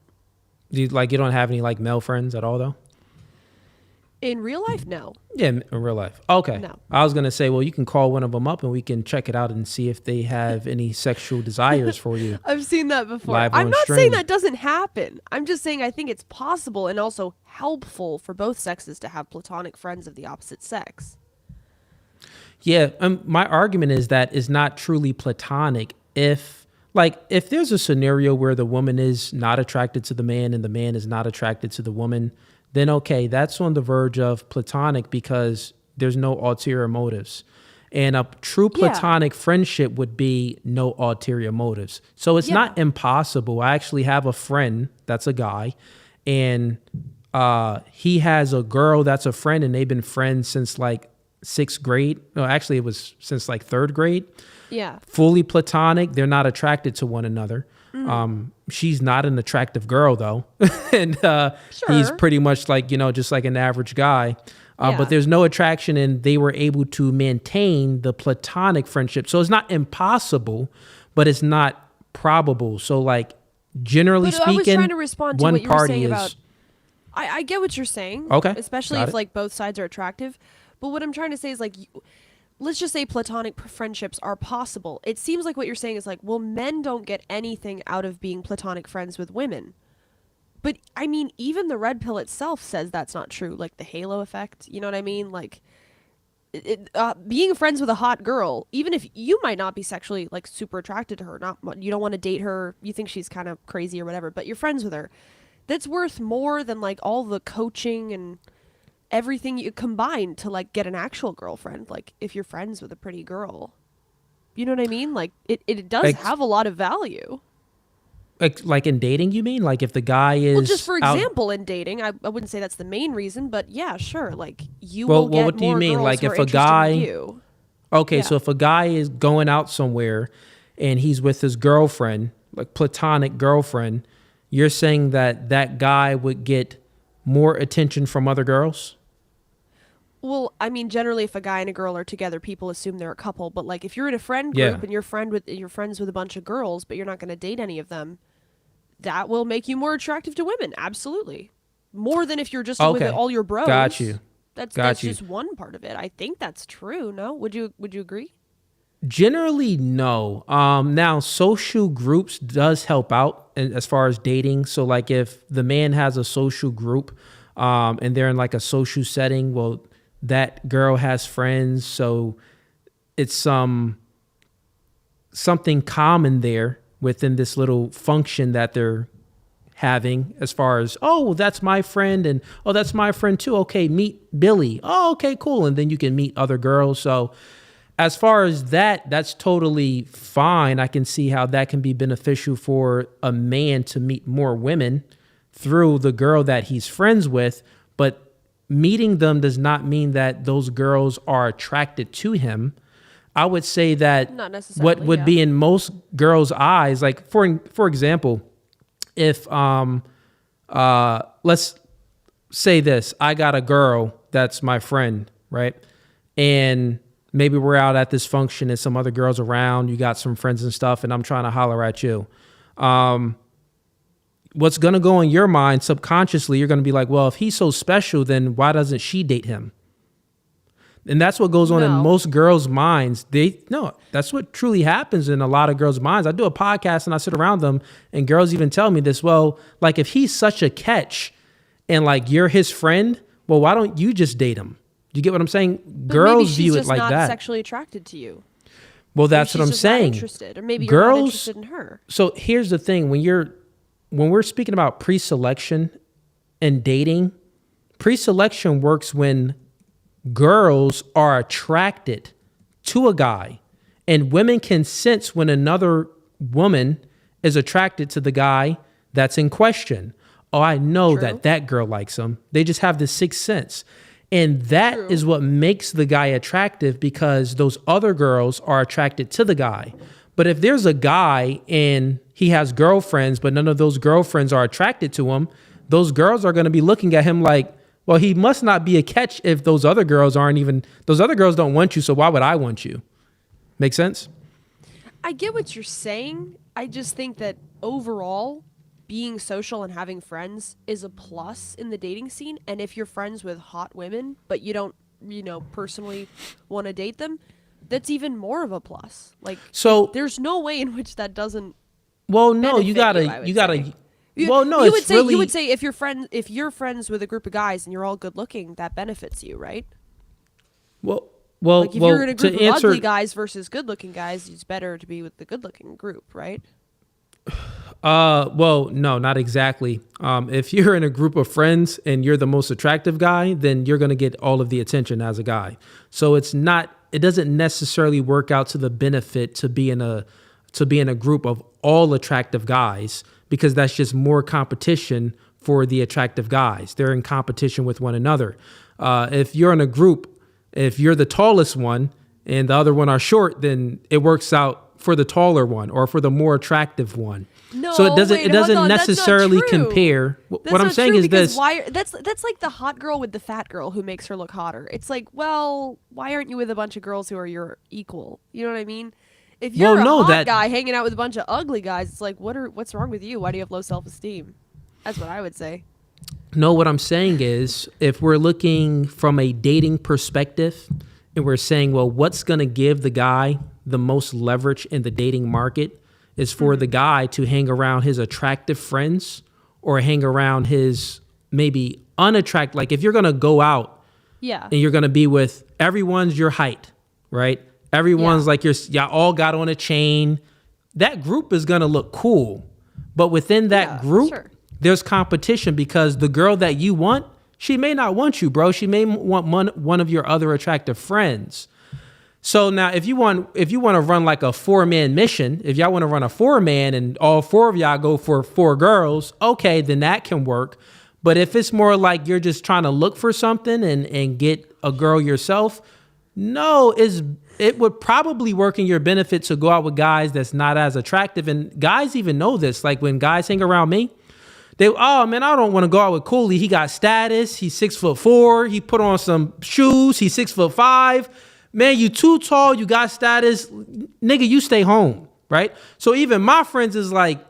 You don't have any male friends at all though? In real life, no. Yeah, in real life. Okay. No. I was going to say, well, you can call one of them up and we can check it out and see if they have any sexual desires for you. I've seen that before. Live I'm on not stream. saying that doesn't happen. I'm just saying I think it's possible and also helpful for both sexes to have platonic friends of the opposite sex. Yeah, my argument is that it's not truly platonic if there's a scenario where the woman is not attracted to the man and the man is not attracted to the woman, then okay, that's on the verge of platonic because there's no ulterior motives. And a true platonic friendship would be no ulterior motives. So it's not impossible. I actually have a friend that's a guy, and he has a girl that's a friend, and they've been friends since like 6th grade. No, actually, it was since like 3rd grade. Yeah. Fully platonic. They're not attracted to one another. She's not an attractive girl though. And he's pretty much like, just like an average guy. But there's no attraction, and they were able to maintain the platonic friendship. So it's not impossible, but it's not probable. So like generally speaking, I was trying to respond to one what you were party saying is about. I get what you're saying. Okay, especially got if it. like both sides are attractive. But what I'm trying to say is like, let's just say platonic friendships are possible. It seems like what you're saying is like, well, men don't get anything out of being platonic friends with women. But I mean, even the red pill itself says that's not true. Like the halo effect, you know what I mean? Like, being friends with a hot girl, even if you might not be sexually like super attracted to her, you don't want to date her, you think she's kind of crazy or whatever, but you're friends with her. That's worth more than like all the coaching and everything you combine to like get an actual girlfriend. Like if you're friends with a pretty girl, you know what I mean? Like it does have a lot of value. Like in dating, you mean? Like if the guy is Well, just for out- example, in dating, I wouldn't say that's the main reason, but yeah, sure. Like you will get what do you more mean? girls Like who if are a interested in guy, you. okay, Yeah. so if a guy is going out somewhere and he's with his girlfriend, like platonic girlfriend, you're saying that that guy would get more attention from other girls? Well, I mean, generally, if a guy and a girl are together, people assume they're a couple. But like, if you're in a friend group and you're friends with a bunch of girls, but you're not going to date any of them, that will make you more attractive to women. Absolutely, more than if you're just with all your bros. Got you. That's Got you. just one part of it. I think that's true. No, would you agree? Generally, no. Now, social groups does help out as far as dating. So, like, if the man has a social group, and they're in like a social setting, well, that girl has friends, so it's something common there within this little function that they're having. As far as, oh, well, that's my friend, and oh, that's my friend too. Okay, meet Billy. Oh, okay, cool. And then you can meet other girls. So as far as that, that's totally fine. I can see how that can be beneficial for a man to meet more women through the girl that he's friends with. But meeting them does not mean that those girls are attracted to him. I would say that Not necessarily, what would be in most girls' eyes, like for example, if let's say this, I got a girl that's my friend, right? And maybe we're out at this function and some other girls around, you got some friends and stuff, and I'm trying to holler at you. What's going to go in your mind subconsciously, you're going to be like, well, if he's so special, then why doesn't she date him? And that's what goes on in most girls' minds. That's what truly happens in a lot of girls' minds. I do a podcast and I sit around them, and girls even tell me this. Well, like if he's such a catch and like you're his friend, well, why don't you just date him? Do you get what I'm saying? But Girls maybe she's view it just like not that. sexually attracted to you. Well, that's Maybe what I'm she's just not saying. interested, or maybe you're Girls, not interested in her. So here's the thing: when we're speaking about pre-selection and dating, pre-selection works when girls are attracted to a guy, and women can sense when another woman is attracted to the guy that's in question. Oh, I know that girl likes him. They just have this sixth sense. And that is what makes the guy attractive, because those other girls are attracted to the guy. But if there's a guy and he has girlfriends, but none of those girlfriends are attracted to him, those girls are going to be looking at him like, well, he must not be a catch if those other girls don't want you, so why would I want you? Make sense? I get what you're saying. I just think that overall, being social and having friends is a plus in the dating scene. And if you're friends with hot women, but you don't, personally want to date them, that's even more of a plus. Like, so there's no way in which that doesn't. Well, no, you gotta. Well, no, it's really. You would say if you're friends with a group of guys and you're all good looking, that benefits you, right? Well, like if you're in a group to of answer, ugly guys versus good looking guys, it's better to be with the good looking group, right? Well, no, not exactly. If you're in a group of friends and you're the most attractive guy, then you're gonna get all of the attention as a guy. So it doesn't necessarily work out to the benefit to be in a group of all attractive guys, because that's just more competition for the attractive guys. They're in competition with one another. If you're in a group, if you're the tallest one and the other one are short, then it works out for the taller one or for the more attractive one. No, so it doesn't wait, hold on, that's not necessarily true. compare. That's what I'm not saying true is because this. That's like the hot girl with the fat girl who makes her look hotter. It's like, well, why aren't you with a bunch of girls who are your equal? You know what I mean? If you're a hot guy hanging out with a bunch of ugly guys, it's like, what's wrong with you? Why do you have low self-esteem? That's what I would say. No, what I'm saying is if we're looking from a dating perspective and we're saying, well, what's going to give the guy the most leverage in the dating market is for the guy to hang around his attractive friends or hang around his maybe unattractive. Like if you're going to go out and you're going to be with everyone's your height, right? Everyone's like y'all all got on a chain. That group is going to look cool. But within that group, there's competition because the girl that you want, she may not want you, bro. She may want one of your other attractive friends. So now if you want to run like a 4-man mission, if y'all want to run a 4-man and all 4 of y'all go for 4 girls, okay, then that can work. But if it's more like you're just trying to look for something and get a girl yourself, no, it would probably work in your benefit to go out with guys that's not as attractive. And guys even know this. Like when guys hang around me, oh man, I don't want to go out with Cooley. He got status. He's 6'4". He put on some shoes. He's 6'5". Man, you too tall, you got status, nigga, you stay home, right? So even my friends is like,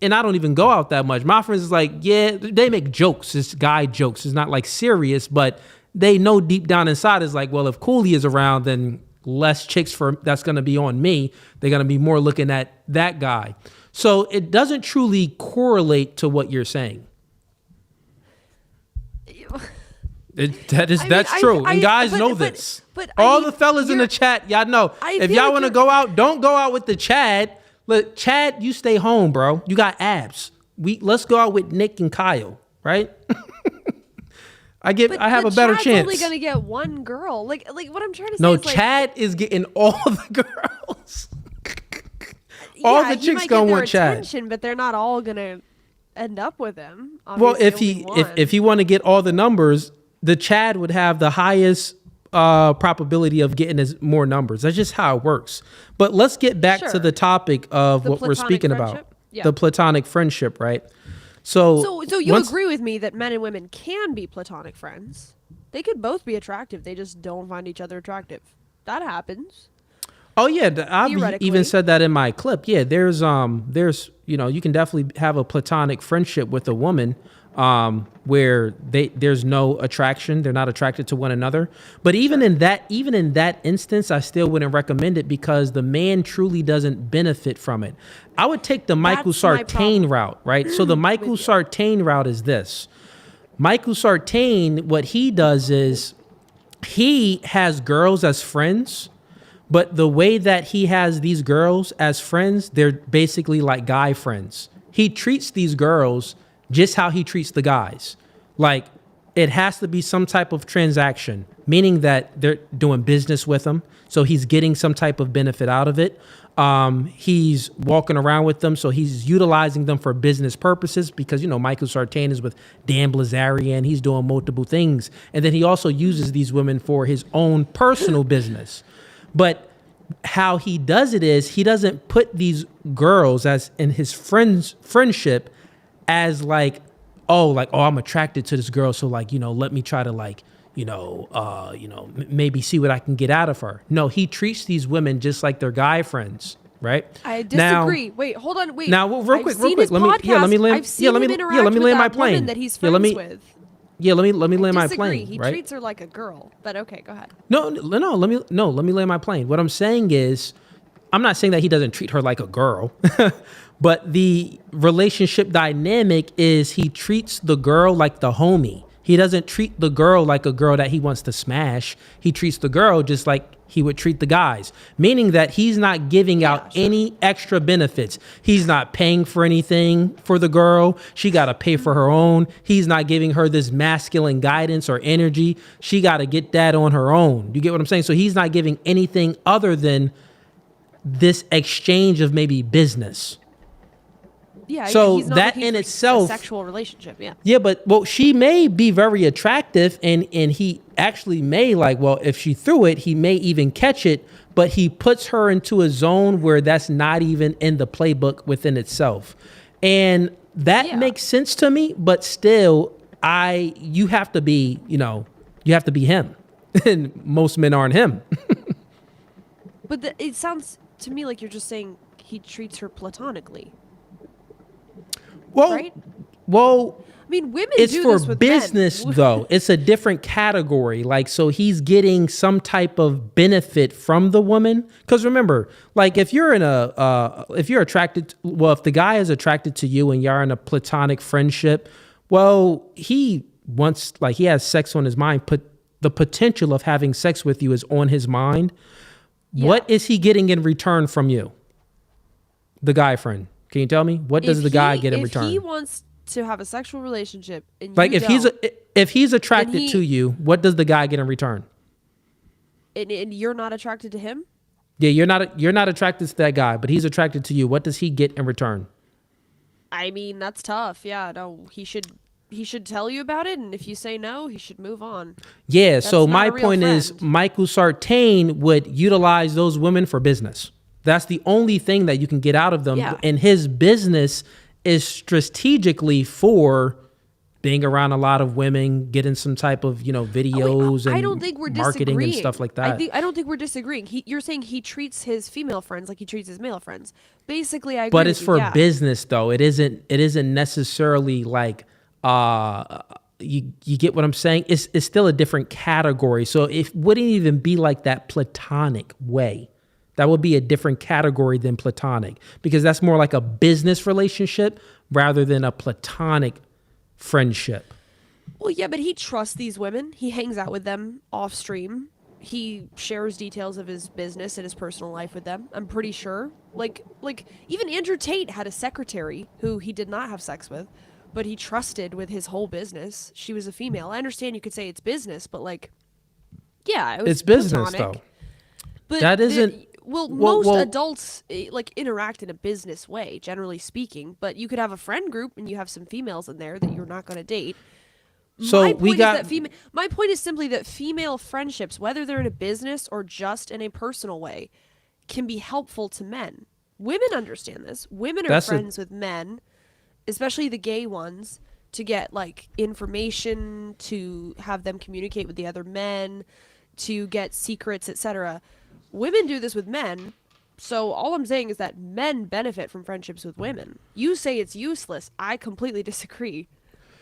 and I don't even go out that much. My friends is like, yeah, they make jokes. It's guy jokes. It's not like serious, but they know deep down inside is like, well, if Cooley is around, then less chicks that's going to be on me. They're going to be more looking at that guy. So it doesn't truly correlate to what you're saying. That's true. And guys know this. But all the fellas in the chat, y'all know. If y'all want to go out, don't go out with the Chad. Look, Chad, you stay home, bro. You got abs. Let's go out with Nick and Kyle, right? I have a better Chad's chance. Only gonna get one girl. Like what I'm trying to say. No, is Chad is getting all the girls. All the chicks gonna want Chad. Attention, but they're not all gonna end up with him. Well, if he want to get all the numbers, the Chad would have the highest probability of getting more numbers. That's just how it works. But let's get back to the topic of what we're speaking about. Yeah. The platonic friendship, right? So you agree with me that men and women can be platonic friends. They could both be attractive. They just don't find each other attractive. That happens. Oh yeah, I've even said that in my clip. Yeah, there's you can definitely have a platonic friendship with a woman where there's no attraction. They're not attracted to one another. But even in that instance, I still wouldn't recommend it because the man truly doesn't benefit from it. I would take the Michael Sartain route, right? So the Michael Sartain route is this. Michael Sartain, what he does is he has girls as friends, but the way that he has these girls as friends, they're basically like guy friends. He treats these girls just how he treats the guys. Like it has to be some type of transaction, meaning that they're doing business with him. So he's getting some type of benefit out of it. He's walking around with them. So he's utilizing them for business purposes because, Michael Sartain is with Dan Blazarian. He's doing multiple things. And then he also uses these women for his own personal business. But how he does it is he doesn't put these girls as in his friendship as I'm attracted to this girl. So let me try to maybe see what I can get out of her. No, he treats these women just like their guy friends, right? I disagree. Wait, hold on. Wait. Now, real quick. Let me land my plane. That he's friends with. Yeah, let me land my plane. He right? treats her like a girl, but okay, go ahead. No, let me land my plane. What I'm saying is, I'm not saying that he doesn't treat her like a girl, but the relationship dynamic is he treats the girl like the homie. He doesn't treat the girl like a girl that he wants to smash. He treats the girl just like he would treat the guys, meaning that he's not giving out any extra benefits. He's not paying for anything for the girl. She got to pay for her own. He's not giving her this masculine guidance or energy. She got to get that on her own. You get what I'm saying? So he's not giving anything other than this exchange of maybe business. Yeah. So he's not that looking in for itself, a sexual relationship. Yeah. yeah, but well, she may be very attractive, and he actually may like, well, if she threw it, he may even catch it, but he puts her into a zone where that's not even in the playbook within itself, and that makes sense to me. But still, you have to be, you have to be him, and most men aren't him. But it sounds to me like you're just saying he treats her platonically. Well, right? Well, I mean, women it's do for this with business men. though. It's a different category. Like, so he's getting some type of benefit from the woman. Because remember, like if you're in if you're attracted, if the guy is attracted to you and you're in a platonic friendship, well, he wants, like, he has sex on his mind. But the potential of having sex with you is on his mind. Yeah. What is he getting in return from you? The guy friend. Can you tell me? What does the guy get in return? If he wants to have a sexual relationship, and like you if he's attracted to you, what does the guy get in return? And you're not attracted to him? Yeah, you're not attracted to that guy, but he's attracted to you. What does he get in return? I mean, that's tough. Yeah, no, he should tell you about it, and if you say no, he should move on. Yeah, That's so not my a real point friend. is Michael Sartain would utilize those women for business. That's the only thing that you can get out of them. Yeah. And his business is strategically for being around a lot of women, getting some type of, videos I and don't think we're marketing and stuff like that. I don't think we're disagreeing. You're saying he treats his female friends like he treats his male friends. Basically, I agree But with it's you, for yeah. business though. It isn't necessarily like you get what I'm saying? It's still a different category. So it wouldn't even be like that platonic way. That would be a different category than platonic, because that's more like a business relationship rather than a platonic friendship. Well, yeah, but he trusts these women. He hangs out with them off stream. He shares details of his business and his personal life with them. I'm pretty sure. Like even Andrew Tate had a secretary who he did not have sex with, but he trusted with his whole business. She was a female. I understand you could say it's business, but yeah, it was It's business platonic. though. But that isn't. Most adults interact in a business way, generally speaking. But you could have a friend group and you have some females in there that you're not going to date. So my point is simply that female friendships, whether they're in a business or just in a personal way, can be helpful to men. Women understand this. Women are friends with men, especially the gay ones, to get information, to have them communicate with the other men, to get secrets, etc. Women do this with men, so all I'm saying is that men benefit from friendships with women. You say it's useless. I completely disagree.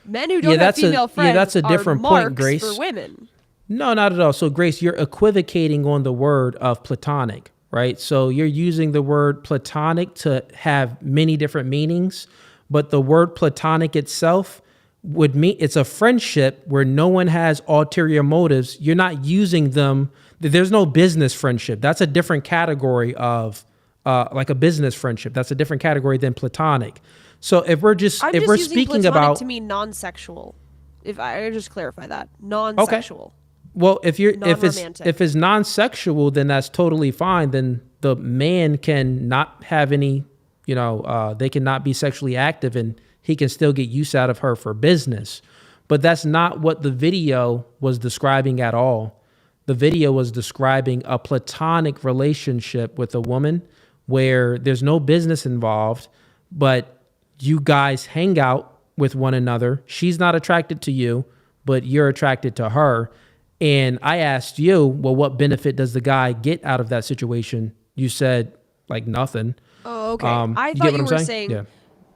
Men who don't have female friends that's a different are point, marks Grace. for women. No, not at all. So, Grace, you're equivocating on the word of platonic, right? So you're using the word platonic to have many different meanings, but the word platonic itself would mean it's a friendship where no one has ulterior motives. You're not using them. There's no business friendship. That's a different category of like a business friendship. That's a different category than platonic. So if we're speaking platonic about to mean non-sexual. If I just clarify that, non-sexual. Okay. Well, if it's non-sexual, then that's totally fine. Then the man can not have any, they cannot be sexually active, and he can still get use out of her for business. But that's not what the video was describing at all. The video was describing a platonic relationship with a woman where there's no business involved, but you guys hang out with one another. She's not attracted to you, but you're attracted to her. And I asked you, well, what benefit does the guy get out of that situation? You said nothing. Oh, okay. You I get thought what you I'm were saying? Yeah.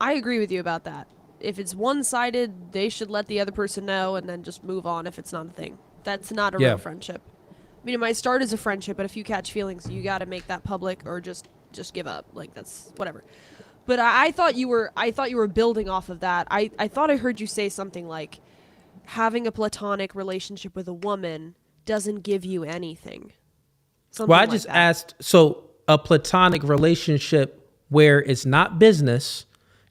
I agree with you about that. If it's one-sided, they should let the other person know and then just move on if it's not a thing. That's not a real friendship. I mean, it might start as a friendship, but if you catch feelings, you got to make that public or just give up. That's whatever. But I thought you were building off of that. I thought I heard you say something like having a platonic relationship with a woman doesn't give you anything. Well, I just asked, so a platonic relationship where it's not business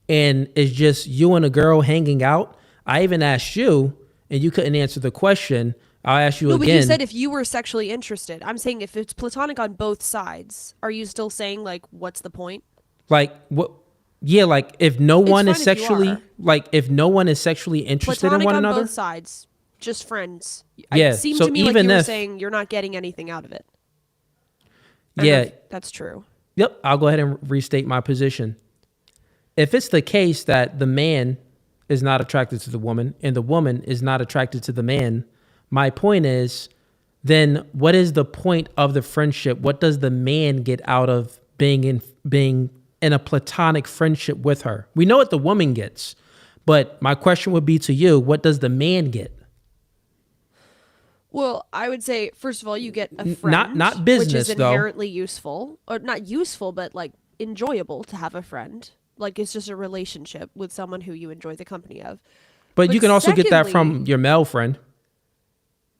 and it's just you and a girl hanging out. I even asked you and you couldn't answer the question. I'll ask you again. No, but you said if you were sexually interested. I'm saying if it's platonic on both sides, are you still saying what's the point? What? Yeah, like if no It's one fine is if you sexually are. if no one is sexually interested Platonic in one on another. both sides, just friends. Yeah, It seemed so to me like even you were if- saying you're not getting anything out of it. And Yeah. that's true. Yep, I'll go ahead and restate my position. If it's the case that the man is not attracted to the woman and the woman is not attracted to the man, my point is, then what is the point of the friendship? What does the man get out of being in a platonic friendship with her? We know what the woman gets, but my question would be to you, what does the man get? Well, I would say, first of all, you get a friend. Not business, which is though. inherently useful. Or not useful, but like enjoyable to have a friend. Like it's just a relationship with someone who you enjoy the company of. But you can also get that secondly, from your male friend.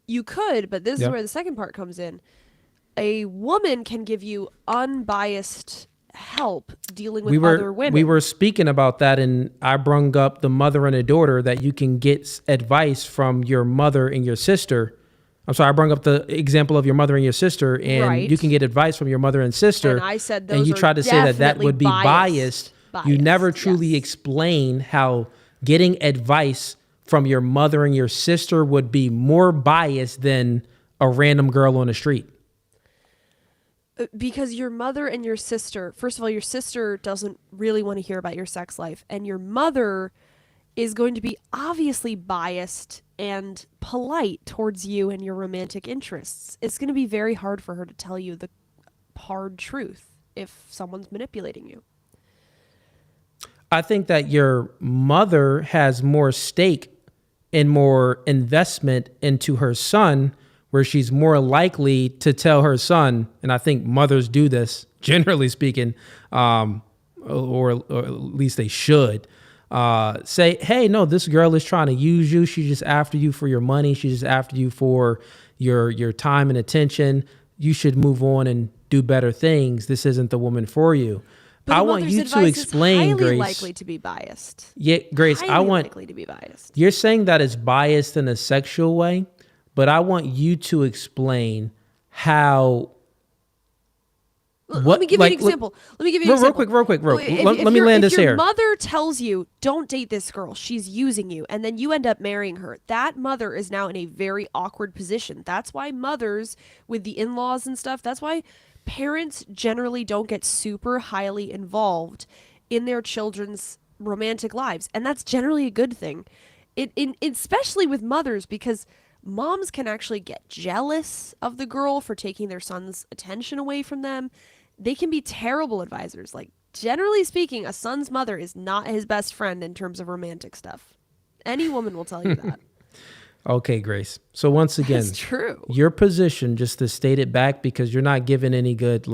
You could, but this is where the second part comes in. A woman can give you unbiased help dealing with other women. We were speaking about that, and I brung up the mother and a daughter, that you can get advice from your mother and your sister. I'm sorry, I brung up the example of your mother and your sister, and Right. you can get advice from your mother and sister. And I said and those you are tried to say that definitely would be biased. You never truly explain how getting advice from your mother and your sister would be more biased than a random girl on the street. Because your mother and your sister, first of all, your sister doesn't really want to hear about your sex life, and your mother is going to be obviously biased and polite towards you and your romantic interests. It's going to be very hard for her to tell you the hard truth if someone's manipulating you. I think that your mother has more stake and more investment into her son, where she's more likely to tell her son, and I think mothers do this, generally speaking, or at least they should, say, hey, no, this girl is trying to use you. She's just after you for your money. She's just after you for your time and attention. You should move on and do better things. This isn't the woman for you. But I the want mother's you to advice is explain, highly Grace. likely to be biased. Yeah, Grace, I Highly want likely to be biased. You're saying that it's biased in a sexual way, but I want you to explain how. Let me give you an example. Let me give you an example. Real quick. If Let me land this If your here. mother tells you, don't date this girl, she's using you, and then you end up marrying her, that mother is now in a very awkward position. That's why mothers with the in-laws and stuff, that's why parents generally don't get super highly involved in their children's romantic lives. And that's generally a good thing. Especially with mothers, because moms can actually get jealous of the girl for taking their son's attention away from them. They can be terrible advisors. Like, generally speaking, a son's mother is not his best friend in terms of romantic stuff. Any woman will tell you that. Okay, Grace. So once again, That's true. Your position, just to state it back, because you're not giving any good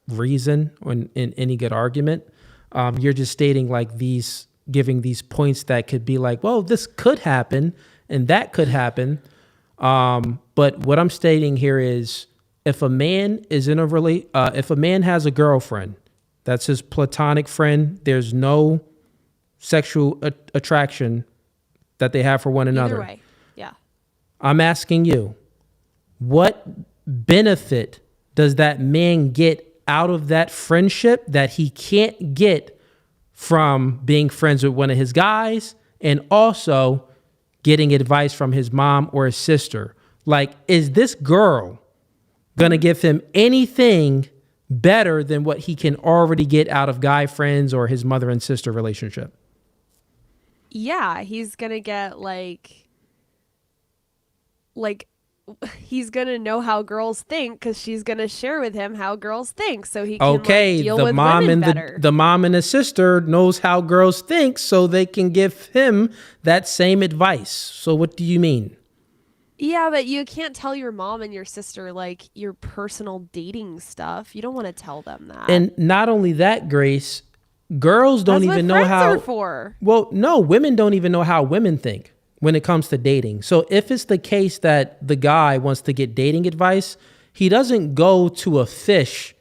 reason or in any good argument. You're just stating giving these points that could be like, well, this could happen and that could happen. But what I'm stating here is, if a man is if a man has a girlfriend, that's his platonic friend, there's no sexual attraction that they have for one another. Either way, yeah. I'm asking you, what benefit does that man get out of that friendship that he can't get from being friends with one of his guys and also getting advice from his mom or his sister? Like, is this girl going to give him anything better than what he can already get out of guy friends or his mother and sister relationship? Yeah, he's going to get he's going to know how girls think because she's going to share with him how girls think, so he can deal the with mom women and better. the mom and the sister knows how girls think, so they can give him that same advice. So what do you mean? Yeah, but you can't tell your mom and your sister your personal dating stuff. You don't want to tell them that. And not only that, Grace, girls don't That's even what know friends how. are for. Well, no, women don't even know how women think when it comes to dating. So if it's the case that the guy wants to get dating advice, he doesn't go to a fish.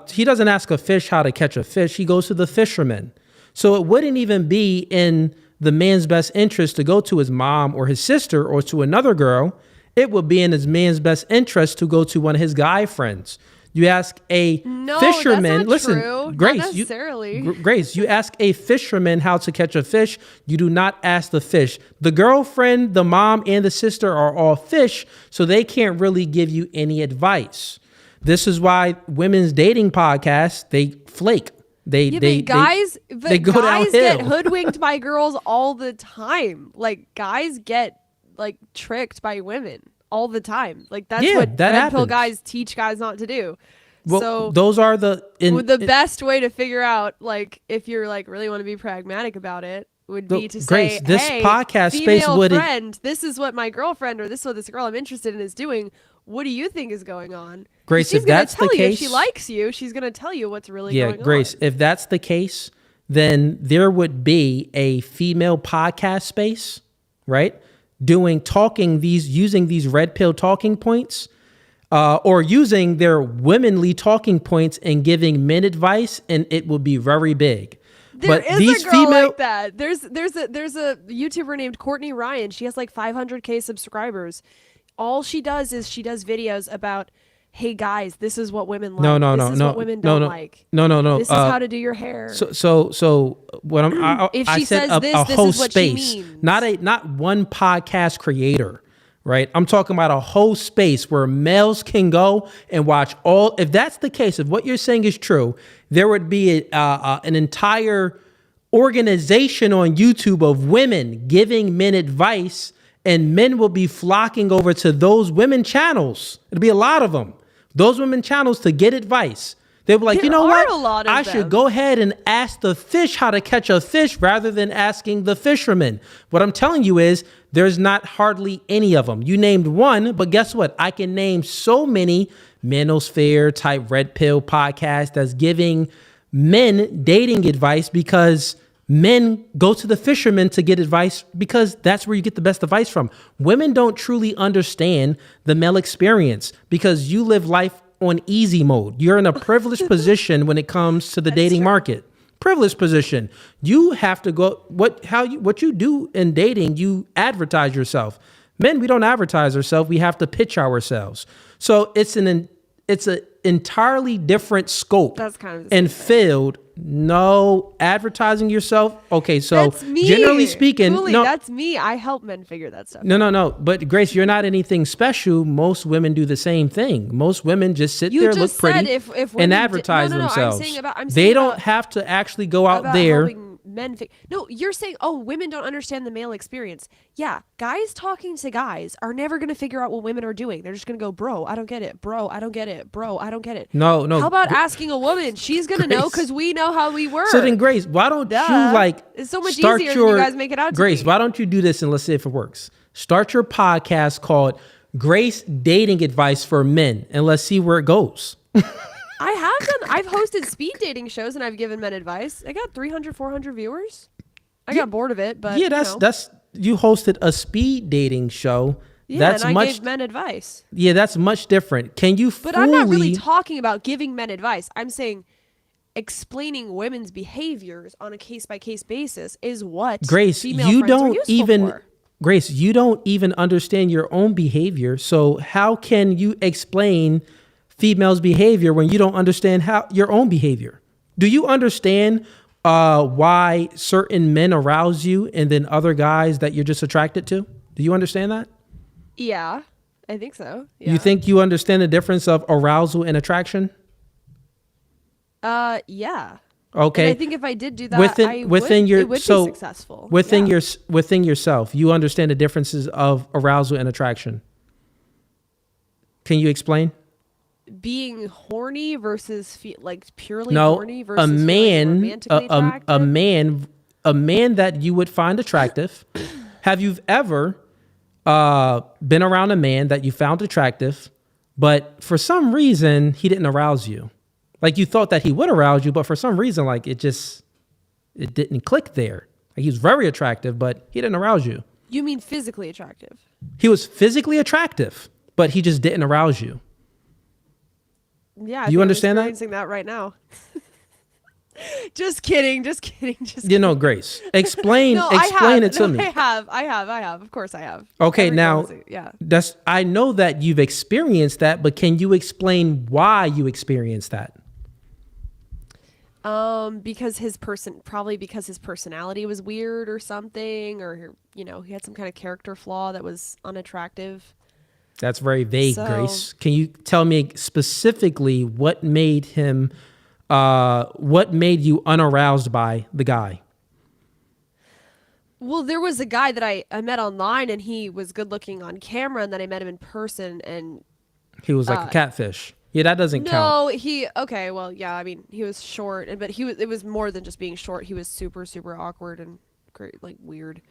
He doesn't ask a fish how to catch a fish. He goes to the fisherman. So it wouldn't even be in the man's best interest to go to his mom or his sister or to another girl. It would be in his man's best interest to go to one of his guy friends You ask a No, fisherman. that's not Listen, true. Grace, Not necessarily. Grace, you ask a fisherman how to catch a fish. You do not ask the fish. The girlfriend, the mom, and the sister are all fish, so they can't really give you any advice. This is why women's dating podcasts, they flake. They go guys get downhill. hoodwinked by girls all the time. Like guys get like tricked by women all the time. Like that's what that red pill happens. guys teach guys not to do. Well, so those are the best way to figure out like if you're like really want to be pragmatic about it would be to Grace, say, this hey, podcast space female would friend, this is what my girlfriend or this is what this girl I'm interested in is doing. What do you think is going on? Grace, she's if that's gonna the tell you if case, she likes you. She's gonna tell you what's really going on. Grace, if that's the case, then there would be a female podcast space, right? Using these red pill talking points, or using their womanly talking points and giving men advice, and it will be very big. There But is these a girl female, like that. There's a YouTuber named Courtney Ryan. She has like 500K subscribers. All she does is she does videos about, hey guys, this is what women like. This is what women don't like. No. This is how to do your hair. So what If I she said says a this whole is what she space, means. not one podcast creator, right? I'm talking about a whole space where males can go and watch all. If that's the case, if what you're saying is true, there would be an entire organization on YouTube of women giving men advice, and men will be flocking over to those women channels. It'll be a lot of them. Those women channels to get advice. They'll be like, There you know are what? a lot of I them. should go ahead and ask the fish how to catch a fish rather than asking the fisherman. What I'm telling you is there's not hardly any of them. You named one, but guess what? I can name so many manosphere type red pill podcasts that's giving men dating advice because men go to the fishermen to get advice because that's where you get the best advice from. Women don't truly understand the male experience because you live life on easy mode. You're in a privileged position when it comes to the dating market. Privileged position. You have to go what you do in dating, you advertise yourself. Men, we don't advertise ourselves. We have to pitch ourselves. So it's an entirely different scope That's kind of the and same thing. field. No advertising yourself. Okay, so That's me. generally speaking, Cooley, no, that's me. I help men figure that stuff. no. But Grace, you're not anything special. Most women do the same thing. Most women just sit You there, just look pretty, said if women and did- advertise no, I'm themselves. saying about- They don't have to actually go out about there. helping men no, you're saying, oh, women don't understand the male experience. Yeah, guys talking to guys are never going to figure out what women are doing. They're just going to go, bro, I don't get it. Bro, I don't get it. Bro, I don't get it. No. How about asking a woman? She's going to know Grace. because we know how we work. So then, Grace, why don't you It's so much start easier your, than you guys make it out to Grace, be. why don't you do this and let's see if it works? Start your podcast called Grace Dating Advice for Men, and let's see where it goes. I've hosted speed dating shows and I've given men advice. I got 300, 400 viewers. I got bored of it, but yeah, that's you hosted a speed dating show. yeah, That's and I much. gave men advice. Yeah, that's much different. Can you? But I'm not really talking about giving men advice. I'm saying explaining women's behaviors on a case-by-case basis is what Grace, female you friends are don't useful even. for. Grace, you don't even understand your own behavior. So how can you explain females' behavior when you don't understand how your own behavior? Do you understand why certain men arouse you and then other guys that you're just attracted to? Do you understand that? Yeah, I think so. Yeah. You think you understand the difference of arousal and attraction? Yeah. Okay. And I think if I did do that, within it would be successful. Within yourself, you understand the differences of arousal and attraction. Can you explain? Being horny versus like purely No, horny versus a man, romantically a man that you would find attractive. Have you ever been around a man that you found attractive, but for some reason he didn't arouse you? Like you thought that he would arouse you, but for some reason, like it didn't click there. Like he was very attractive, but he didn't arouse you. You mean physically attractive? He was physically attractive, but he just didn't arouse you. Yeah. Do you understand that? I'm experiencing that right now. Just kidding. Just kidding. Just You know, Grace, explain it to me. I have. Of course I have. Okay, Every now girl has it, yeah. I know that you've experienced that, but can you explain why you experienced that? Because his personality was weird or something, or he had some kind of character flaw that was unattractive. That's very vague, So- Grace. Can you tell me specifically what made you unaroused by the guy? Well, there was a guy that I met online, and he was good looking on camera, and then I met him in person, and He was like a catfish. Yeah, that doesn't count. okay, well, yeah, I mean, he was short, but it was more than just being short. He was super, super awkward and great, like weird,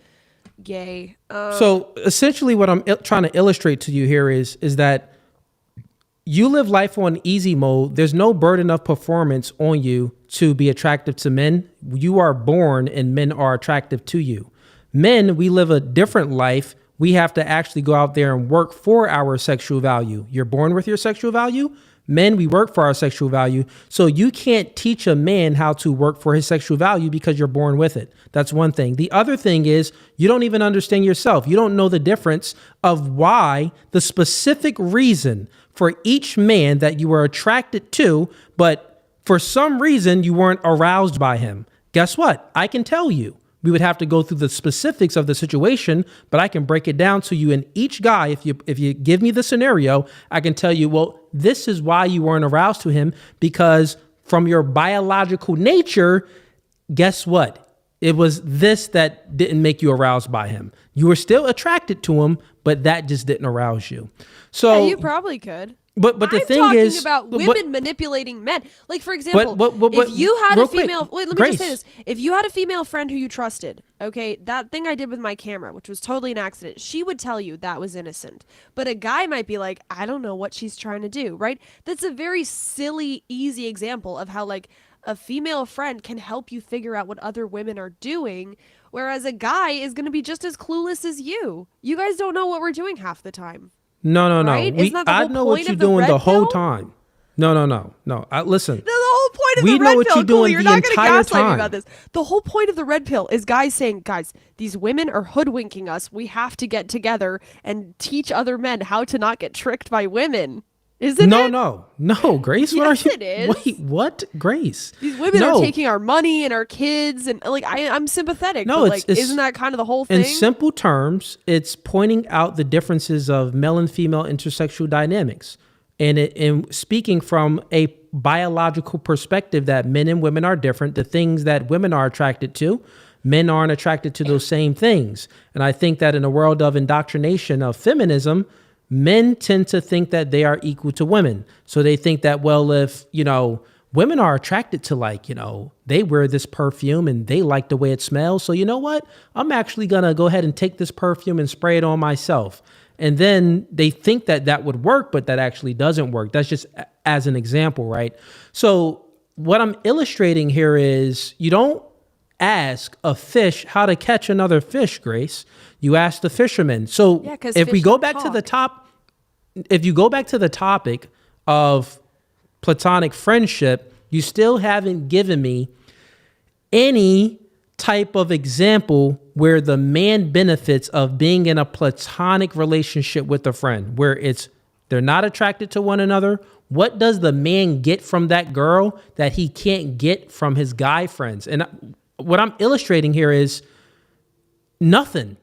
gay. So essentially what I'm trying to illustrate to you here is that you live life on easy mode. There's no burden of performance on you to be attractive to men. You are born and men are attractive to you. Men, we live a different life. We have to actually go out there and work for our sexual value. You're born with your sexual value. Men, we work for our sexual value. So you can't teach a man how to work for his sexual value because you're born with it. That's one thing. The other thing is you don't even understand yourself. You don't know the difference of why the specific reason for each man that you were attracted to, but for some reason you weren't aroused by him. Guess what? I can tell you. We would have to go through the specifics of the situation, but I can break it down to you. And each guy, if you give me the scenario, I can tell you, well, this is why you weren't aroused to him, because from your biological nature, guess what? It was this that didn't make you aroused by him. You were still attracted to him, but that just didn't arouse you. So yeah, you probably could. But the I'm thing talking is, about women manipulating men. Like, for example, if you had a female, wait, let me just say this. If you had a female friend who you trusted, okay, that thing I did with my camera, which was totally an accident, she would tell you that was innocent. But a guy might be like, I don't know what she's trying to do, right? That's a very silly, easy example of how, like, a female friend can help you figure out what other women are doing, whereas a guy is going to be just as clueless as you. You guys don't know what we're doing half the time. No. Right? Isn't that the I whole know what point you're of the doing red the whole pill? time. No. Listen. The whole point of We the know red what pill, you're doing you're the not going to entire gaslight me time. about this. The whole point of the red pill is guys saying, guys, these women are hoodwinking us. We have to get together and teach other men how to not get tricked by women. Isn't it? No, Grace. What Yes, are you? it is. Wait, what, Grace? These women are taking our money and our kids, and like I'm sympathetic. No, but, it's isn't that kind of the whole thing? In simple terms, it's pointing out the differences of male and female intersexual dynamics, and in speaking from a biological perspective that men and women are different. The things that women are attracted to, men aren't attracted to those same things. And I think that in a world of indoctrination of feminism, men tend to think that they are equal to women. So they think that, well, if, women are attracted to they wear this perfume and they like the way it smells. So you know what? I'm actually going to go ahead and take this perfume and spray it on myself. And then they think that that would work, but that actually doesn't work. That's just as an example, right? So what I'm illustrating here is you don't ask a fish how to catch another fish, Grace. You ask the fisherman. So Yeah, 'cause if we fish go don't back to the talk. if you go back to the topic of platonic friendship, you still haven't given me any type of example where the man benefits of being in a platonic relationship with a friend, where they're not attracted to one another. What does the man get from that girl that he can't get from his guy friends? And what I'm illustrating here is nothing.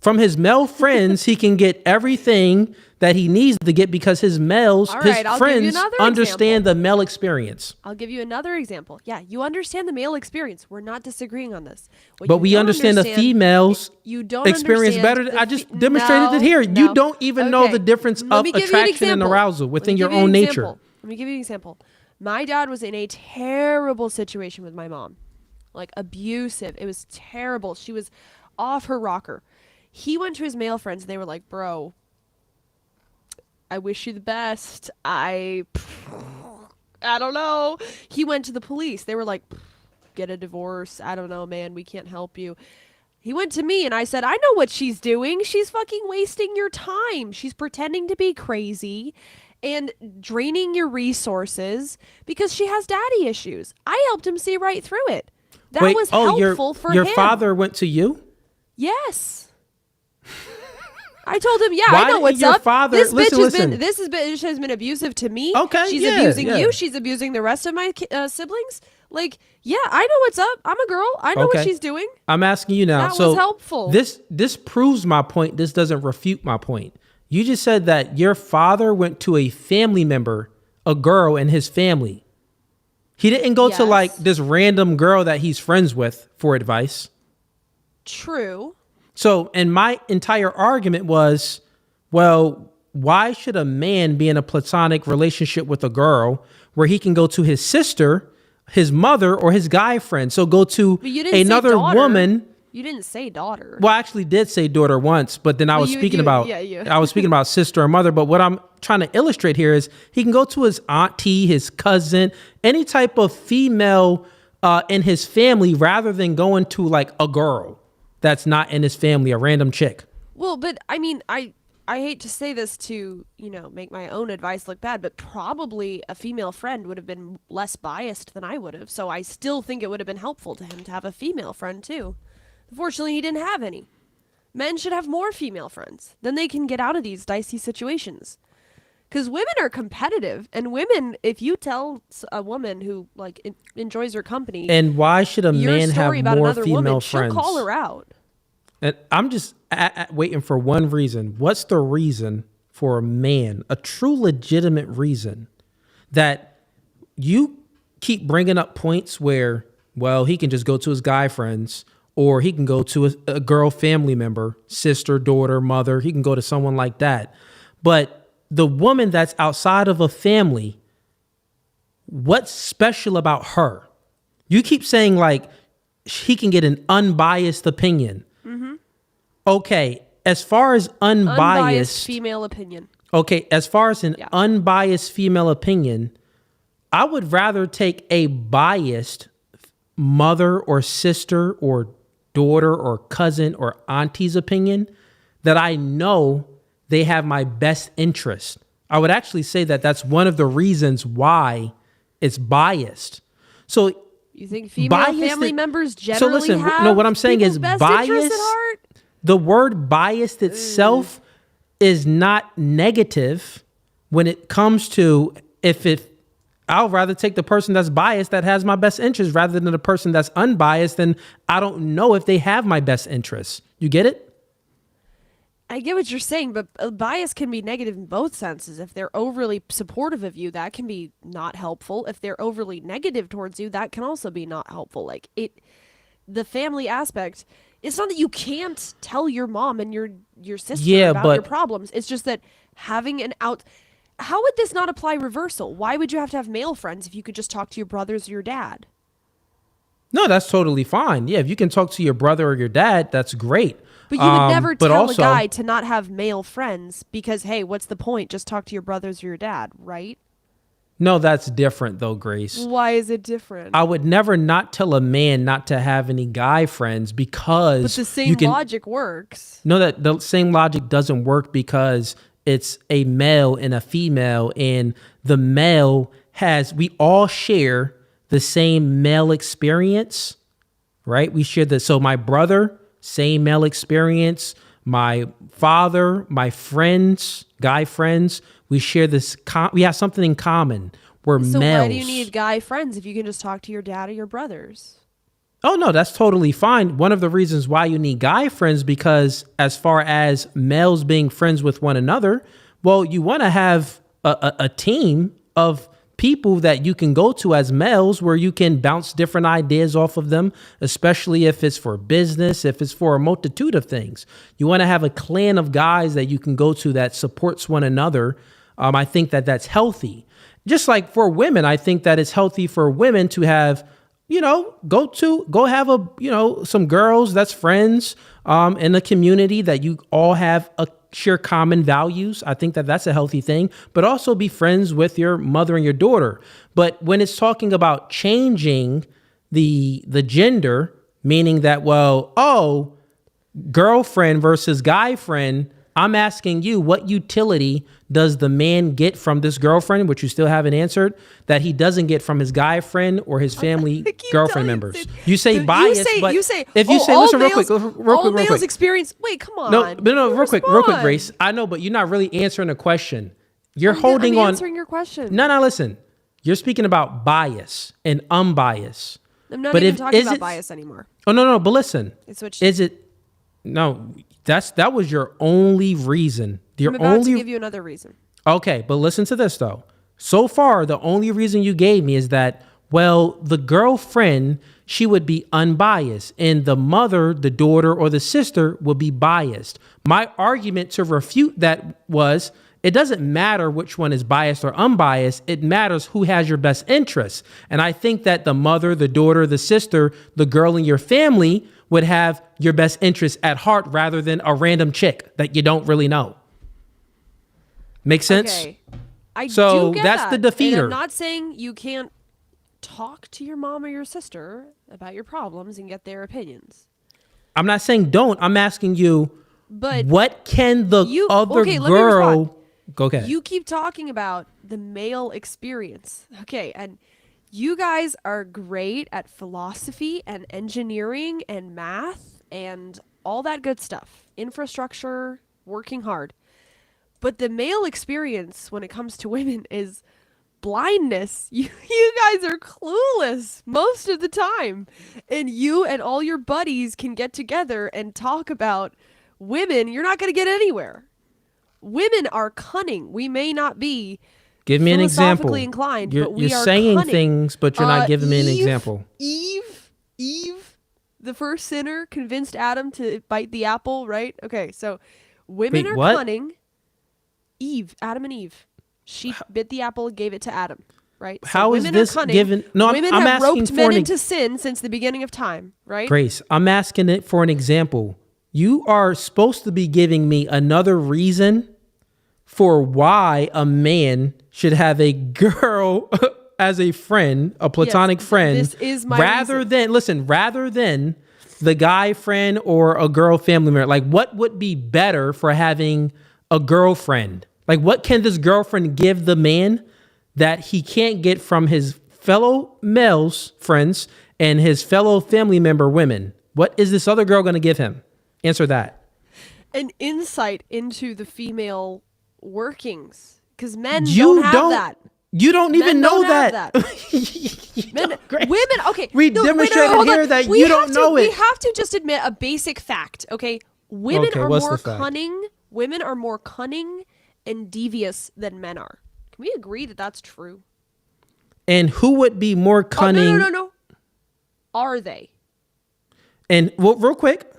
From his male friends, he can get everything that he needs to get because his All right, I'll give you friends another understand example. the male experience. I'll give you another example. Yeah, you understand the male experience. We're not disagreeing on this. What But you we don't understand the females' you don't experience understand better. I just demonstrated it here. You don't even know the difference Let of me give you an attraction and example. arousal within Let me your give you own an nature. example. Let me give you an example. My dad was in a terrible situation with my mom, like abusive. It was terrible. She was off her rocker. He went to his male friends and they were like, bro, I wish you the best. I don't know. He went to the police. They were like, get a divorce. I don't know, man. We can't help you. He went to me and I said, I know what she's doing. She's fucking wasting your time. She's pretending to be crazy and draining your resources because she has daddy issues. I helped him see right through it. That was helpful for him. Your father went to you? Yes. I told him, yeah, Why I know what's your up. Father, This bitch listen. has been abusive to me. Okay, she's abusing you. She's abusing the rest of my siblings. Like, yeah, I know what's up. I'm a girl. I know what she's doing. I'm asking you now. That so was helpful. This proves my point. This doesn't refute my point. You just said that your father went to a family member, a girl in his family. He didn't go to like this random girl that he's friends with for advice. True. So, and my entire argument was, well, why should a man be in a platonic relationship with a girl where he can go to his sister, his mother, or his guy friend? So go to another woman. You didn't say daughter. Well, I actually did say daughter once, but then I was speaking about I was speaking about sister or mother. But what I'm trying to illustrate here is he can go to his auntie, his cousin, any type of female in his family, rather than going to like a girl that's not in his family, a random chick. Well, but I mean, I hate to say this to, make my own advice look bad, but probably a female friend would have been less biased than I would have. So I still think it would have been helpful to him to have a female friend too. Unfortunately, he didn't have any. Men should have more female friends. Then they can get out of these dicey situations. Because women are competitive, and women, if you tell a woman who enjoys your company, and why should a man have more female friends? She'll call her out. And I'm just waiting for one reason. What's the reason for a man, a true legitimate reason, that you keep bringing up points where, well, he can just go to his guy friends, or he can go to a girl family member, sister, daughter, mother. He can go to someone like that. But the woman that's outside of a family, what's special about her? You keep saying like he can get an unbiased opinion. Mm-hmm. Okay, as far as unbiased female opinion. Okay, as far as an unbiased female opinion, I would rather take a biased mother or sister or daughter or cousin or auntie's opinion that I know they have my best interest. I would actually say that that's one of the reasons why it's biased. So you think female family members generally what I'm saying is best bias. Interest at heart? The word biased itself is not negative when it comes to I'll rather take the person that's biased that has my best interest rather than the person that's unbiased, and I don't know if they have my best interest. You get it? I get what you're saying, but bias can be negative in both senses. If they're overly supportive of you, that can be not helpful. If they're overly negative towards you, that can also be not helpful. The family aspect, it's not that you can't tell your mom and your sister about your problems. It's just that having how would this not apply reversal? Why would you have to have male friends if you could just talk to your brothers or your dad? No, that's totally fine. Yeah, if you can talk to your brother or your dad, that's great. But you would never tell a guy to not have male friends because, hey, what's the point? Just talk to your brothers or your dad, right? No, that's different though, Grace. Why is it different? I would never not tell a man not to have any guy friends because... But the same logic works. No, that the same logic doesn't work because it's a male and a female, and the male we all share the same male experience, right? We share so my brother, same male experience. My father, my friends, guy friends, we share this. We have something in common. We're males. So why do you need guy friends if you can just talk to your dad or your brothers? Oh, no, that's totally fine. One of the reasons why you need guy friends, because as far as males being friends with one another, well, you want to have a team of people that you can go to as males where you can bounce different ideas off of them, especially if it's for business, if it's for a multitude of things. You want to have a clan of guys that you can go to that supports one another. I think that that's healthy. Just like for women, I think that it's healthy for women to have, go have some girls that's friends in a community that you all have share common values. I think that that's a healthy thing, but also be friends with your mother and your daughter. But when it's talking about changing the gender, meaning that, girlfriend versus guy friend, I'm asking you, what utility does the man get from this girlfriend, which you still haven't answered, that he doesn't get from his guy friend or his family girlfriend members? You say bias, but if you say, listen, real quick, all males experience. Wait, come on. No, real quick, Grace. I know, but you're not really answering the question. You're holding on. I'm answering your question. No, listen. You're speaking about bias and unbiased. I'm not even talking about bias anymore. Oh, no, but listen. Is it? No, that was your only reason. I'm about to give you another reason. Okay, but listen to this, though. So far, the only reason you gave me is that, well, the girlfriend, she would be unbiased, and the mother, the daughter, or the sister would be biased. My argument to refute that was, it doesn't matter which one is biased or unbiased. It matters who has your best interests. And I think that the mother, the daughter, the sister, the girl in your family would have your best interests at heart rather than a random chick that you don't really know. Make sense? Okay. I so do get that's that. the defeater. And I'm not saying you can't talk to your mom or your sister about your problems and get their opinions. I'm not saying don't. I'm asking you, but what can the other girl... Go ahead. You keep talking about the male experience. Okay, and you guys are great at philosophy and engineering and math and all that good stuff. Infrastructure, working hard. But the male experience when it comes to women is blindness. You guys are clueless most of the time. And you and all your buddies can get together and talk about women. You're not going to get anywhere. Women are cunning. We may not be Give me an example. Inclined, you're but we are saying cunning. Things, but you're not giving me an example. Eve, the first sinner, convinced Adam to bite the apple, right? Okay, so women are cunning. Adam and Eve. She bit the apple and gave it to Adam, right? So How is this given? No, women I'm have asking roped for men into sin since the beginning of time, right? Grace, I'm asking it for an example. You are supposed to be giving me another reason for why a man should have a girl as a friend, a platonic friend, this is my rather than the guy friend or a girl family member. Like, what would be better for having a girlfriend? Like, what can this girlfriend give the man that he can't get from his fellow males friends and his fellow family member women? What is this other girl going to give him? Answer that. An insight into the female workings, because men don't have that. You don't even know that. Women, okay. We demonstrated here that you don't know it. We have to just admit a basic fact, okay? Women are more cunning. Women are more cunning and devious than men are. Can we agree that that's true? And who would be more cunning? No. Are they? And real quick,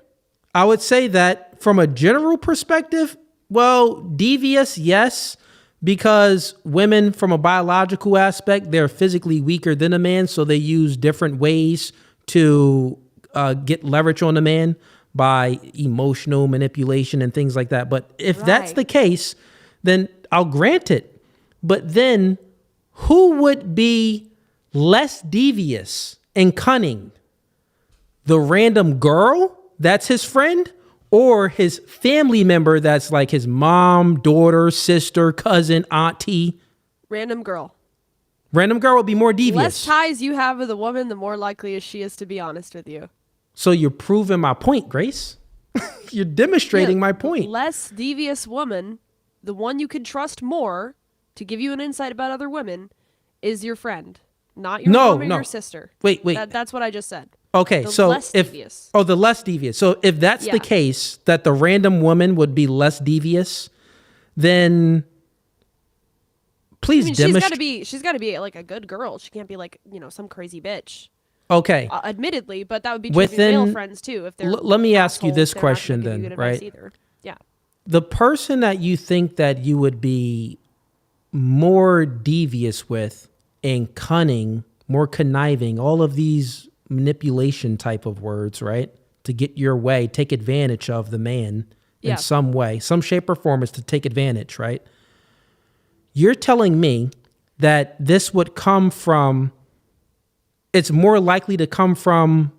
I would say that from a general perspective, well, devious, yes, because women from a biological aspect, they're physically weaker than a man. So they use different ways to get leverage on a man by emotional manipulation and things like that. But if that's the case, then I'll grant it. But then who would be less devious and cunning? The random girl that's his friend, or his family member that's like his mom, daughter, sister, cousin, auntie? Random girl. Random girl would be more devious. Less ties you have with a woman, the more likely is she is to be honest with you. So you're proving my point, Grace. You're demonstrating my point. Less devious woman, the one you could trust more to give you an insight about other women, is your friend, not your mom or your sister. Wait. That's what I just said. Okay, so the less devious. So if that's the case, that the random woman would be less devious, then please demonstrate. She's got to be like a good girl. She can't be like, some crazy bitch. Okay. Admittedly, but that would be true of your male friends too. If they're let me ask you this question then, right? Yeah. The person that you think that you would be more devious with and cunning, more conniving, all of these manipulation type of words, right? To get your way, take advantage of the man in some way, some shape or form is to take advantage, right? You're telling me that this would come from, it's more likely to come from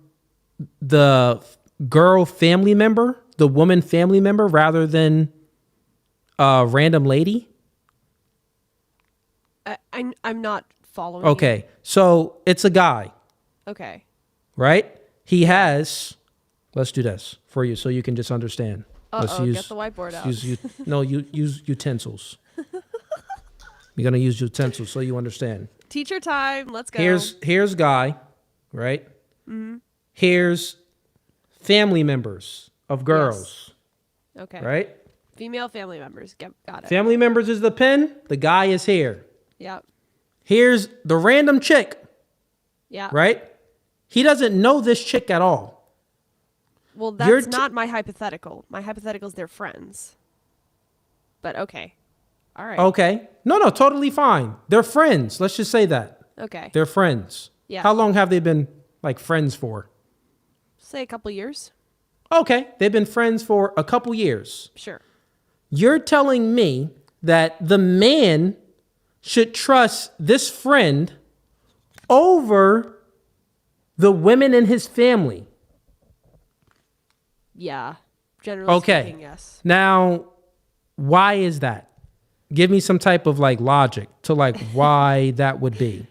the girl family member, the woman family member, rather than a random lady? I'm not following. you. Okay, so it's a guy, Okay. right? He has. Let's do this for you, so you can just understand. Let's Get the whiteboard out. Use utensils. You're gonna use utensils so you understand. Teacher time. Let's go. Here's guy, right? Mm-hmm. Here's family members of girls. Yes. Okay. Right? Female family members. Got it. Family members is the pen. The guy is here. Yep. Here's the random chick. Yeah. Right? He doesn't know this chick at all. Well, that's not my hypothetical. My hypothetical is they're friends. But okay. All right. Okay. No, totally fine. They're friends. Let's just say that. Okay. They're friends. Yeah. How long have they been like friends for? Say a couple years. Okay. They've been friends for a couple years. Sure. You're telling me that the man should trust this friend over the women in his family. Yeah. Generally speaking, yes. Now, why is that? Give me some type of like logic to like why that would be.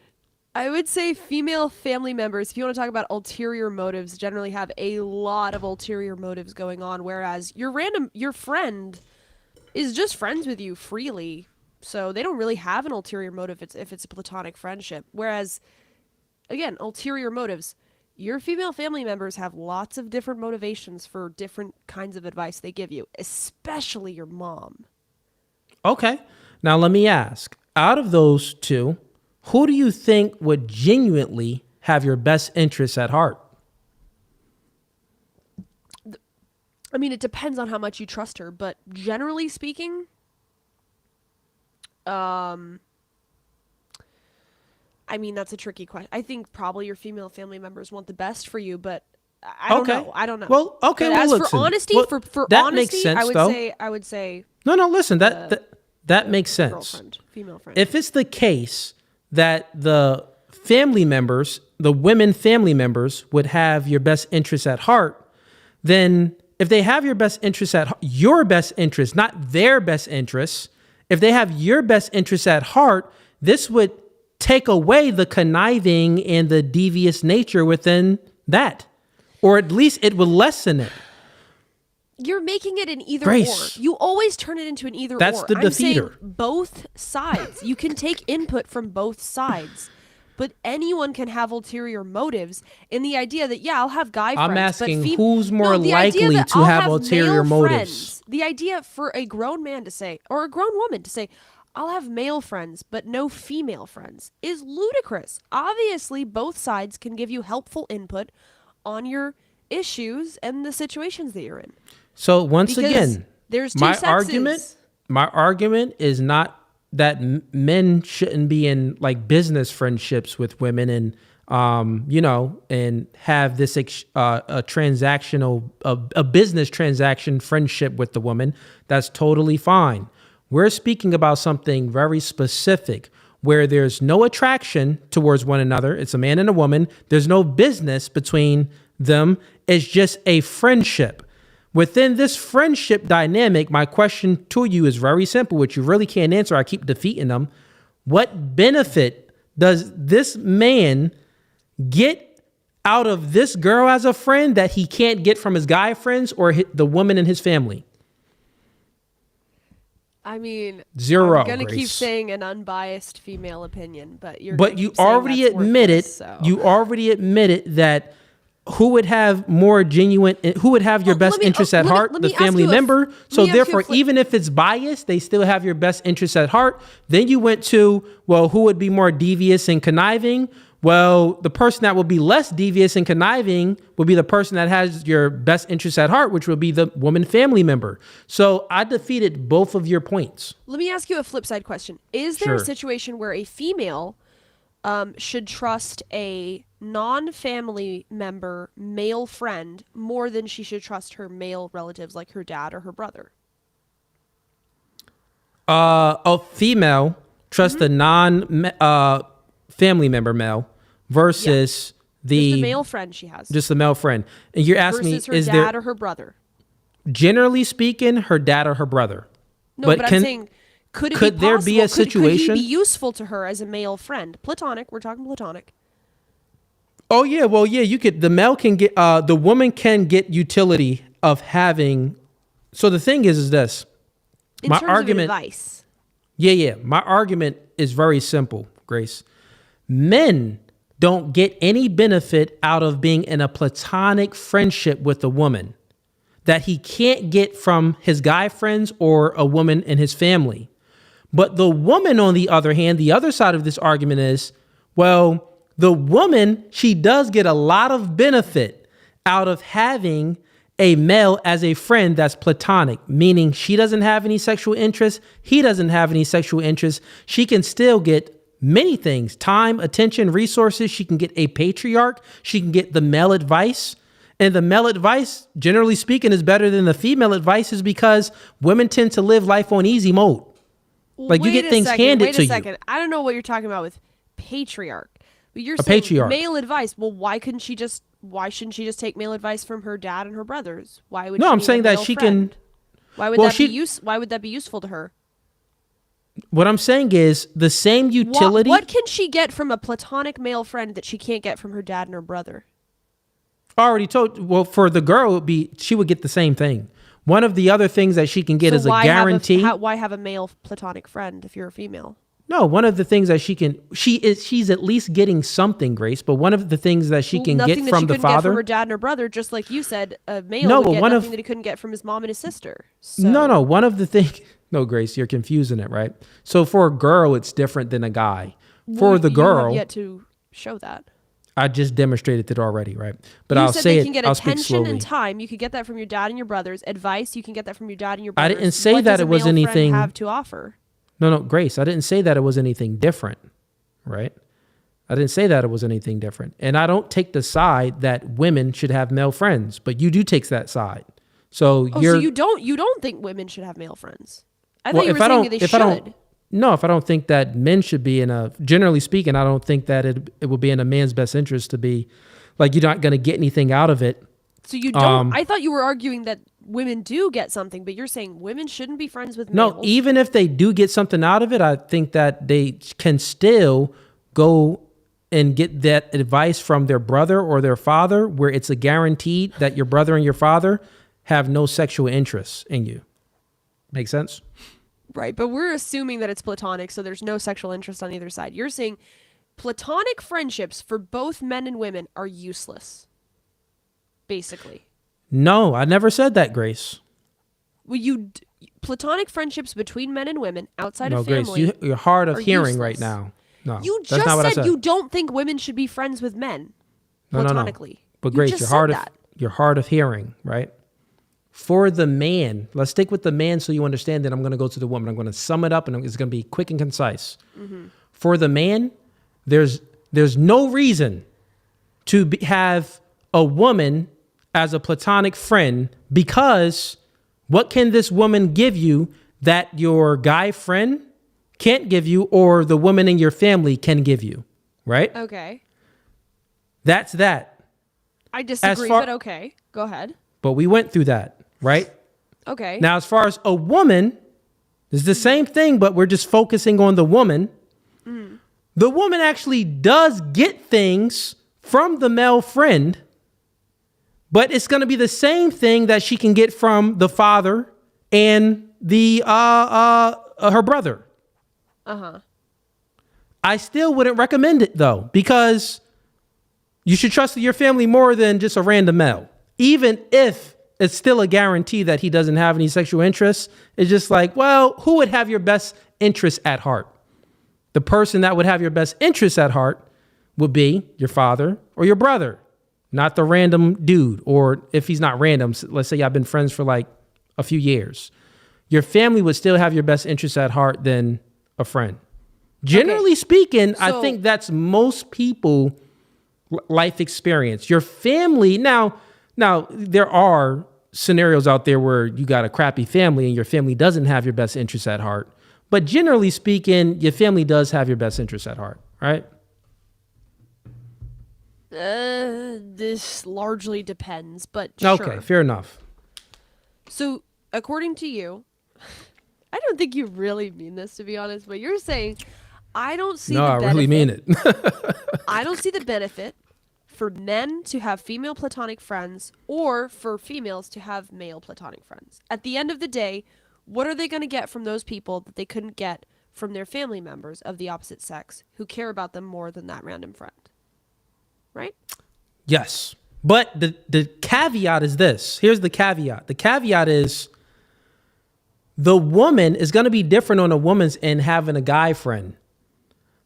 I would say female family members, if you want to talk about ulterior motives, generally have a lot of ulterior motives going on, whereas your friend is just friends with you freely. So they don't really have an ulterior motive if it's a platonic friendship. Whereas, again, ulterior motives, your female family members have lots of different motivations for different kinds of advice they give you, especially your mom. Okay. Now let me ask, out of those two, who do you think would genuinely have your best interests at heart? I mean, it depends on how much you trust her, but generally speaking, I mean, that's a tricky question. I think probably your female family members want the best for you, but I don't know. I don't know. Well, okay. But Well, as listen. for honesty, Well, for that honesty, makes sense, I would say. No. Listen, that makes sense. Girlfriend, female friend. If it's the case that the family members, the women family members, would have your best interests at heart, then if they have your best interests your best interests, not their best interests, if they have your best interests at heart, this would take away the conniving and the devious nature within that, or at least it would lessen it. You're making it an either Grace. or. You always turn it into an either or. That's the I'm saying defeater. both sides. You can take input from both sides. But anyone can have ulterior motives in the idea that, yeah, I'll have guy friends. I'm asking but who's more the idea likely that to I'll have ulterior male motives. Friends, the idea for a grown man to say, or a grown woman to say, I'll have male friends, but no female friends, is ludicrous. Obviously, both sides can give you helpful input on your issues and the situations that you're in. So once Because again, there's two my sexes. argument is not that men shouldn't be in like business friendships with women and and have this a transactional a business transaction friendship with the woman. That's totally fine. We're speaking about something very specific where there's no attraction towards one another. It's a man and a woman. There's no business between them. It's just a friendship. Within this friendship dynamic, my question to you is very simple, which you really can't answer. I keep defeating them. What benefit does this man get out of this girl as a friend that he can't get from his guy friends or the woman in his family? I mean, Zero. I'm gonna Grace. keep saying an unbunbiased female opinion, but you already admitted you already admitted that who would have your best interests at heart? The family member. So therefore, even if it's biased, they still have your best interests at heart. Then you went to, well, who would be more devious and conniving? Well, the person that would be less devious and conniving would be the person that has your best interests at heart, which would be the woman family member. So I defeated both of your points. Let me ask you a flip side question. Is there a situation where a female should trust a non-family member male friend more than she should trust her male relatives like her dad or her brother? A female trust a family member male versus just the male friend she has. Just the male friend. And you're asking me, versus her is dad there, or her brother? generally speaking, her dad or her brother? No, but I'm saying, could it be there possible? be a Could situation? he be useful to her as a male friend? Platonic. We're talking platonic. Oh yeah, well yeah, you could. The male can get. The woman can get utility of having. So the thing is this. In My terms argument. of advice. Yeah. My argument is very simple, Grace. Men don't get any benefit out of being in a platonic friendship with a woman that he can't get from his guy friends or a woman in his family. But the woman, on the other hand, the other side of this argument is, well, the woman, she does get a lot of benefit out of having a male as a friend that's platonic, meaning she doesn't have any sexual interest. He doesn't have any sexual interest. She can still get many things: time, attention, resources. She can get a patriarch. She can get the male advice. And the male advice, generally speaking, is better than the female advice, is because women tend to live life on easy mode. Like, you get things handed to you. Wait a second. I don't know what you're talking about with patriarch. But you're A saying patriarch. male advice. Well, why shouldn't she just take male advice from her dad and her brothers? Why would No, she I'm need saying a that male she friend? can. Why would well, why would that be useful to her? What I'm saying is the same utility. What can she get from a platonic male friend that she can't get from her dad and her brother? I already told. Well, for the girl, it would be she would get the same thing. One of the other things that she can get is a guarantee. Why have a male platonic friend if you're a female? No, one of the things that she's at least getting something, Grace. But one of the things that she can get from the Get father. from her dad and her brother, just like you said, a male No, would but get one nothing of- that he couldn't get from his mom and his sister. So. No, one of the things. No, Grace, you're confusing it, right? So for a girl, it's different than a guy. For the You girl, have yet to show that. I just demonstrated it already, right? But You I'll said say they it. can get I'll speak attention slowly. and time. You could get that from your dad and your brothers. Advice, you can get that from your dad and your I brothers. didn't say What that does a it was male friend anything- have to offer? No, Grace, I didn't say that it was anything different, right? I didn't say that it was anything different. And I don't take the side that women should have male friends, but you do take that side. So Oh, you're so you don't think women should have male friends? I well, thought you were saying that they should. No, if I don't think that men should be generally speaking, I don't think that it would be in a man's best interest to be, like, you're not going to get anything out of it. So you don't. I thought you were arguing that women do get something, but you're saying women shouldn't be friends with males. No, even if they do get something out of it, I think that they can still go and get that advice from their brother or their father, where it's a guaranteed that your brother and your father have no sexual interest in you. Make sense? Right, but we're assuming that it's platonic, so there's no sexual interest on either side. You're saying platonic friendships for both men and women are useless, basically. No, I never said that, Grace. Well, platonic friendships between men and women outside No, of family. Grace, you're hard of are hearing useless. right now. No, You that's not what I just said. said you don't think women should be friends with men platonically. No. But You Grace, just you're said hard of hearing, right? For the man, let's stick with the man so you understand that. I'm going to go to the woman. I'm going to sum it up, and it's going to be quick and concise. Mm-hmm. For the man, there's no reason to have a woman as a platonic friend, because what can this woman give you that your guy friend can't give you, or the woman in your family can give you, right? Okay. That's that. I disagree, but okay. Go ahead. But we went through that, right? Okay. Now, as far as a woman, it's the same thing, but we're just focusing on the woman. Mm. The woman actually does get things from the male friend, but it's going to be the same thing that she can get from the father and the her brother. Uh-huh. I still wouldn't recommend it, though, because you should trust your family more than just a random male. Even if it's still a guarantee that he doesn't have any sexual interests, it's just like, well, who would have your best interests at heart? The person that would have your best interests at heart would be your father or your brother, not the random dude. Or if he's not random, let's say y'all been friends for like a few years. Your family would still have your best interests at heart than a friend. Generally speaking, I think that's most people life experience. Your family, now there are scenarios out there where you got a crappy family and your family doesn't have your best interests at heart. But generally speaking, your family does have your best interests at heart, right? This largely depends, but Okay, sure. fair enough. So, according to you, I don't think you really mean this, to be honest, but you're saying I don't see No, the I benefit. really mean it. I don't see the benefit for men to have female platonic friends or for females to have male platonic friends. At the end of the day, what are they going to get from those people that they couldn't get from their family members of the opposite sex who care about them more than that random friend? Right? Yes. But the caveat is this. Here's the caveat. The caveat is the woman is going to be different on a woman's end having a guy friend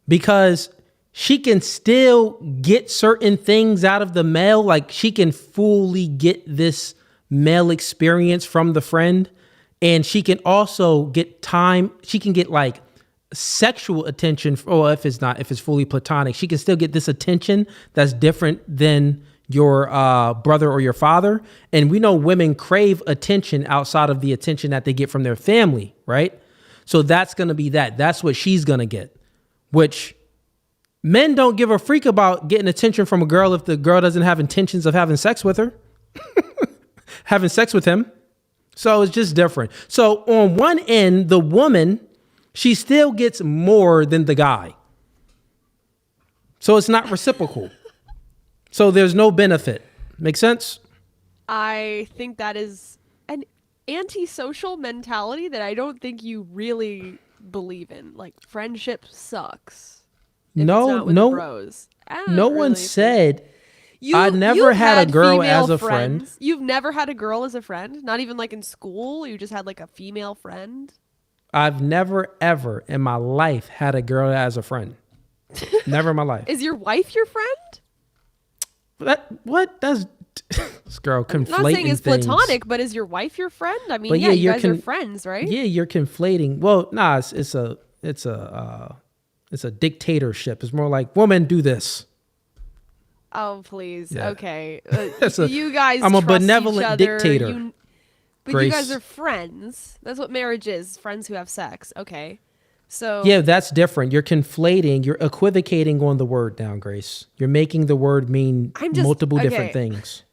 because she can still get certain things out of the male. Like she can fully get this male experience from the friend. And she can also get time. She can get like sexual attention. Or if it's fully platonic, she can still get this attention that's different than your brother or your father. And we know women crave attention outside of the attention that they get from their family, right? So that's going to be that. That's what she's going to get, which men don't give a freak about getting attention from a girl if the girl doesn't have intentions of having sex with her, having sex with him. So it's just different. So on one end, the woman, she still gets more than the guy. So it's not reciprocal. So there's no benefit. Make sense? I think that is an antisocial mentality that I don't think you really believe in. Like, friendship sucks. If it's not with the bros. No one said I never had a girl as a friend. You've never had a girl as a friend? Not even like in school? You just had like a female friend? I've never, ever in my life had a girl as a friend. Never in my life. Is your wife your friend? What? That's this girl conflating things. I'm not saying it's platonic, but is your wife your friend? I mean, yeah, you guys are friends, right? Yeah, you're conflating. Well, nah, it's a dictatorship. It's more like, woman, do this. Oh, please. Yeah. Okay. You guys I'm a benevolent dictator. But Grace. You guys are friends. That's what marriage is. Friends who have sex. Okay. So yeah, that's different. You're conflating. You're equivocating on the word now, Grace. You're making the word mean multiple different things.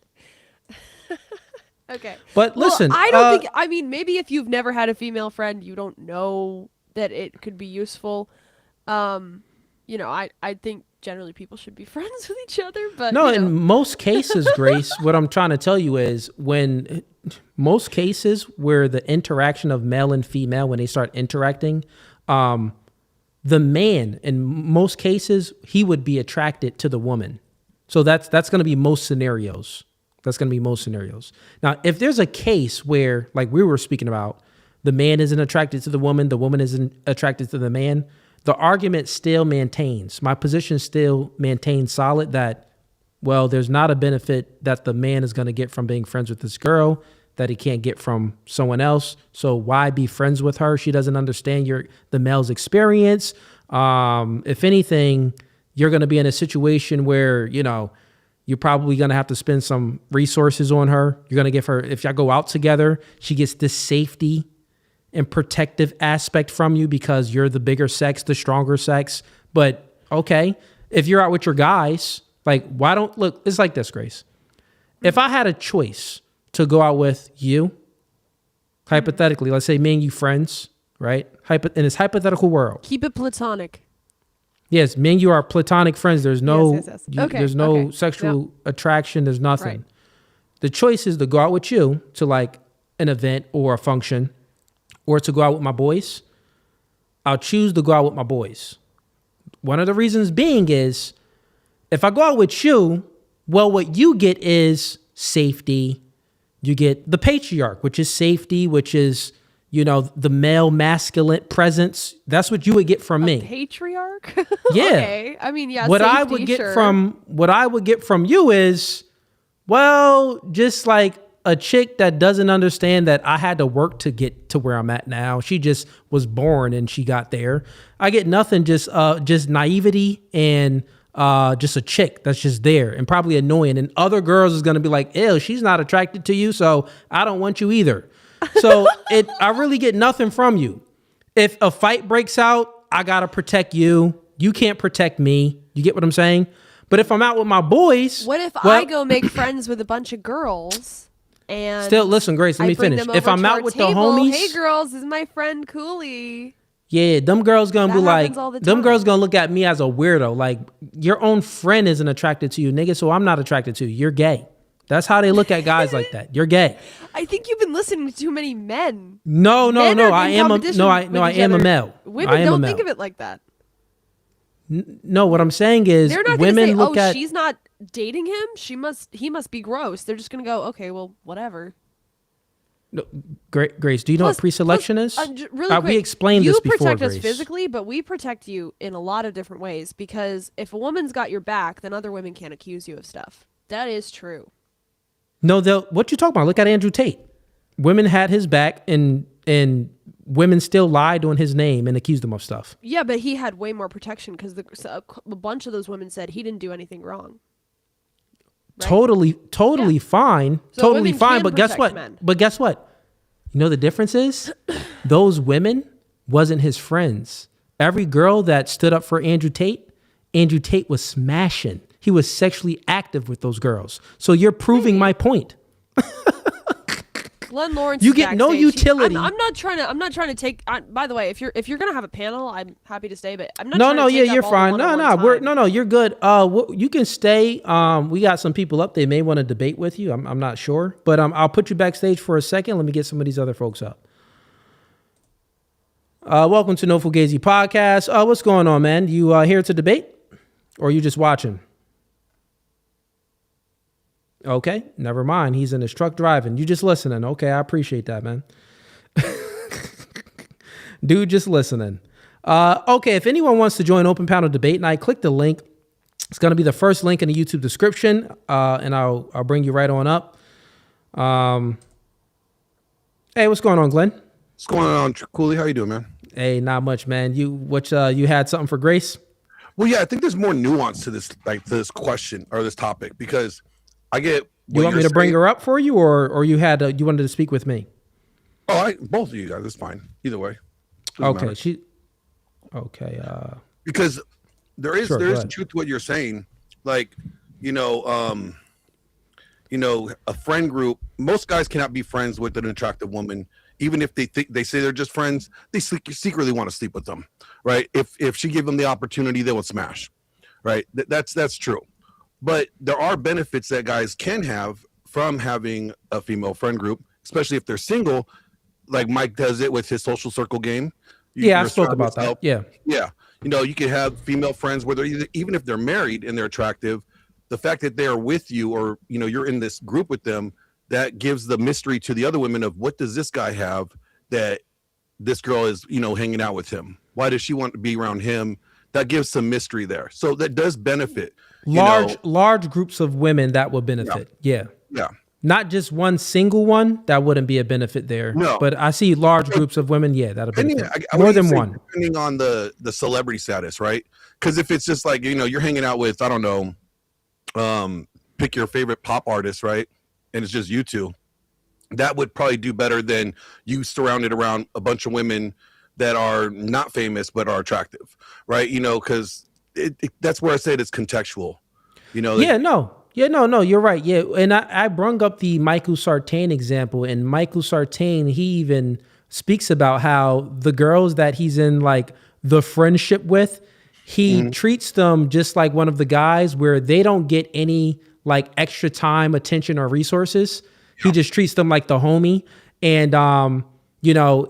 Okay. But listen. I don't think, I mean, maybe if you've never had a female friend, you don't know that it could be useful. You know, I think generally people should be friends with each other, but no, in most cases, Grace, what I'm trying to tell you is when most cases where the interaction of male and female, when they start interacting, the man in most cases, he would be attracted to the woman. So that's going to be most scenarios. That's going to be most scenarios. Now, if there's a case where, like we were speaking about, the man isn't attracted to the woman isn't attracted to the man, the argument still maintains. My position still maintains solid that, well, there's not a benefit that the man is going to get from being friends with this girl that he can't get from someone else. So why be friends with her? She doesn't understand the male's experience. If anything, you're going to be in a situation where, you know, you're probably going to have to spend some resources on her. You're going to give her, if y'all go out together, she gets this safety and protective aspect from you because you're the bigger sex, the stronger sex. But okay, if you're out with your guys, like, why don't, look, it's like this, Grace. If I had a choice to go out with you, hypothetically, let's say me and you friends, right? In this hypothetical world. Keep it platonic. Yes, me and you are platonic friends. There's no, yes. Okay, there's no sexual attraction. There's nothing. Right. The choice is to go out with you to like an event or a function, or to go out with my boys. I'll choose to go out with my boys. One of the reasons being is if I go out with you, well, what you get is safety. You get the patriarch, which is safety, which is, you know, the male masculine presence. That's what you would get from me. Patriarch? Yeah. Okay. I mean, yeah. What safety, I would get sure. from you is, well, just like a chick that doesn't understand that I had to work to get to where I'm at now. She just was born and she got there. I get nothing, just naivety and just a chick that's just there and probably annoying. And other girls is going to be like, ew, she's not attracted to you, so I don't want you either. So I really get nothing from you. If a fight breaks out, I got to protect you. You can't protect me. You get what I'm saying? But if I'm out with my boys. What if I go make friends with a bunch of girls And Still, listen, Grace, let me bring finish. them If over I'm to out our with table, the homies, hey girls, this is my friend Cooley. yeah, them girls gonna That be like, happens all the them girls time. gonna look at me as a weirdo. Like, your own friend isn't attracted to you, nigga, so I'm not attracted to you. You're gay. That's how they look at guys like that. You're gay. I think you've been listening to too many men. No, no, Men no. are I in am a competition no. I with no. I each am a other. male. Women I am don't a think male. of it like that. No, what I'm saying is, They're not going to women say, look "Oh, at. she's not dating him. He must be gross." They're just going to go, "Okay, well, whatever." No, Grace, do you know what pre-selection is? Really quick, we explained this before, You protect us Grace. physically, but we protect you in a lot of different ways because if a woman's got your back, then other women can't accuse you of stuff. That is true. No, what you talking about? Look at Andrew Tate. Women had his back, and women still lied on his name and accused him of stuff. Yeah, but he had way more protection because a bunch of those women said he didn't do anything wrong. Right? Totally fine. So totally women fine. can But guess protect what? men. But guess what? You know the difference is? Those women wasn't his friends. Every girl that stood up for Andrew Tate was smashing. He was sexually active with those girls. So you're proving my point. Glenn Lawrence. You is get no backstage. utility. I'm not trying to take. By the way, if you're gonna have a panel, I'm happy to stay. But I'm not. No, trying no, to yeah, take you're up all fine. the No, one-on-one no, time. you're good. You can stay. We got some people up. They may want to debate with you. I'm not sure, but I'll put you backstage for a second. Let me get some of these other folks up. Welcome to No Fugazee Podcast. What's going on, man? You here to debate, or are you just watching? Okay, never mind. He's in his truck driving. You just listening. Okay, I appreciate that, man. Dude, just listening. Okay, if anyone wants to join Open Panel Debate Night, click the link. It's going to be the first link in the YouTube description, and I'll bring you right on up. Hey, what's going on, Glenn? What's going on, Cooley? How you doing, man? Hey, not much, man. You had something for Grace? Well, yeah, I think there's more nuance to this, like this question or this topic, because I get. You want me to bring her up for you, or you wanted to speak with me? Oh, both of you guys. It's fine. Either way. Doesn't matter. Okay. Because there is Sure, there is truth to what you're saying. Like, a friend group. Most guys cannot be friends with an attractive woman, even if they say they're just friends. They secretly want to sleep with them, right? If she gave them the opportunity, they would smash, right? That's true. But there are benefits that guys can have from having a female friend group, especially if they're single, like Mike does it with his social circle game. I spoke about that. Yeah. Yeah. You can have female friends where even if they're married and they're attractive, the fact that they are with you or, you're in this group with them, that gives the mystery to the other women of what does this guy have that this girl is, hanging out with him? Why does she want to be around him? That gives some mystery there. So that does benefit. Large groups of women that will benefit. Yeah. Not just one single one that wouldn't be a benefit there. No. But I see large groups of women. Yeah, that'll benefit. I More would than say one. depending on the celebrity status, right? Because if it's just like you're hanging out with, I don't know, pick your favorite pop artist, right? And it's just you two. That would probably do better than you surrounded around a bunch of women that are not famous but are attractive, right? Because that's where I said it's contextual. No, you're right. Yeah, and I brung up the Michael Sartain example, and Michael Sartain, he even speaks about how the girls that he's in like the friendship with, he treats them just like one of the guys where they don't get any like extra time, attention, or resources. He just treats them like the homie, and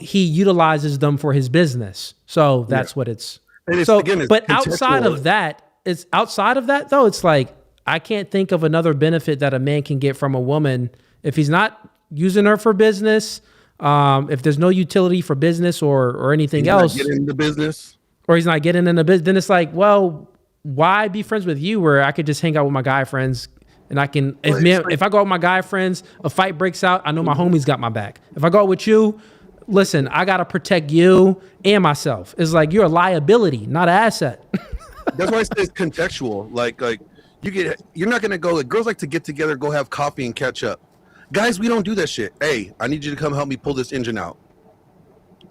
he utilizes them for his business. So that's what it's. And so, again, it's but outside of that, though, it's like I can't think of another benefit that a man can get from a woman if he's not using her for business. If there's no utility for business or anything else, not getting into business, or he's not getting into business, then it's like, well, why be friends with you where I could just hang out with my guy friends and I can, if I go out with my guy friends, a fight breaks out, I know my homie's got my back. If I go out with you, listen, I got to protect you and myself. It's like you're a liability, not an asset. That's why I say it's contextual. Like you're not going to go, girls like to get together, go have coffee and catch up. Guys, we don't do that shit. Hey, I need you to come help me pull this engine out.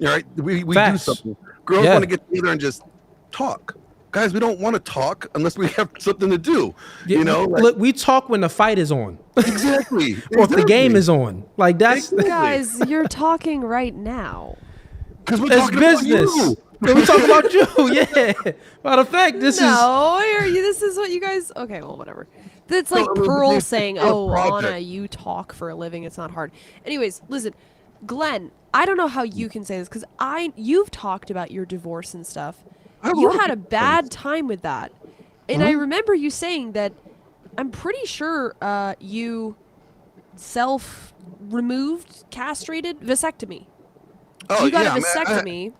All right? We do something. Girls want to get together and just talk. guys, we don't want to talk unless we have something to do. Yeah, You know, like, look, we talk when the fight is on, exactly. or if the game is on. Like that's Guys, you're talking right now. Because we're it's talking business. about you. We talk about you. Yeah. Matter of fact, this This is what you guys. Okay, well, whatever. It's like Pearl saying, "Oh, Anna, you talk for a living. It's not hard." Anyways, listen, Glenn. I don't know how you can say this because you've talked about your divorce and stuff. You had a bad time with that, and I remember you saying that. I'm pretty sure you self-removed, castrated, vasectomy. Oh, You got yeah, a vasectomy.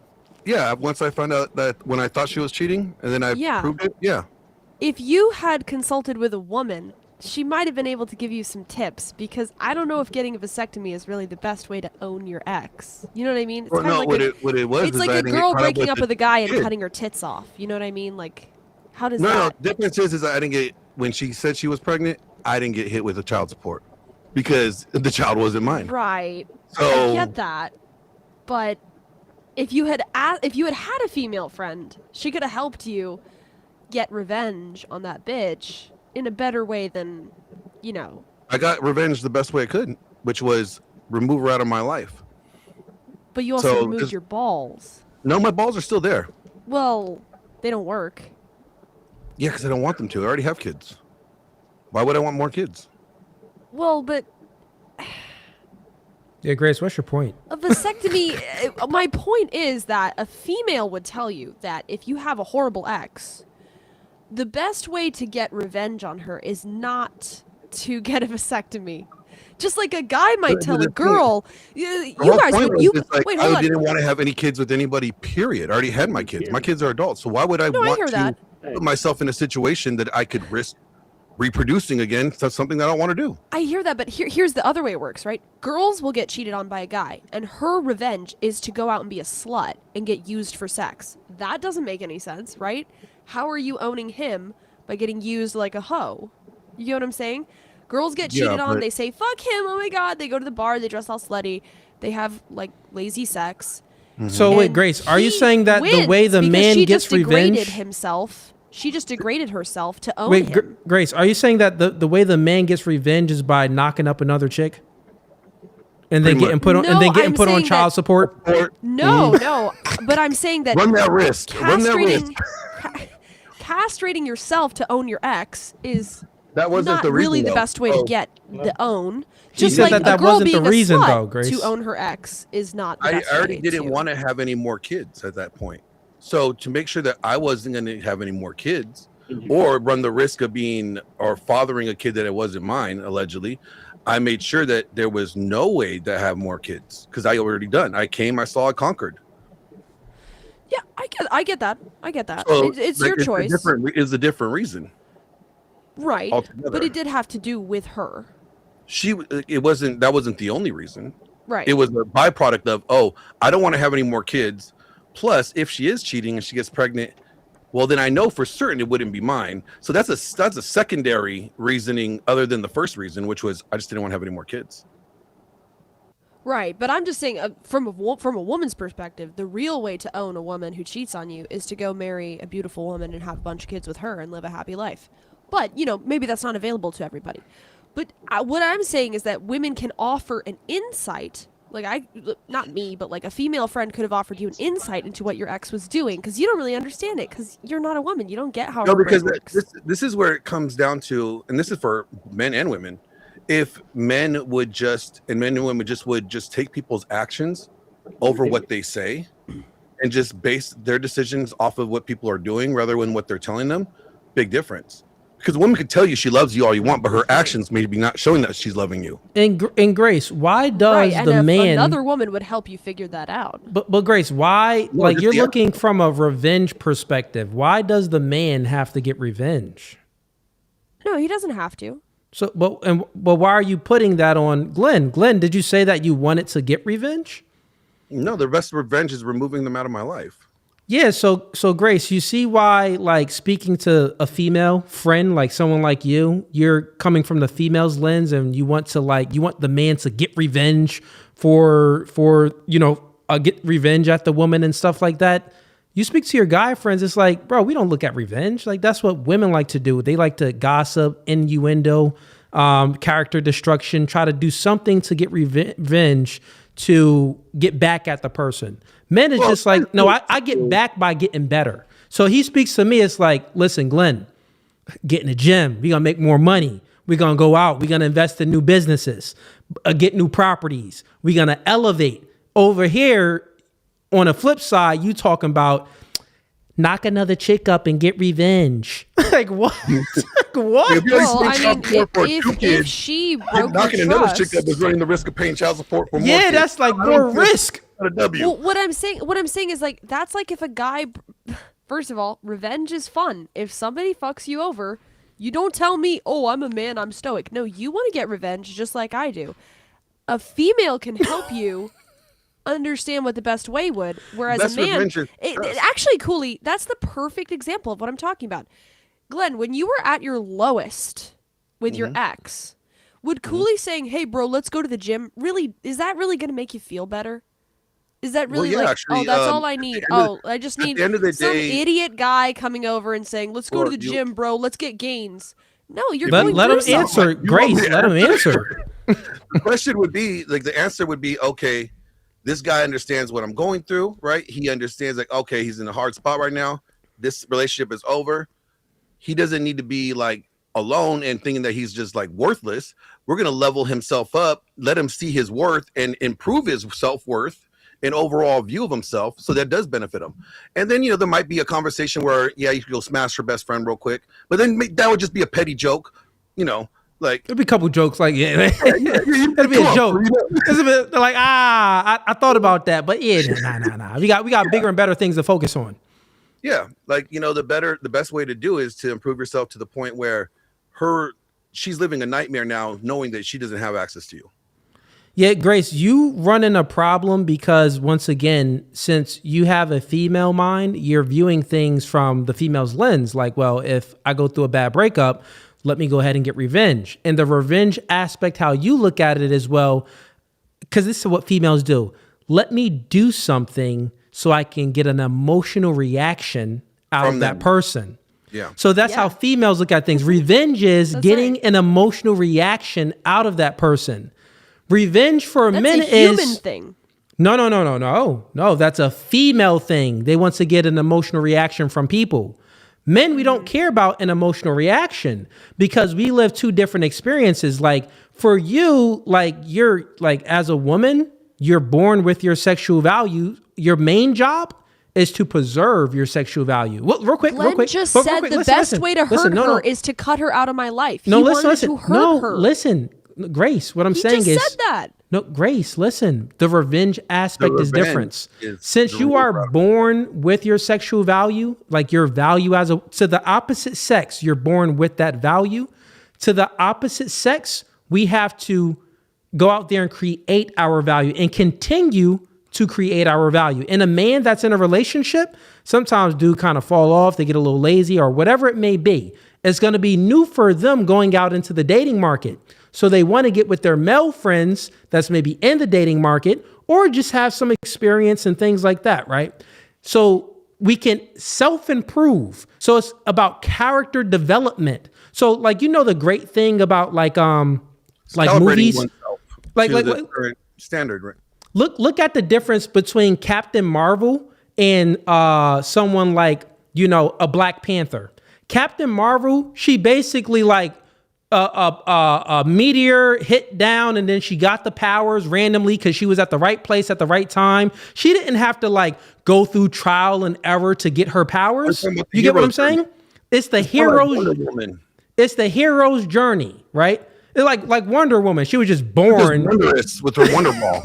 Yeah, once I found out that when I thought she was cheating, and then I proved it. Yeah. If you had consulted with a woman, she might have been able to give you some tips because I don't know if getting a vasectomy is really the best way to own your ex. You know what I mean? It's Well, kinda no, like what it was it's is like I a didn't get girl caught up breaking with up the with a guy and kid. cutting her tits off. You know what I mean? Like, how does No, that? the difference is I didn't get, when she said she was pregnant, I didn't get hit with a child support because the child wasn't mine. Right. So- I get that, but if you had had a female friend, she could have helped you get revenge on that bitch in a better way than, you know. I got revenge the best way I could, which was remove her out of my life. But you also So, removed just- your balls. No, my balls are still there. Well, they don't work. Yeah, because I don't want them to. I already have kids. Why would I want more kids? Well, but Yeah, Grace, what's your point? a vasectomy, my point is that a female would tell you that if you have a horrible ex, the best way to get revenge on her is not to get a vasectomy. Just like a guy might tell a girl, you guys, when you wait, hold I on. didn't want to have any kids with anybody. Period. I already had my kids. My kids are adults. So why would I No, I want hear to that. put myself in a situation that I could risk reproducing again? That's something that I don't want to do. I hear that, but here's the other way it works, right? Girls will get cheated on by a guy, and her revenge is to go out and be a slut and get used for sex. That doesn't make any sense, right? How are you owning him by getting used like a hoe? You get what I'm saying? Girls get Yeah, cheated on, but- they say, fuck him, oh my god, they go to the bar, they dress all slutty, they have, like, lazy sex. So wait, And Grace, are you he saying that the way the wins because man she gets just degraded revenge? himself. She just degraded herself to own Wait, him. Grace, are you saying that the way the man gets revenge is by knocking up another chick, and then Pretty getting much. put on No, and then getting I'm put on saying child that- support? No, no, but I'm saying that Run that risk. Run that risk. castrating yourself to own your ex is That wasn't not the reason, really the though. best way Oh. to get the own. She Just said like that that a girl wasn't the being reason, a slut though, Grace. to own her ex is not. The I best already way didn't to. want to have any more kids at that point. So to make sure that I wasn't going to have any more kids or run the risk of being or fathering a kid that it wasn't mine, allegedly, I made sure that there was no way to have more kids because I already done. I came, I saw, I conquered. Yeah, I get that. I get that. So It's like, your choice, It's a different reason. right? altogether. But it did have to do with her, That wasn't the only reason. right? It was a byproduct of, oh, I don't want to have any more kids. Plus, if she is cheating and she gets pregnant, well, then I know for certain it wouldn't be mine. So that's a secondary reasoning other than the first reason, which was I just didn't want to have any more kids. Right, but I'm just saying, from a woman's perspective, the real way to own a woman who cheats on you is to go marry a beautiful woman and have a bunch of kids with her and live a happy life. But maybe that's not available to everybody. But what I'm saying is that women can offer an insight. Like not me, but like a female friend could have offered you an insight into what your ex was doing because you don't really understand it because you're not a woman. You don't get how. No, her brain because works. this is where it comes down to, and this is for men and women. If men and women would just take people's actions over what they say and just base their decisions off of what people are doing rather than what they're telling them, big difference. Because a woman could tell you she loves you all you want, but her actions may be not showing that she's loving you. And Grace, why does right, and the if man? another woman would help you figure that out. But Grace, why? No, like just you're the looking from a revenge perspective. Why does the man have to get revenge? No, he doesn't have to. So, but why are you putting that on Glenn? Glenn, did you say that you wanted to get revenge? No, the best revenge is removing them out of my life. Yeah, so Grace, you see why, like, speaking to a female friend, like someone like you're coming from the female's lens, and you want the man to get revenge for get revenge at the woman and stuff like that. You speak to your guy friends, it's like, bro, we don't look at revenge. Like, that's what women like to do. They like to gossip, innuendo, character destruction, try to do something to get revenge to get back at the person. Men is just like, no, I get back by getting better. So he speaks to me, it's like, listen, Glenn, get in the gym. We're going to make more money. We're going to go out. We're going to invest in new businesses, get new properties. We're going to elevate. Over here, on the flip side, you talking about knock another chick up and get revenge. Like, what? Like, what? Well, I mean, if she broke knocking your another trust, chick up is running the risk of paying child support for more Yeah, kids. that's like more risk. A W. well, what I'm saying is like that's like if a guy, first of all, revenge is fun. If somebody fucks you over, you don't tell me, oh, I'm a man, I'm stoic. No, you want to get revenge just like I do. A female can help you understand what the best way would, whereas Best a man, revenge is trust. actually, Cooley, that's the perfect example of what I'm talking about. Glenn, when you were at your lowest with your ex, would Cooley saying, hey, bro, let's go to the gym, really, is that really going to make you feel better? Is that really yeah, like, actually, oh, that's all I need. I just need the end of the some day- idiot guy coming over and saying, let's go to the gym, bro. Let's get gains. No, you're Let going him through something. answer. Grace, let him answer. The question would be, like, the answer would be, okay, this guy understands what I'm going through, right? He understands, like, okay, he's in a hard spot right now. This relationship is over. He doesn't need to be, like, alone and thinking that he's just, like, worthless. We're going to level himself up, let him see his worth and improve his self-worth and overall view of himself, so that does benefit him. And then, there might be a conversation where, yeah, you could go smash her best friend real quick, but then that would just be a petty joke, like There'll be a couple jokes like, yeah, it'll be a joke. It's a bit like, I thought about that, but yeah, nah. We got bigger and better things to focus on. yeah, like, the best way to do is to improve yourself to the point where she's living a nightmare now, knowing that she doesn't have access to you. Yeah, Grace, you run in a problem because, once again, since you have a female mind, you're viewing things from the female's lens. Like, well, if I go through a bad breakup, let me go ahead and get revenge. And the revenge aspect, how you look at it as well, because this is what females do. Let me do something so I can get an emotional reaction out of that person. Yeah. So that's how females look at things. Revenge is getting an emotional reaction out of that person. Revenge for men That's a human is thing. No. That's a female thing. They want to get an emotional reaction from people. Men, we don't care about an emotional reaction because we live two different experiences. Like, for you, like, you're like, as a woman, you're born with your sexual value. Your main job is to preserve your sexual value. Well, real quick. Just Real said quick. the best way to hurt No. her is to cut her out of my life. No, He listen. wanted to hurt her. Listen, Grace. What I'm He saying just is, said that. no, Grace. Listen, the revenge aspect is revenge different. is Since the you real are problem. born with your sexual value, like your value to the opposite sex, you're born with that value. To the opposite sex, we have to go out there and create our value and continue to create our value. And a man that's in a relationship, sometimes do kind of fall off, they get a little lazy or whatever it may be. It's going to be new for them going out into the dating market. So they want to get with their male friends that's maybe in the dating market or just have some experience and things like that, right? So we can self-improve. So it's about character development. So, like, the great thing about like Celebrating movies, oneself like to the current standard, right? Look at the difference between Captain Marvel and someone like, a Black Panther. Captain Marvel, she basically like a meteor hit down and then she got the powers randomly because she was at the right place at the right time. She didn't have to like go through trial and error to get her powers. You get what I'm saying? It's the hero's journey, right? It's like Wonder Woman. She was just born with her Wonder Ball.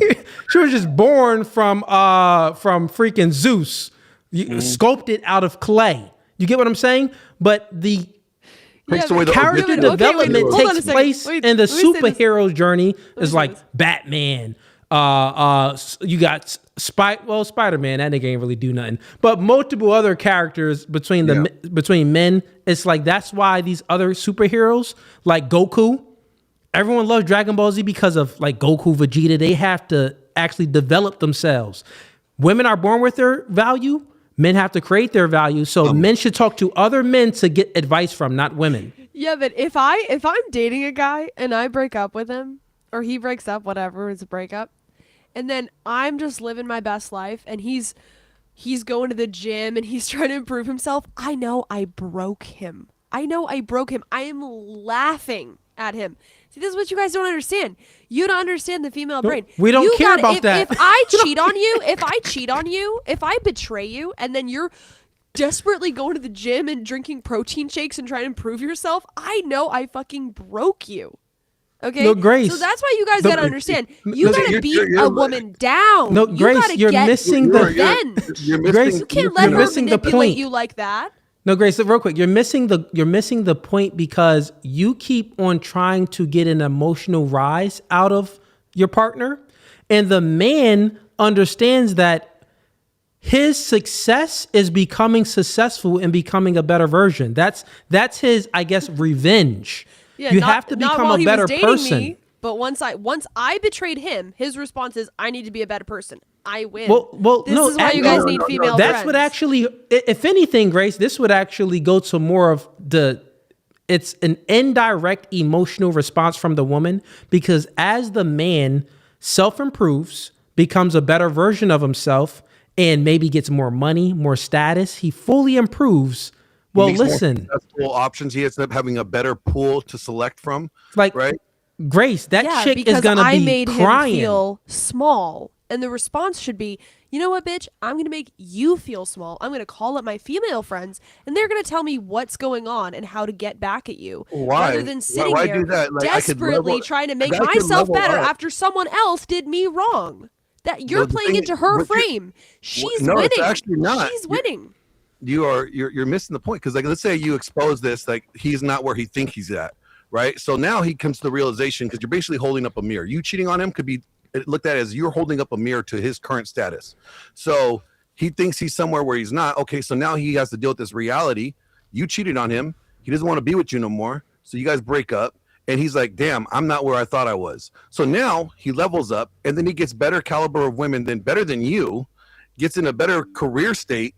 She was just born from freaking Zeus, sculpted out of clay. You get what I'm saying? But the character development takes place in the superhero's journey. Is like Batman. You got Spider-Man. That nigga ain't really do nothing. But multiple other characters between men. It's like that's why these other superheroes like Goku. Everyone loves Dragon Ball Z because of like Goku, Vegeta. They have to actually develop themselves. Women are born with their value. Men have to create their value. So men should talk to other men to get advice from, not women. Yeah, but if I'm dating a guy and I break up with him, or he breaks up, whatever, it's a breakup, and then I'm just living my best life, and he's going to the gym and he's trying to improve himself, I know I broke him. I am laughing at him. See, this is what you guys don't understand. You don't understand the female brain. We don't care about that. If I cheat on you, if I betray you, and then you're desperately going to the gym and drinking protein shakes and trying to improve yourself, I know I fucking broke you. Okay? No, Grace. So that's why you guys gotta understand. You gotta beat a woman down. No, Grace, you're missing the revenge. Grace, You can't let her missing the manipulate point. you like that. No, Grace, real quick, you're missing the point because you keep on trying to get an emotional rise out of your partner, and the man understands that his success is becoming successful and becoming a better version. That's his, I guess, revenge. Yeah, you not- have to not become while a he better was dating person. me, but once I betrayed him, his response is, I need to be a better person. I win. Well, this no, is why you guys need female That's friends. what actually, if anything, Grace, this would actually go to more of it's an indirect emotional response from the woman, because as the man self-improves, becomes a better version of himself, and maybe gets more money, more status, he fully improves. Well, Makes more listen, successful options. He ends up having a better pool to select from. like, right? Grace, that chick is because gonna I be made crying. him feel small, and the response should be, you know what, bitch? I'm gonna make you feel small. I'm gonna call up my female friends, and they're gonna tell me what's going on and how to get back at you. Why? Rather than sitting Why there do that? Like, I could desperately level- trying to make like, I could myself level better up. after someone else did me wrong. That you're No, the playing thing into is, her what you- frame. She's no, winning. it's actually not. She's winning. You're missing the point, because like, let's say you expose this, like he's not where he think he's at, right? So now he comes to the realization, because you're basically holding up a mirror. You cheating on him could be looked at as you're holding up a mirror to his current status. So he thinks he's somewhere where he's not. Okay, so now he has to deal with this reality. You cheated on him. He doesn't want to be with you no more. So you guys break up. And he's like, damn, I'm not where I thought I was. So now he levels up, and then he gets better caliber of women better than you, gets in a better career state,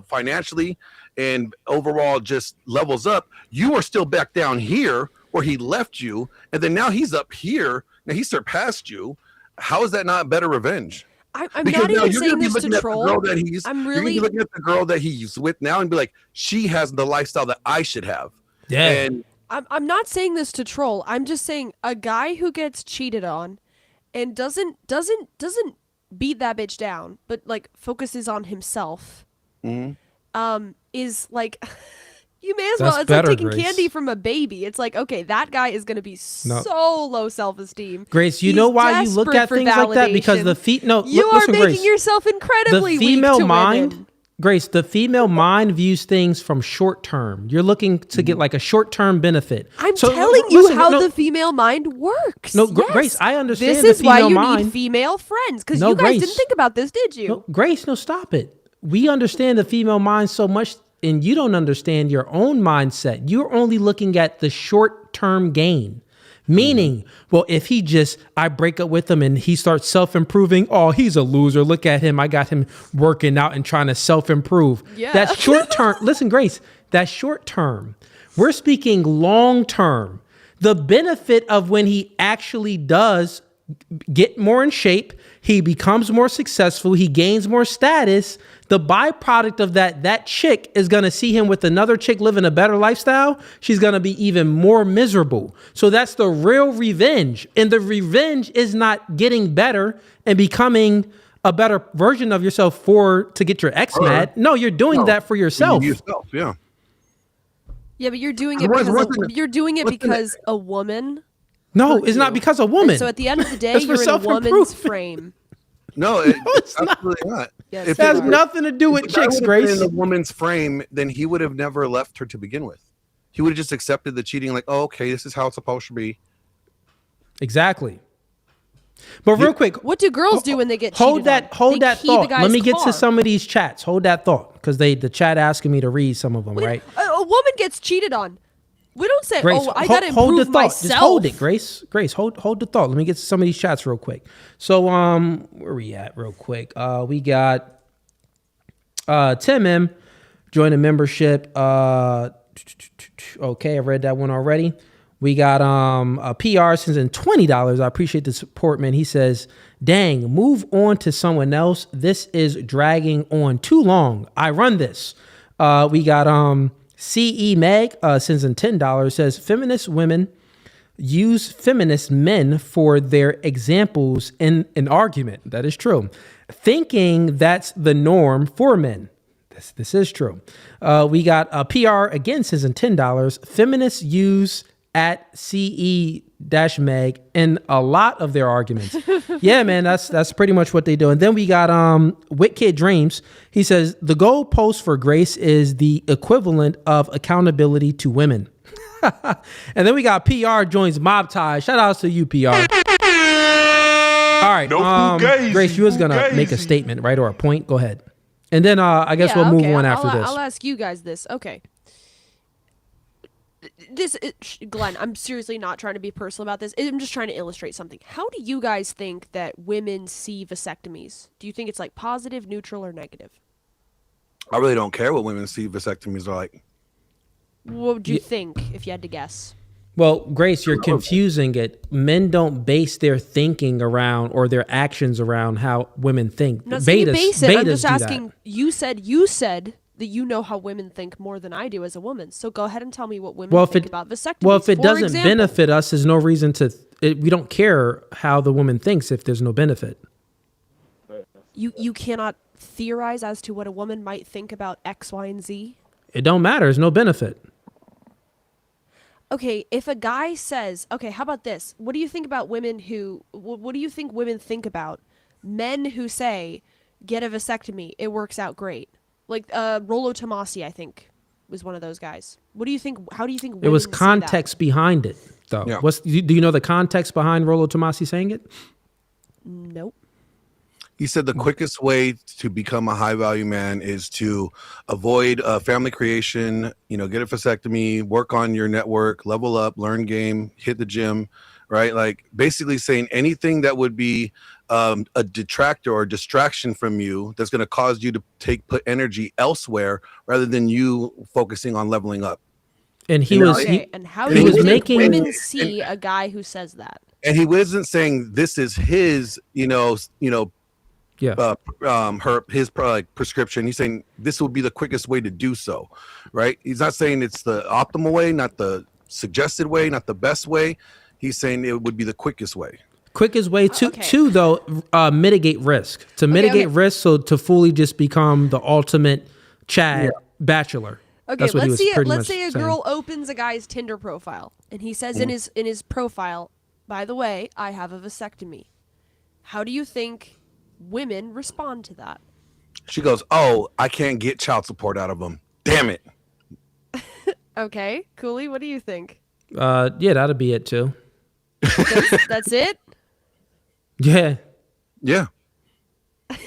financially, and overall just levels up. You are still back down here where he left you. And then now he's up here. Now he surpassed you. How is that not better revenge? I'm Because not now even you're saying gonna be this to looking at the troll. girl that he's- I'm You're gonna really be looking at the girl that he's with now and be like, she has the lifestyle that I should have. Yeah. And I'm not saying this to troll. I'm just saying a guy who gets cheated on and doesn't beat that bitch down, but like focuses on himself. Is like you may as well. That's It's like better, taking Grace. candy from a baby. It's like, okay, that guy is gonna be No. so low self-esteem. Grace, you He's know why you look desperate at for things like that? Because the validation. no, You look, are listen, making Grace. yourself incredibly The female weak to mind, women. Grace, the female mind views things from short term. You're looking to get like a short term benefit. I'm So, telling you listen, how no, the female mind works. No, Yes. Grace, I understand This the is why female you mind. need female friends, because No, you guys Grace. didn't think about this, did you? No, Grace, no, stop it. We understand the female mind so much, and you don't understand your own mindset. You're only looking at the short term gain. Meaning, well, if I break up with him and he starts self-improving, oh, he's a loser. Look at him. I got him working out and trying to self-improve. Yeah. That's short term. Listen, Grace, that's short term. We're speaking long term. The benefit of when he actually does get more in shape, he becomes more successful, he gains more status. The byproduct of that chick is going to see him with another chick living a better lifestyle. She's going to be even more miserable. So that's the real revenge. And the revenge is not getting better and becoming a better version of yourself to get your ex mad. No, you're doing that for yourself. Yeah. Yeah, but you're doing it because a woman. No, hurt it's not you. because a woman. And so at the end of the day, That's for you're in a woman's self-improvement. frame. No, it's absolutely not. Yes, It has nothing to do with If the guy chicks, would've been Grace. in the woman's frame, then he would have never left her to begin with. He would have just accepted the cheating, like, oh, okay, this is how it's supposed to be. Exactly. But real quick, What do girls do when they get hold cheated that on? hold They that key the thought. guy's Let me get car. to some of these chats. Hold that thought, because the chat asking me to read some of them, right? A woman gets cheated on. We don't say, Grace, "Oh, I gotta hold the improve thought. myself." Just hold it, Grace. Grace, hold the thought. Let me get to some of these chats real quick. So, where we at real quick? We got Tim M. joined a membership. Okay, I read that one already. We got a PR sends in $20. I appreciate the support, man. He says, dang, move on to someone else. This is dragging on too long. I run this. We got CE Meg sends in $10. Says, feminist women use feminist men for their examples in an argument. That is true. Thinking that's the norm for men. This is true. We got a PR again says in $10. Feminists use at CE-Meg in a lot of their arguments. Yeah, man, that's pretty much what they do. And then we got Witkid Dreams. He says the goalpost for Grace is the equivalent of accountability to women. And then we got PR joins Mob Tie. Shout outs to you, PR. All right, Grace, you was gonna make a statement, right, or a point? Go ahead. And then I guess we'll move on after this. I'll ask you guys this. Okay. Glenn, I'm seriously not trying to be personal about this. I'm just trying to illustrate something. How do you guys think that women see vasectomies? Do you think it's like positive, neutral, or negative? I really don't care what women see vasectomies are like. What would you think if you had to guess? Well, Grace, you're confusing it. Men don't base their thinking around or their actions around how women think. No, so you base it. I'm just asking. You said that you know how women think more than I do as a woman. So go ahead and tell me what women think about vasectomies. Well, if it doesn't benefit us, there's no reason to. We don't care how the woman thinks if there's no benefit. You cannot theorize as to what a woman might think about X, Y, and Z. It don't matter. There's no benefit. Okay, if a guy says, okay, how about this? What do you think about women who, what do you think women think about men who say, get a vasectomy, it works out great? Like Rollo Tomasi, I think, was one of those guys. What do you think, how do you think women It was context behind it, though. Yeah. Do you know the context behind Rollo Tomasi saying it? Nope. He said the quickest way to become a high value man is to avoid family creation, get a vasectomy, work on your network, level up, learn game, hit the gym, right? Like basically saying anything that would be a detractor or distraction from you that's going to cause you to put energy elsewhere rather than you focusing on leveling up. And he and how do you think women see a guy who says that? And he wasn't saying this is his, his prescription. He's saying this will be the quickest way to do so, right? He's not saying it's the optimal way, not the suggested way, not the best way. He's saying it would be the quickest way. Quickest way to though mitigate risk. To mitigate risk, so to fully just become the ultimate Chad bachelor. Okay, let's say a girl opens a guy's Tinder profile and he says in his profile, by the way, I have a vasectomy. How do you think women respond to that? She goes, oh, I can't get child support out of them. Damn it. Okay, Cooley, what do you think? Yeah, that'll be it too. That's it? Yeah. Yeah. Okay,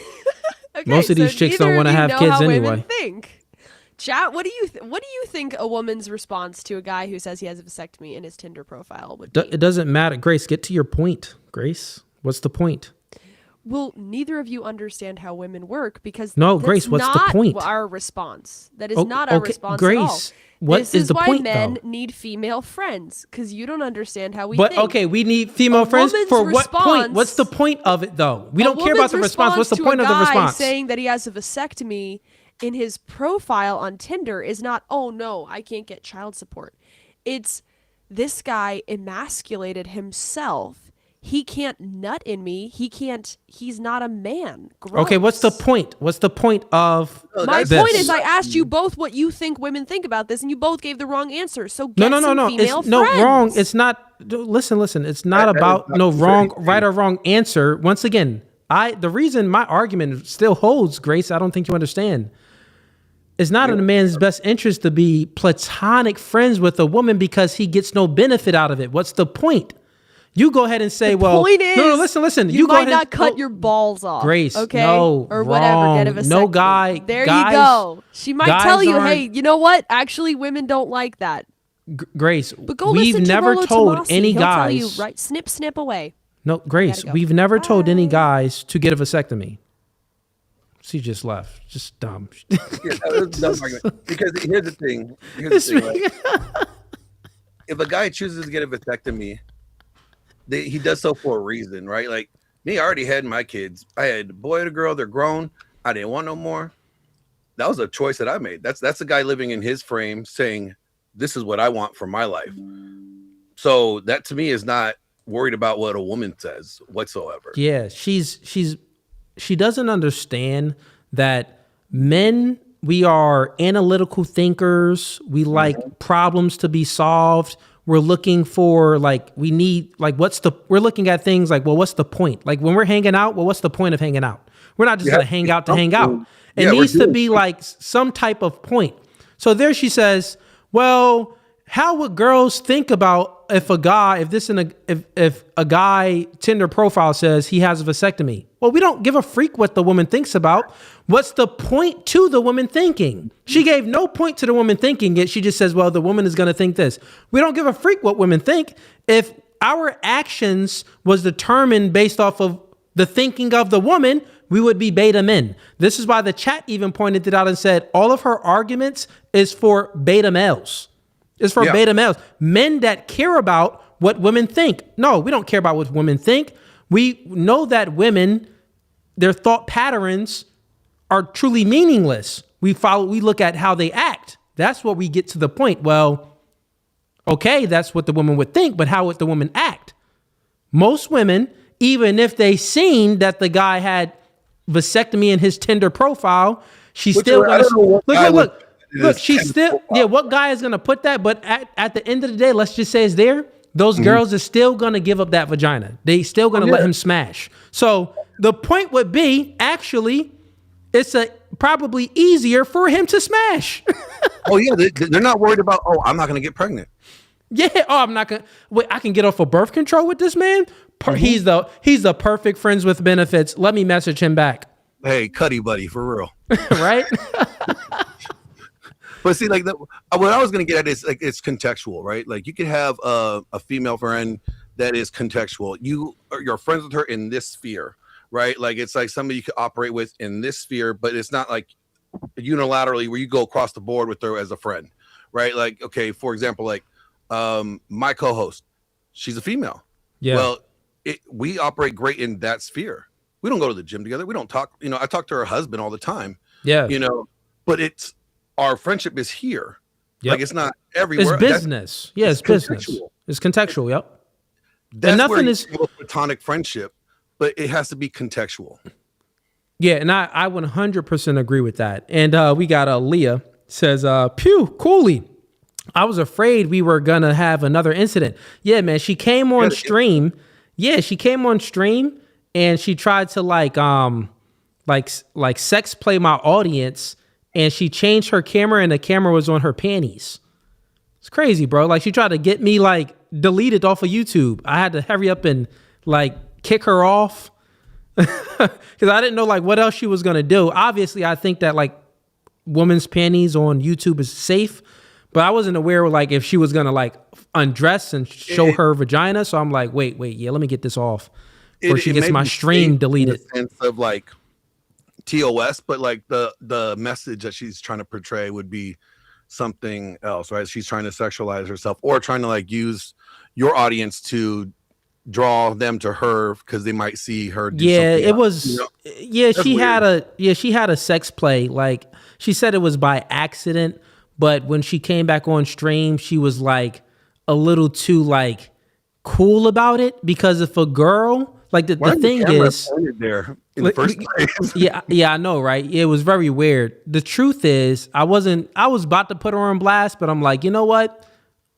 most of these chicks don't want to have kids how anyway. Women think. Chat, what do you think a woman's response to a guy who says he has a vasectomy in his Tinder profile would be? It doesn't matter. Grace, get to your point. Grace, what's the point? Well, neither of you understand how women work because Grace, what's the point? Our response. That is not our response Grace, at all. What this is the why point, men though? need female friends because you don't understand how we But think. okay, we need female friends for what point? What's the point of it, though? We don't care about the response. What's the point of the response? Saying that he has a vasectomy in his profile on Tinder is not, oh no, I can't get child support. It's this guy emasculated himself. He can't nut in me. He's not a man. Gross. Okay, what's the point? What's the point of My this? point is I asked you both what you think women think about this, and you both gave the wrong answer. So get No. female It's no friends. wrong. It's not. Listen. It's not about no wrong, right or wrong answer. Once again, the reason my argument still holds, Grace, I don't think you understand. It's not in a man's best interest to be platonic friends with a woman because he gets no benefit out of it. What's the point? You go ahead and say, point is, no, listen. You go might ahead not cut your balls off, Grace, okay? no, or whatever. wrong. Get a vasectomy. No guy. There guys, you go. She might tell you, aren't- hey, you know what? Actually, women don't like that. Grace, But go we've listen to never Rollo told Tomasi. any He'll guys. tell you, right? Snip away. No, Grace, Gotta go. we've never told any guys to get a vasectomy. She just left. Just dumb. Yeah, that was a dumb argument. Because here's the thing. Right? If a guy chooses to get a vasectomy, he does so for a reason, right? Like me, I already had my kids. I had a boy and a girl. They're grown. I didn't want no more. That was a choice that I made. That's a guy living in his frame saying, this is what I want for my life. So that to me is not worried about what a woman says whatsoever. Yeah, she doesn't understand that men, we are analytical thinkers. We like problems to be solved. We're looking for we need we're looking at things like, well, what's the point? Like when we're hanging out, well, what's the point of hanging out? We're not just gonna hang out to hang out. It needs to be like some type of point. So there she says, well, how would girls think about if a guy Tinder profile says he has a vasectomy? Well, we don't give a freak what the woman thinks about. What's the point to the woman thinking? She gave no point to the woman thinking it. She just says, well, the woman is going to think this. We don't give a freak what women think. If our actions was determined based off of the thinking of the woman, we would be beta men. This is why the chat even pointed it out and said all of her arguments is for beta males. It's for beta males. Men that care about what women think. No, we don't care about what women think. We know that women, their thought patterns are truly meaningless. We look at how they act. That's what we get to the point. Well, okay, that's what the woman would think, but how would the woman act? Most women, even if they seen that the guy had vasectomy in his Tinder profile, she's still gonna look. She's still what guy is gonna put that? But at the end of the day, let's just say it's there. Those girls are still gonna give up that vagina. They still gonna let him smash. So the point would be actually, it's probably easier for him to smash. Oh yeah, they're not worried about. Oh, I'm not gonna get pregnant. Yeah. Oh, I'm not gonna. Wait, I can get off of birth control with this man. He's the perfect friends with benefits. Let me message him back. Hey, Cuddy buddy, for real. Right? But see, like what I was gonna get at is like it's contextual, right? Like you could have a female friend that is contextual. You're friends with her in this sphere, right? Like it's like somebody you could operate with in this sphere, but it's not like unilaterally where you go across the board with her as a friend, right? Like, okay, for example, like my co-host, she's a female. Yeah. Well, we operate great in that sphere. We don't go to the gym together. We don't talk. I talk to her husband all the time. Yeah. But it's our friendship is here. Yep. Like it's not everywhere. It's business. It's business. It's contextual. Yep. That's and nothing where is a platonic friendship, but it has to be contextual. Yeah, and I 100% agree with that. And we got Leah says, "Pew, coolly. I was afraid we were gonna have another incident." Yeah, man. She came on stream. Yeah, she came on stream and she tried to like sex play my audience, and she changed her camera and the camera was on her panties. It's crazy, bro. Like she tried to get me like deleted off of YouTube. I had to hurry up and like kick her off because I didn't know like what else she was gonna do. Obviously, I think that like women's panties on YouTube is safe, but I wasn't aware of like if she was gonna like undress and show her vagina. So I'm like, wait, yeah, let me get this off before she gets my stream deleted. In the sense of like TOS, but like the message that she's trying to portray would be something else, right? She's trying to sexualize herself or trying to like use your audience to draw them to her because they might see her do something it was she had a sex play. Like she said it was by accident, but when she came back on stream, she was like a little too like cool about it, because if a girl like the thing is there in the first place. yeah, I know, right? It was very weird. The truth is, I was about to put her on blast, but I'm like, you know what?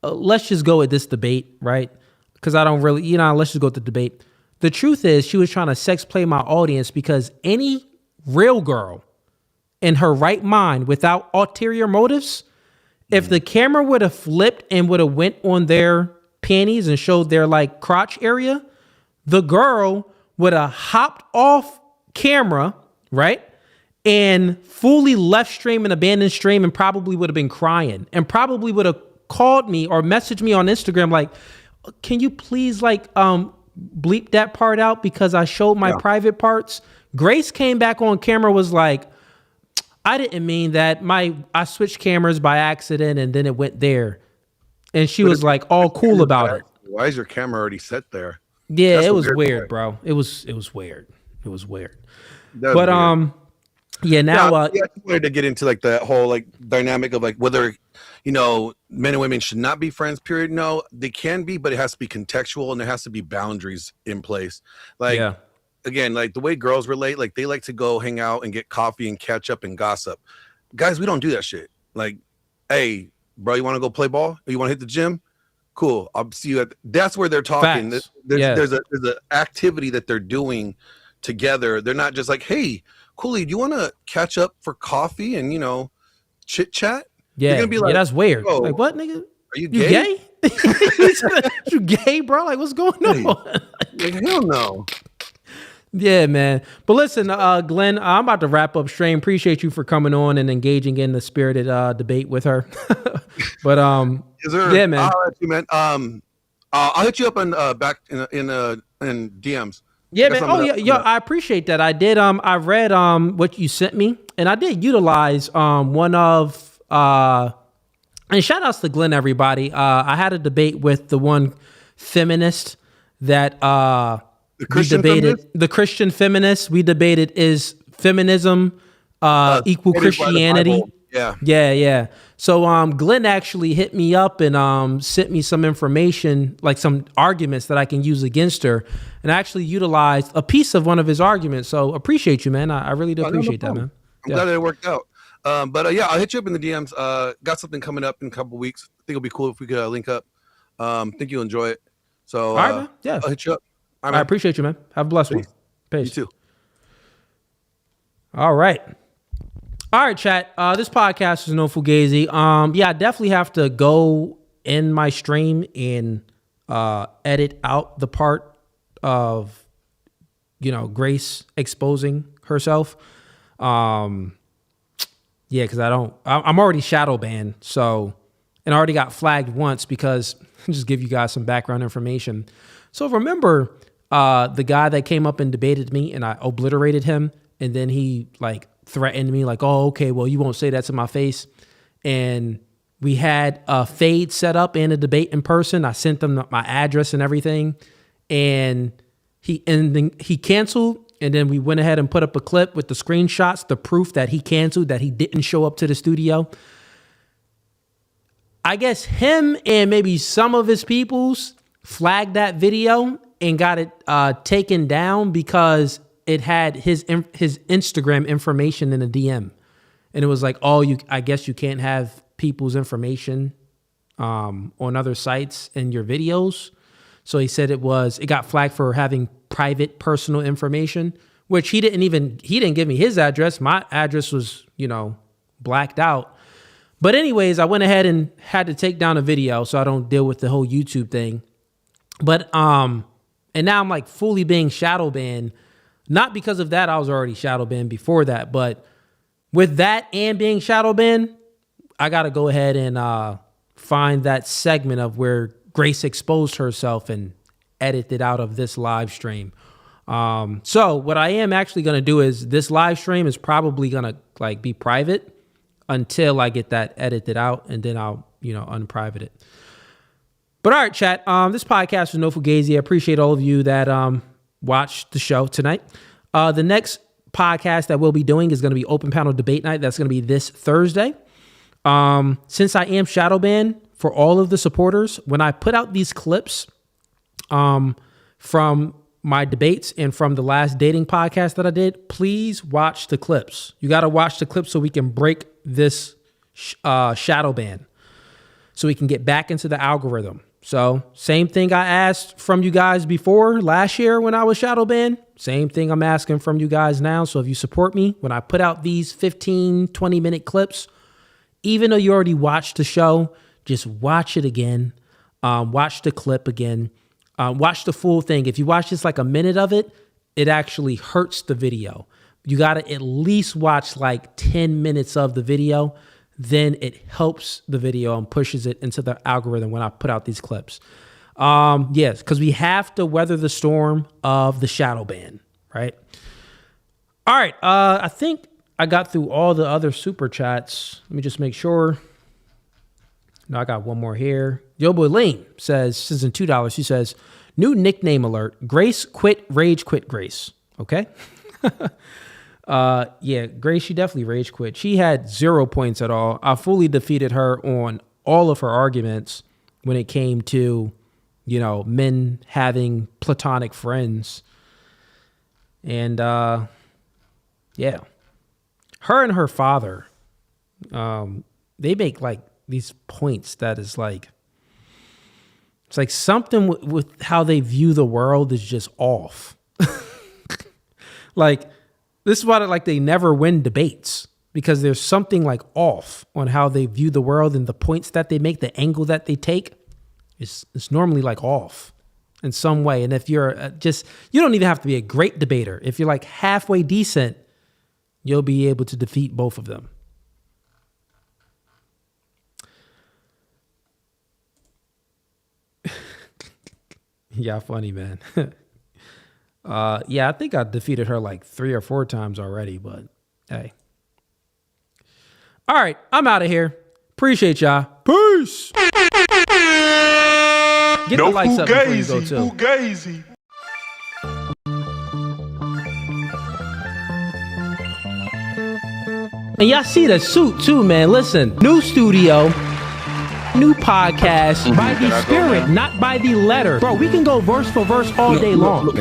Let's just go with this debate, right? Because I don't really, let's just go with the debate. The truth is, she was trying to sex play my audience because any real girl in her right mind without ulterior motives, if the camera would have flipped and would have went on their panties and showed their like crotch area, the girl would have hopped off camera, right? And fully left stream and abandoned stream and probably would have been crying and probably would have called me or messaged me on Instagram like, can you please like bleep that part out because I showed my private parts? Grace came back on camera, was like, I didn't mean that. I switched cameras by accident and then it went there. And she was like all cool about it. Why is your camera already set there? Yeah, That's it was weird weird, bro. It was weird. It was weird. That was But weird. yeah, now I wanted to get into like the whole like dynamic of like whether men and women should not be friends. Period. No, they can be, but it has to be contextual and there has to be boundaries in place. Like again, like the way girls relate, like they like to go hang out and get coffee and catch up and gossip. Guys, we don't do that shit. Like, hey, bro, you want to go play ball? Or you want to hit the gym? Cool. I'll see you at. That's where they're talking. Facts. There's a activity that they're doing together. They're not just like, hey, Cooley, do you want to catch up for coffee and chit chat? Yeah, You're gonna be like, that's weird. "Oh, Like, what, nigga? Are you gay? You gay, bro? Like, what's going on? Like, hell no. Yeah, man. But listen, Glenn, I'm about to wrap up stream. Appreciate you for coming on and engaging in the spirited debate with her. But yeah, man. I'll let you, man. I'll hit you up on back in DMs. Yeah, man. Oh, yeah, I appreciate that. I did. I read what you sent me, and I did utilize one of and shout outs to Glenn, everybody. I had a debate with the one feminist that the Christian we debated. feminist? The Christian feminist. We debated is feminism equal Christianity. Yeah. So Glenn actually hit me up and sent me some information, like some arguments that I can use against her, and I actually utilized a piece of one of his arguments. So appreciate you, man. I really do appreciate that, man. I'm glad that it worked out. But yeah, I'll hit you up in the DMs. Got something coming up in a couple weeks. I think it'll be cool if we could link up. Think you'll enjoy it. So all right, man. Yeah, I'll hit you up. All right, I man. appreciate you, man. Have a blessed one. Peace. You too. All right. All right, chat. This podcast is No Fugazi. Yeah, I definitely have to go in my stream and edit out the part of, Grace exposing herself. Yeah, because I'm already shadow banned. So, and I already got flagged once because, just give you guys some background information. So remember the guy that came up and debated me and I obliterated him, and then he threatened me like, oh, okay, well, you won't say that to my face. And we had a fade set up and a debate in person. I sent them my address and everything, and he canceled. And then we went ahead and put up a clip with the screenshots, the proof that he canceled, that he didn't show up to the studio. I guess him and maybe some of his peoples flagged that video and got it taken down because it had his Instagram information in a DM. And it was like, I guess you can't have people's information on other sites in your videos. So he said it got flagged for having private personal information, which he didn't give me his address. My address was, blacked out. But anyways, I went ahead and had to take down a video so I don't deal with the whole YouTube thing. But, and now I'm fully being shadow banned. Not because of that, I was already shadow banned before that, but with that and being shadow banned, I got to go ahead and find that segment of where Grace exposed herself and edit it out of this live stream. So what I am actually going to do is this live stream is probably going to be private until I get that edited out, and then I'll, unprivate it. But all right, chat, this podcast is No Fugazi. I appreciate all of you that watched the show tonight. The next podcast that we'll be doing is going to be Open Panel Debate Night. That's going to be this Thursday. Since I am shadow banned, for all of the supporters, when I put out these clips from my debates and from the last dating podcast that I did, please watch the clips. You got to watch the clips so we can break this shadow ban, so we can get back into the algorithm. So same thing I asked from you guys before last year when I was shadow banned, same thing I'm asking from you guys now. So if you support me, when I put out these 15, 20-minute clips, even though you already watched the show, just watch it again. Watch the clip again. Watch the full thing. If you watch just a minute of it, it actually hurts the video. You got to at least watch 10 minutes of the video. Then it helps the video and pushes it into the algorithm when I put out these clips. Yes, because we have to weather the storm of the shadow ban, right? All right. I think I got through all the other super chats. Let me just make sure. No, I got one more here. Yo boy Lane says, this is in $2. She says, new nickname alert. Grace quit, rage quit Grace. Okay. Yeah, Grace, she definitely rage quit. She had 0 points at all. I fully defeated her on all of her arguments when it came to, you know, men having platonic friends. And yeah. Her and her father, they make like these points that is like, it's like something with how they view the world is just off. Like, this is why like they never win debates, because there's something like off on how they view the world, and the points that they make, the angle that they take, it's normally like off in some way. And if you're you don't even have to be a great debater. If you're like halfway decent, you'll be able to defeat both of them. Yeah, funny, man. Yeah, I think I defeated her like 3 or 4 times already, but hey. All right, I'm out of here. Appreciate y'all. Peace. Get the likes up before you go too. Fugazee. And y'all see the suit too, man. Listen, new studio, new podcast, by the spirit, not by the letter. Bro, we can go verse for verse all day long.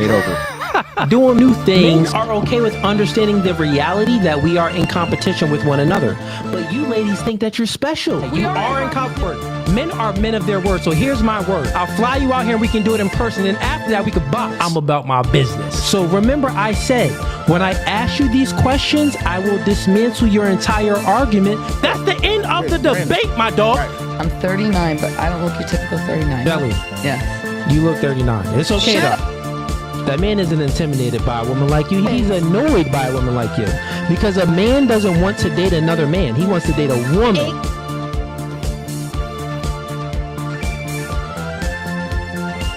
Doing new things. Men are okay with understanding the reality that we are in competition with one another. But you ladies think that you're special. You are in comfort. Men are men of their word. So here's my word. I'll fly you out here and we can do it in person. And after that, we could box. I'm about my business. So remember, I said, when I ask you these questions, I will dismantle your entire argument. That's the end of the debate, my dog. I'm 39, but I don't look your typical 39. Belly. Yeah. You look 39. It's okay though. That man isn't intimidated by a woman like you. He's annoyed by a woman like you. Because a man doesn't want to date another man. He wants to date a woman.